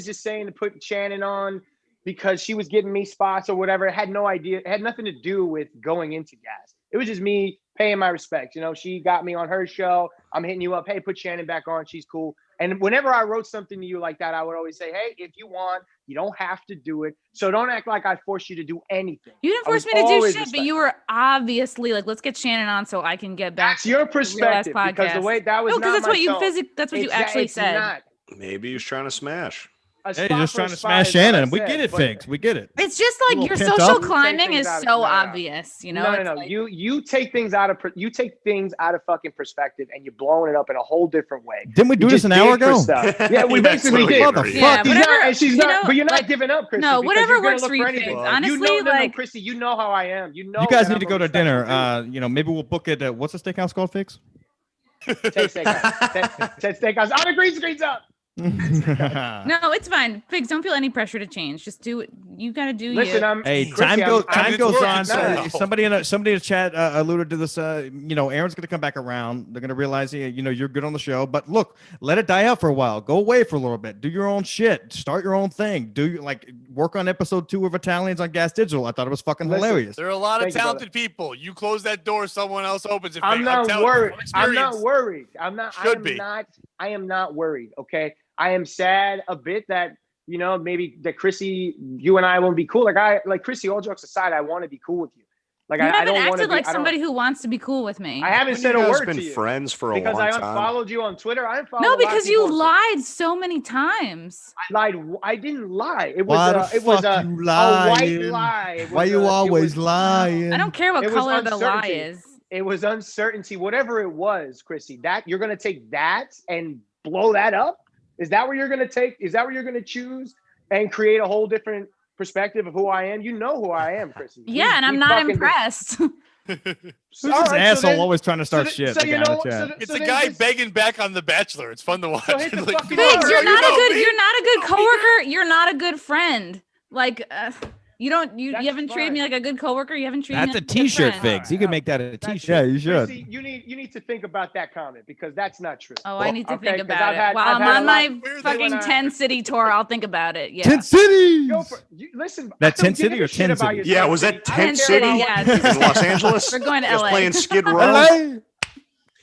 just saying to put Shannon on because she was getting me spots or whatever. It had no idea. It had nothing to do with going into Gas. It was just me paying my respects. You know, she got me on her show. I'm hitting you up. Hey, put Shannon back on. She's cool. And whenever I wrote something to you like that, I would always say, hey, if you want, you don't have to do it. So don't act like I forced you to do anything.
You didn't force me to do shit, but you were obviously like, let's get Shannon on so I can get back.
That's your perspective because the way that was
no, because that's what you actually
it's
said.
Not.
Maybe he was trying to smash.
Hey, you're just trying to smash Shannon. We get it, Figs. We get it.
It's just like your
pent
social
up.
climbing is so obvious, you know.
No.
Like,
You take things out of fucking perspective and you're blowing it up in a whole different way.
Didn't we do this an hour ago?
Yeah, we basically did.
yeah, whatever.
But you're not giving up, Chrissy.
No, whatever
you're gonna
works
look
for you,
anything.
Figs. Honestly,
you know,
like
Chrissy, you know how I am. You know.
You guys
that
need to
I'm
go
a
to dinner.
respectful
You know, maybe we'll book it at what's the steakhouse called, Figs?
dude. Ted Steakhouse. Oh, the green screen's up.
no, it's fine. Figs, don't feel any pressure to change. Just do it. You gotta do
Listen,
you.
Hey,
Chrissy,
time goes on.
now.
Somebody in the chat alluded to this. You know, Aaron's gonna come back around. They're gonna realize, you know, you're good on the show. But look, let it die out for a while. Go away for a little bit. Do your own shit. Start your own thing. Work on episode 2 of Italians on Gas Digital. I thought it was fucking hilarious.
There are a lot of
Thank you,
talented people. You close that door, someone else opens it.
I'm not worried. I'm not
experience.
worried. I am not worried. Okay. I am sad a bit that, you know, maybe that Chrissy, you and I won't be cool. Like Chrissy, all jokes aside, I want to be cool with you. Like
You
I
haven't
don't want to
acted
be
like somebody who wants to be cool with me.
I haven't said
You
a
guys
word
been
to you
friends for a
because
long
I
time.
unfollowed you on Twitter. I unfollowed.
No, because you lied so many times.
I lied. I didn't lie. It
Why
was
the
it was
fuck
a
you
white
lying?
lie. It
Why
was
you
it
always
was-
lying?
I don't care what
It was
color the lie
uncertainty.
is.
It was uncertainty, whatever it was, Chrissy. That you're gonna take that and blow that up? Is that what you're gonna take? Is that what you're gonna choose and create a whole different perspective of who I am? You know who I am, Chrissy.
Yeah, and I'm
We
not
fucking do.
impressed.
Who's
All
this
right, so
asshole
then-
always trying to start
so
shit?
so
The
you
guy in
know-
the chat.
so-
It's
so
a
then
guy
just-
begging back on The Bachelor. It's fun to watch.
So hit the
Like,
fucking
come on,
button.
Figs, you're
girl,
not a
know
good.
me.
You're not a good coworker. You're not a good friend. Like you don't. You
That's
haven't treated me
fine.
like a good coworker. You haven't treated
That's
me
a
like good
T-shirt,
friend.
Figs. You can make that a
That's-
T-shirt.
Yeah, you should.
Chrissy, you need to think about that comment because that's not true.
Oh, I need to
Okay,
think
'cause
about
I've
it.
had-
While
I've
I'm
had a
on
lot-
my
Where's
fucking
the-
10 city tour, I'll think about it. Yeah.
10 cities.
Go for listen.
That
I don't
10
give
City
a
or
shit
10
about
City?
your
Yeah,
10
was that
City. I
10
don't care
City
about
yeah.
in Los Angeles?
We're going to
Just
LA.
playing Skid Row.
LA.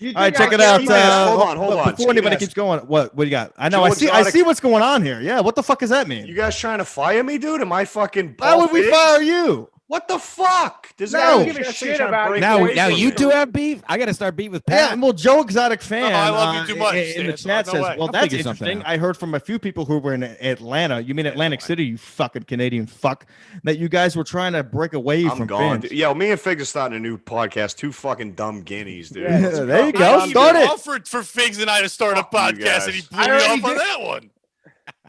You
All right,
think
check
I
it out.
care about-
hold on.
Before anybody
Yes.
keeps going, what do you got? I know.
Joe
I
Exotic-
see what's going on here. Yeah. What the fuck does that mean?
You guys trying to fire me, dude? Am I fucking?
Why would we
Figs?
fire you?
What the fuck? Does
No.
that
I don't
give a
Jesse
shit
trying to
about
break
it.
Now,
away
now
from
you
me?
two have beef. I got to start beef with
Yeah,
Pat.
well, Joe Exotic fan.
I love you too much,
In the
Stan,
chat
so no
says,
way.
"Well,
I'll
that's
figure something
interesting.
out.
I heard from a few people who were in Atlanta. You mean Atlantic City? You fucking Canadian fuck. That you guys were trying to break away
I'm
from
gone.
Vince.
Dude. Yo, me and Figs are starting a new podcast. Two fucking dumb guineas, dude.
Yeah,
Let's
there you
go.
go.
I
Start
even
it.
offered for Figs and I to start a
Fuck you
podcast, and he
guys.
blew
I
me
already
off on
did.
that one.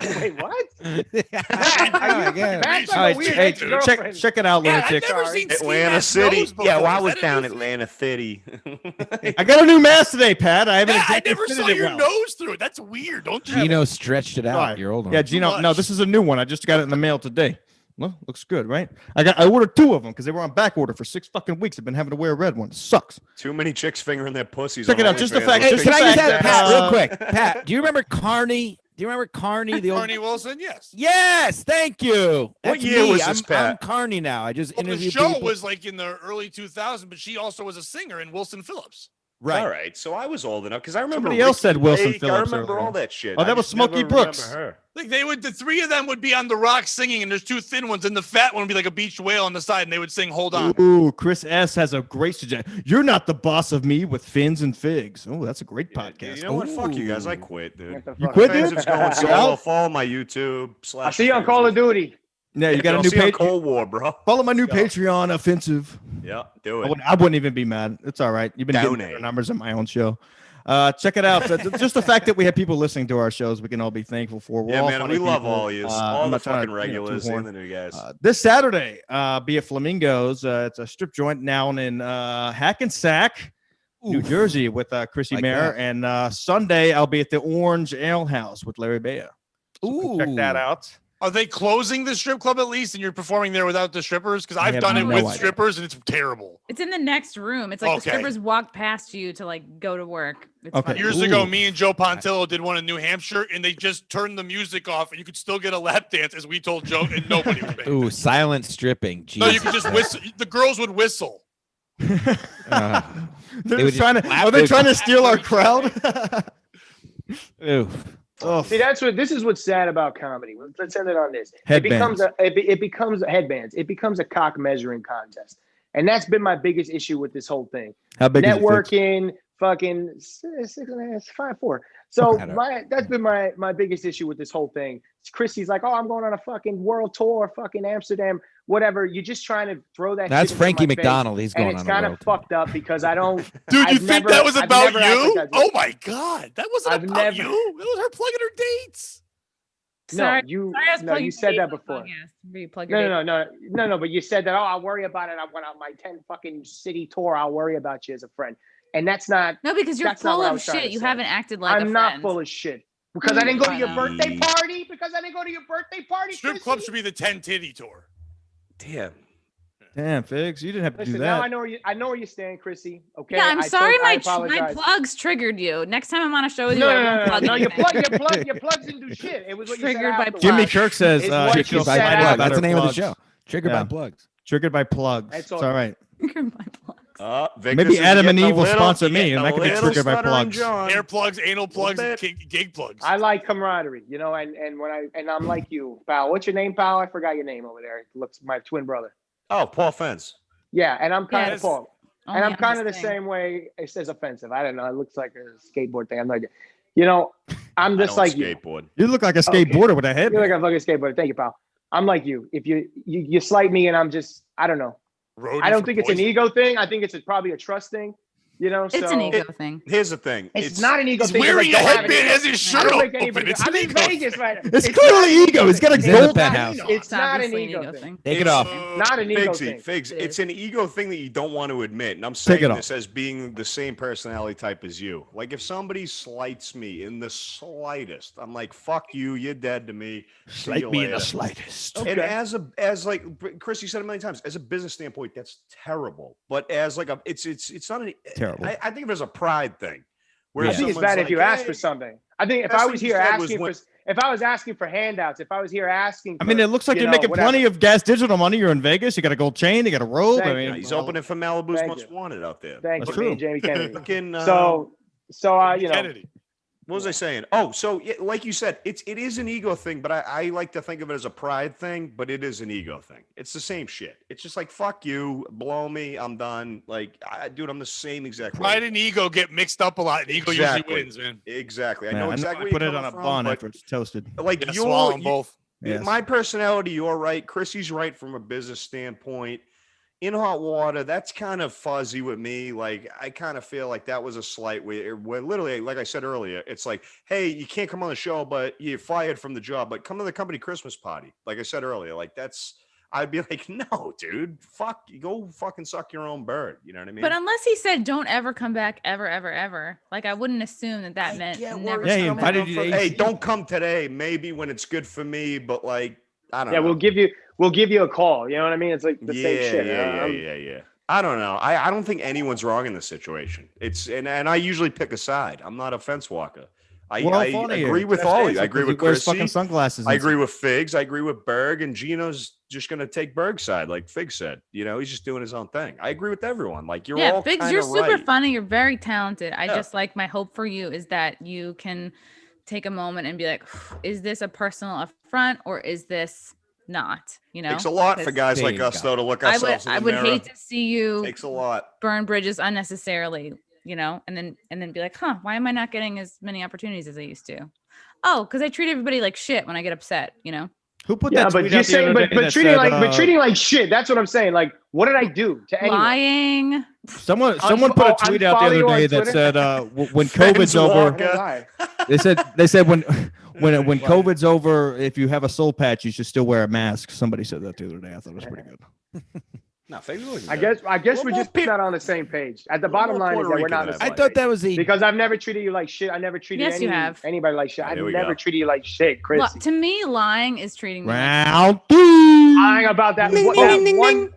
Wait, what?
Oh, yeah.
That's
All
like
right,
a weird
hey,
ex-girlfriend.
check it out,
Yeah, I've
lunatic.
never seen ski
Atlanta
mask
City.
nose before.
Yeah, well, I
Is
was
that a
down
new thing?
Atlanta City.
I got a new mask today, Pat. I haven't
Yeah, I
exactly
never
fitted
saw
it
your
well.
nose through it. That's weird. Don't you?
Gino stretched it out.
Sorry.
Your old one.
Yeah, Gino. No,
much.
this is a new one. I just got it in the mail today. Well, looks good, right? I ordered 2 of them because they were on back order for 6 fucking weeks. I've been having to wear a red one. It sucks.
Too many chicks fingering their pussies.
Check it out. Just the fact.
Hey,
Just
can
the
I just
fact
ask
that,
Pat real quick? Pat, do you remember Carney? Do you remember Carney? The old
Carney Wilson, yes.
Yes, thank you.
What
That's
year
me.
was this,
I'm
Pat?
Carney now. I just
Well, the
interviewed
show
people.
was like in the early 2000s, but she also was a singer in Wilson Phillips.
Right.
All right. So I was old enough because I remember
Somebody else said Wilson
Lake,
Phillips
I remember
earlier.
all that shit.
Oh, that
I
was
just
Smokey
never
Brooks.
remember her.
Like the 3 of them would be on the rock singing, and there's 2 thin ones, and the fat one would be like a beached whale on the side, and they would sing "Hold On."
Ooh, Chris S has a great suggestion. You're not the boss of me with fins and figs. Oh, that's a great podcast.
You know what? Fuck you guys. I
Ooh.
quit, dude.
You quit, dude?
Offensive's going solo. Follow my YouTube.
I see you on Call of Duty.
Yeah, you got a
I'll
new
see you on
page.
Cold War, bro.
Follow my new Patreon, Offensive.
Yeah, do
I
it.
wouldn't even be mad. It's all right. You've been getting
Donate.
better numbers on my own show. Check it out. Just the fact that we have people listening to our shows, we can all be thankful for. We're
Yeah,
all
man,
funny
we love
people.
all you.
I'm
All the
not trying
fucking
to,
regulars
toot horn.
and the new guys.
This Saturday, be at Flamingos. It's a strip joint down in Hackensack, New
Oof.
Jersey, with Chrissy
Like
Mayr.
that.
And Sunday, I'll be at the Orange Ale House with Larry Baya. So check that
Ooh.
out.
Are they closing the strip club at least, and you're performing there without the strippers? Because I've
have
done it
no
with
idea.
strippers, and it's terrible.
It's in the next room. It's like the
Okay.
strippers walk past you to like go to work. It's
Okay.
funny.
Years ago,
Ooh.
me and Joe Pontillo did one in New Hampshire, and they just turned the music off, and you could still get a lap dance, as we told Joe, and nobody was paying.
Ooh, silent stripping.
No, you
Jesus
could just
Christ.
whistle. The girls would whistle.
Uh,
They're
They would
just trying to.
just clap
Are they
those-
trying to steal our crowd?
oof.
Oh,
See, this is what's sad about comedy. Let's end it on this.
Headbands.
It becomes headbands. It becomes a cock measuring contest, and that's been my biggest issue with this whole thing.
how big is it? Fitz?
Networking, fucking 6.5, 5'4". So
Okay.
that's been my biggest issue with this whole thing. Chrissy's like, oh, I'm going on a fucking world tour, fucking Amsterdam, whatever. You're just trying to throw that.
That's
shit into
Frankie
my face,
McDonald. He's going
and it's
on a
kind
world
of
tour.
fucked up because I don't.
Dude, you
I've
think
never-
that was
I've
about
never acted
you?
like that.
Oh my God, that wasn't
I've
about
never-
you. That was her plugging her dates.
Sorry,
No, you
sorry I was
no,
plugging
you said
your
that
dates
before.
on the podcast. Where you plug your
No. But you said that. Oh, I'll worry about it. I went on my 10 fucking city tour. I'll worry about you as a friend. And that's not.
No, because you're
That's not
full
what I
of
was trying
shit.
to
You
say.
haven't acted like a
I'm not
friend.
full of shit because I didn't go to your
I
know.
birthday party. Because I didn't go to your birthday party.
Strip
Chrissy.
club should be the 10 titty tour.
Damn.
Damn, Figs, you didn't have to
Listen,
do
now I
that.
know where you stand, Chrissy. Okay.
Yeah, I'm
I
sorry.
I
My
apologize.
plugs triggered you. Next time I'm on a show with you,
No,
I won't
no.
plug
Your
anything.
plugs didn't do shit. It was what you
Triggered
said
by
afterwards.
Jimmy Kirk says
It's what you
Triggered
said
by
after.
plugs. That's the name of the
Plugs.
show. Triggered
Yeah.
by plugs.
Triggered by plugs.
That's
It's
all.
all right.
Triggered by plugs.
Vic,
Maybe
this is
Adam and
getting a
Eve will
little-
sponsor me, and I
getting
can
a
be
little
triggered by
stuttering
plugs.
John.
Air plugs, anal plugs,
bit.
gig plugs.
I like camaraderie, you know, and I'm like you, pal. What's your name, pal? I forgot your name over there. It looks my twin brother.
Oh, Paul Fence.
Yeah, and I'm kind
Yes.
of Paul.
Only
And I'm
on
kind of the
this thing.
same way. It says offensive. I don't know. It looks like a skateboard thing. I'm not. You know, I'm
I
just
don't
like you.
skateboard.
You look like a
Okay.
skateboarder with a head.
You're like a fucking skateboarder. Thank you, pal. I'm like you. If you slight me, and I'm just, I don't know.
Roadie
I don't
for
think it's an
poison.
ego thing. I think it's probably a trust thing. You know,
It's an ego thing.
Here's the thing.
It's not an ego
He's
thing. 'cause I
wearing a
don't have
headband,
any-
has his
I
shirt
don't make
open.
anybody.
It's an
I'm in
ego
Vegas
thing.
right now.
It's
not
clearly
an
ego. He's got a
He's in the
gold.
penthouse.
It's not an
obviously
ego thing.
Take it off.
Not an ego
Figsy,
thing.
Figs,
It
it's
is.
an ego thing that you don't want to admit. And I'm
Take
saying
it off.
this as being the same personality type as you. Like if somebody slights me in the slightest, I'm like, fuck you, you're dead to me. See you
Slight me in the
later.
slightest.
And as like Chrissy said a million times, as a business standpoint, that's terrible. But as like it's not an
Terrible.
I think there's a pride thing. Where
I think it's
someone's
bad if you
like,
ask for
"Hey,"
something. I think if
Best
I
thing
was
you
here
said was
asking
when-
for, if I was asking for handouts, if I was here asking,
I mean,
for,
it looks like
you
you're
know,
making
whatever.
plenty of gas digital money. You're in Vegas. You got a gold chain. You got a robe.
Thank
I
you.
mean,
he's opening for Malibu's
Thank
Most
you.
Wanted out there.
Thank
That's
you, me
true.
and Jamie Kennedy.
Fucking,
So you know,
Kennedy.
what was I saying? Oh, so yeah, like you said, it is an ego thing, but I like to think of it as a pride thing, but it is an ego thing. It's the same shit. It's just like, fuck you, blow me, I'm done. Like, dude, I'm the same exact
Pride
way.
and ego get mixed up a lot, and ego
Exactly.
usually wins, man.
Exactly. I
man,
know exactly
I
where
put
you're
it on
coming
a
from,
bun
but,
after it's toasted.
like
Yeah, swallow them
you,
both.
Yes.
my personality, you're right. Chrissy's right from a business standpoint. In hot water, that's kind of fuzzy with me. Like, I kind of feel like that was a slight where literally, like I said earlier, it's like, hey, you can't come on the show, but you're fired from the job, but come to the company Christmas party. Like I said earlier, like I'd be like, no, dude, fuck, you go fucking suck your own bird. You know what I mean?
But unless he said don't ever come back ever, ever, ever, like I wouldn't assume that meant
Yeah,
never.
Yeah, he
come
invited
back.
you to
hey,
AC.
don't come today. Maybe when it's good for me, but like, I don't
Yeah,
know.
we'll give you a call. You know what I mean? It's like the same shit.
Yeah. I don't know. I don't think anyone's wrong in this situation. And I usually pick a side. I'm not a fence walker. I agree with all of you. I agree with Chrissy.
Fucking sunglasses.
I agree with Figs. I agree with Berg. And Gino's just going to take Berg's side, like Figs said. You know, he's just doing his own thing. I agree with everyone. Like, you're all
Figs,
kind
you're
of
super
right.
funny. You're very talented. I just like, my hope for you is that you can take a moment and be like, is this a personal affront or is this not? You know,
Takes a lot for guys like us, though, to look ourselves in the mirror.
I would hate to see you
Takes a lot.
burn bridges unnecessarily, you know, and then be like, why am I not getting as many opportunities as I used to? Oh, because I treat everybody like shit when I get upset, you know.
Who put that?
But you're saying, but treating like shit. That's what I'm saying. Like, what did I do to anyone?
Lying.
Someone put a tweet out the other day that said when COVID's over. They said when COVID's over, if you have a soul patch, you should still wear a mask. Somebody said that the other day. I thought it was pretty good.
No,
I guess we're just not on the same page. At the bottom line is that we're not.
I thought that was
because I've never treated you like shit. I never treated anybody like shit. I've never treated you like shit, Chris.
To me, lying is treating me
round
like
two.
Lying about that. One.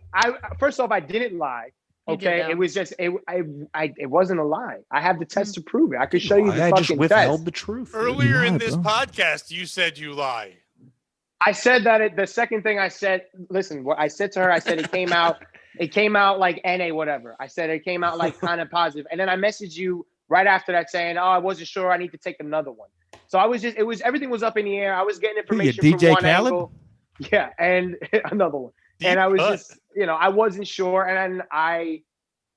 First off, I didn't lie. Okay, it was just it wasn't a lie. I have the test to prove it. I could show you the fucking
withheld
test.
the truth.
Earlier in this podcast, you said you lie.
I said that the second thing I said, listen, what I said to her, I said it came out like NA whatever. I said it came out like kind of positive. And then I messaged you right after that saying, oh, I wasn't sure. I need to take another one. So everything was up in the air. I was getting information from
DJ
one
Khaled?
angle. Yeah, and another one. And I was just, I wasn't sure. And then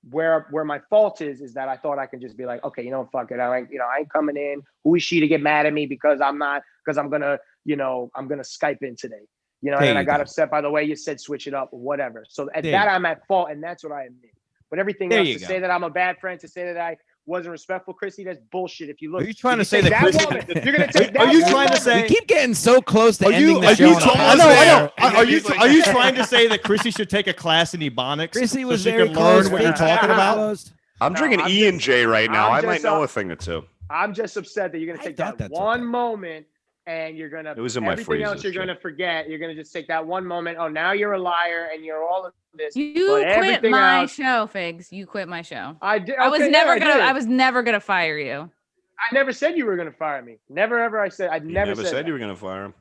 where my fault is that I thought I could just be like, okay, fuck it. I ain't coming in. Who is she to get mad at me because I'm gonna Skype in today. And I got upset by the way you said switch it up or whatever. So at that I'm at fault, and that's what I admit. But everything else to say that I'm a bad friend, to say that I wasn't respectful, Chrissy, that's bullshit. If you look,
are you trying to say that Chrissy?
You're gonna take that.
Are you trying to say?
We keep getting so close to ending the show.
I know. Are you trying to say that Chrissy should take a class in ebonics?
Chrissy was
so she
very
can
close.
learn what you're talking about.
I'm drinking E and J right now. I might know a thing or two.
I'm just upset that you're gonna take that one moment. And you're gonna.
It was in my
everything else you're gonna forget. You're gonna just take that one moment. Oh, now you're a liar, and you're all of this.
You quit my show, Figs. You quit my show.
I did.
I was never gonna fire you.
I never said you were gonna fire me. Never ever. I never said
you were gonna fire him.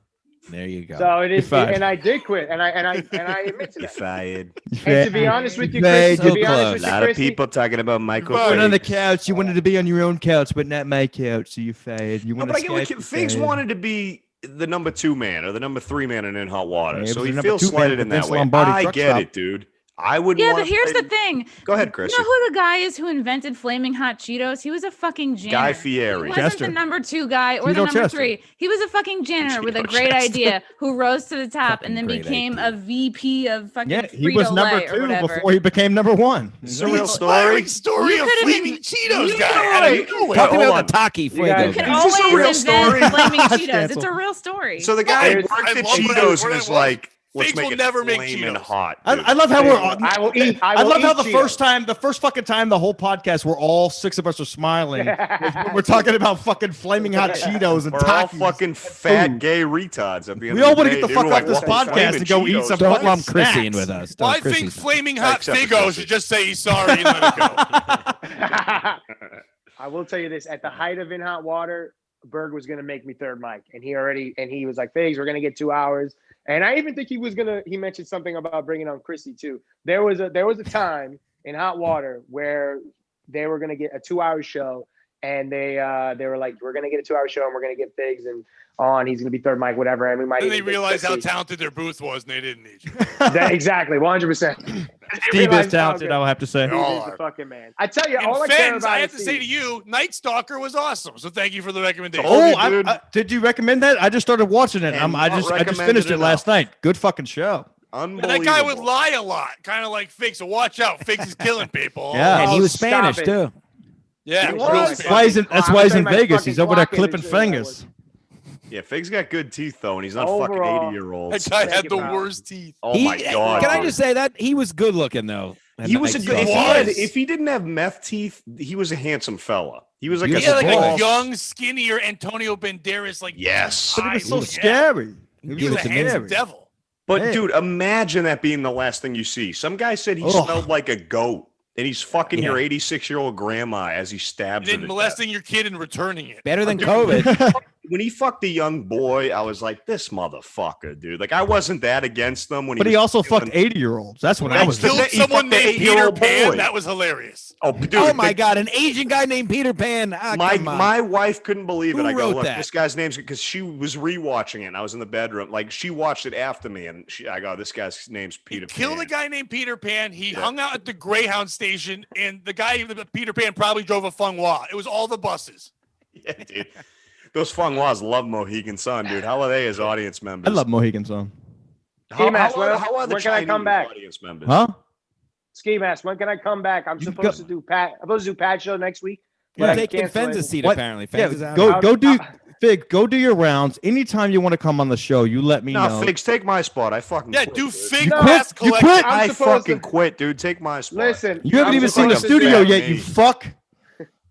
There you go.
So it is, and I did quit, and I admit to that.
You're fired.
And to be honest with you, Chris,
a lot of people talking about Michael.
You on the couch. You wanted to be on your own couch, but not my couch, so you fired. You
but I get what Figs wanted to be the number 2 man or the number 3 man in Hot Water, so he feels slighted in that way. I get it, dude. I wouldn't.
Yeah, but here's the thing.
Go ahead, Chris.
You know who the guy is who invented flaming hot Cheetos? He was a fucking janitor.
Guy Fieri.
He wasn't the number 2 guy or the number 3. He was a fucking janitor with a great idea who rose to the top and then became a VP of fucking.
Yeah, he was number 2 before he became number 1.
It's a real
story of flaming Cheetos guy.
Talking about the Taki Fuego.
You can always invent flaming Cheetos. It's a real story.
So the guy who worked at Cheetos and is like,
Figs will never make Cheetos
hot.
I love how
I will eat.
I love how the first fucking time the whole podcast, we're all 6 of us are smiling. We're talking about fucking flaming hot Cheetos and
we're all
Takis
fucking fat gay retards. At the end
we all
want to
get the fuck off this podcast and go eat some.
Don't lump Chrissy in with us.
Well, I think flaming hot Figo should just say he's sorry and let it go.
I will tell you this: at the height of In Hot Water, Berg was going to make me third mic, and he was like, "Figs, we're going to get 2 hours." And I even think he mentioned something about bringing on Chrissy too. There was a time in Hot Water where they were going to get a 2-hour show, and they were like, we're going to get a 2-hour show and we're going to get Figs and on. He's going to be third mic, whatever. And we might.
And they realized how talented their booth was, and they didn't need you.
Exactly, 100%.
Steve is talented, I will have to say.
He's a fucking man. I tell you,
and
all
fans,
I care about.
I have to say to you, Night Stalker was awesome. So thank you for the recommendation.
Did you recommend that? I just started watching it. I just finished it last night. Good fucking show.
And that guy would lie a lot, kind of like Figs. So watch out, Figs is killing people.
Yeah, and he was Spanish too.
Yeah,
that's why he's in Vegas. He's over there clipping fingers.
Yeah, Figs got good teeth though, and he's not fucking 80-year-old.
That guy had the worst teeth.
Oh my god!
Can I just say that he was good looking though?
He was a good. If he didn't have meth teeth, he was a handsome fella. He was like
a young, skinnier Antonio Banderas. Like
yes,
but he was so scary.
He was a handsome devil.
But dude, imagine that being the last thing you see. Some guy said he smelled like a goat. And he's fucking your 86-year-old grandma as he stabs her.
And then molesting your kid and returning it.
Better than COVID.
When he fucked a young boy, I was like, this motherfucker, dude. Like, I wasn't that against them.
But he also fucked 80-year-olds. That's what I was.
Killed someone named Peter Pan. That was hilarious.
Oh, dude,
oh my God, an Asian guy named Peter Pan.
My wife couldn't believe it.
Who
I go,
wrote
look,
that?
this guy's name's because she was rewatching it. And I was in the bedroom. Like, she watched it after me. And I go, this guy's name's Peter Pan.
Killed a guy named Peter Pan. He hung out at the Greyhound station. And the guy, Peter Pan, probably drove a Fung Hua. It was all the buses.
Yeah, dude. Those Fung Huas love Mohegan Sun, dude. How are they as audience members?
I love Mohegan Sun.
Ski Mask,
how are the
when can I come back?
audience members?
Huh?
Ski Mask, when can I come back? I'm supposed to do Pat show next week.
We're taking Fenz's seat, apparently. Fenz is out.
Go do Fig, go do your rounds. Anytime you want to come on the show, you let me know.
No, Figs, take my spot. I fucking quit,
do
dude.
Fig
You
Mask
quit? You
Collection.
quit?
I fucking quit, dude. Take my spot.
Listen,
You haven't even seen the studio yet, you fuck.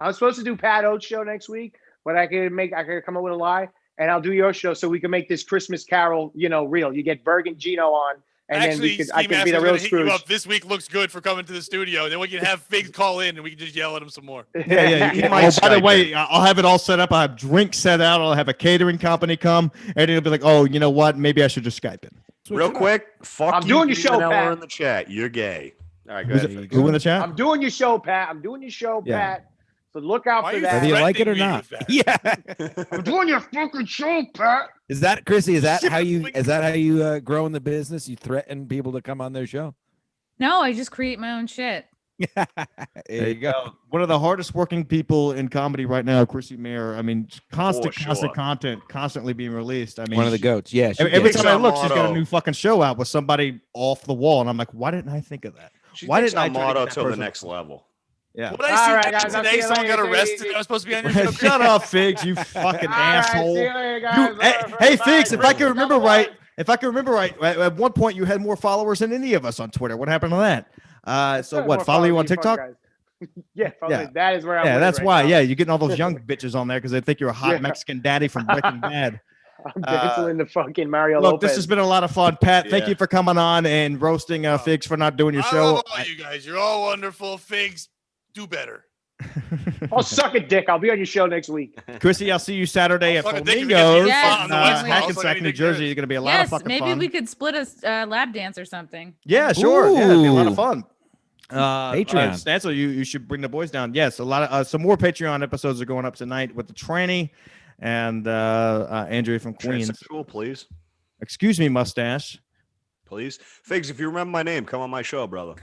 I'm supposed to do Pat Oates show next week, but I can come up with a lie, and I'll do your show so we can make this Christmas Carol, real. You get Berg and Gino on, and
Actually,
then I can be the
Ski
real
Mask is gonna hit you
Scrooge.
up. This week looks good for coming to the studio. And then we can have Figs call in and we can just yell at him some more.
Yeah.
He might
Oh, by the
Skype
way, I'll have it all set up. I'll have drinks set out. I'll have a catering company come, and it'll be like, oh, you know what? Maybe I should just Skype it.
Real quick, fuck
I'm
you,
doing your show,
Vanilla
Pat.
in the chat. You're gay. All right, go
Who's
ahead.
who in the chat?
I'm doing your show, Pat.
Yeah.
So look out
Why
for
are
that.
Whether you like it or
threatening me
not.
with that?
Yeah.
I'm doing your fucking show, Pat.
Is that Chrissy? Is that how you grow in the business? You threaten people to come on their show?
No, I just create my own shit.
There you go.
One of the hardest working people in comedy right now, Chrissy Mayr. I mean, constant content, constantly being released. I mean,
One of the goats. Yeah.
Every
takes
time I
our
look, she's got a
motto.
new fucking show out with somebody off the wall, and I'm like, why didn't I think of that? Why
takes
didn't I
our
try to
motto
get that
to the
person?
next level?
Yeah.
What did I see
All right, guys, I'll see
today?
you
Someone got
later.
arrested. I was supposed to be on your show.
Shut up, Figs, you fucking asshole.
See you later, guys.
Hey,
Bye.
Figs, if I can remember right, at one point you had more followers than any of us on Twitter. What happened to that? So what?
More
Follow you on
fuck
TikTok?
guys. Yeah,
Yeah.
that is where I'm.
Yeah,
with
that's
right
why.
now.
Yeah, you're getting all those young bitches on there because they think you're a hot
Yeah.
Mexican daddy from Breaking Bad.
I'm dancing the fucking Mario
Look,
Lopez.
this has been a lot of fun, Pat. Thank
Yeah.
you for coming on and roasting Figs for not doing your
I
show.
love all you guys. You're all wonderful. Figs, do better.
I'll suck a dick. I'll be on your show next week.
Chrissy, I'll see you Saturday at
I'll suck a dick if you
Flamingos.
get
Yes,
fun on the West Coast. I'll
Hackensack,
suck any
New
dick
Jersey.
there.
It's going to be a lot of
Yes,
fucking
maybe
fun.
we could split a lap dance or something.
Yeah, sure. Yeah, it'd be a lot of
Ooh.
fun.
Patreon.
Stancil, you should bring the boys down. Yes, a lot of some more Patreon episodes are going up tonight with the tranny and Andrea from Queens.
Transsexual, please.
Excuse me, mustache.
Please. Figs, if you remember my name, come on my show, brother.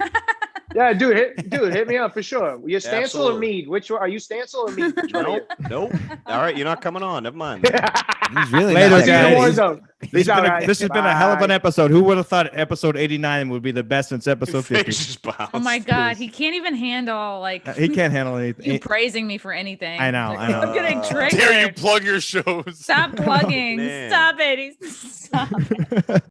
Yeah, dude, hit me up for sure. You're Stancil or
Absolutely.
Mead? Which one are you, Stancil or Mead? Which one are you?
Nope. All right, you're not coming on. Never mind.
He's really
Later,
not
I'll see you in
guys.
Warzone.
This
Peace out,
has
guys.
been a hell of an
Bye.
episode. Who would have thought episode 89 would be the best since episode 50?
Figs just bounced.
Oh my God, he can't even handle like
He can't handle anything.
you praising me for anything.
I know,
Like,
I know.
I'm getting
Dare you
triggered.
plug your shows?
Stop plugging.
man.
Stop it. Stop it.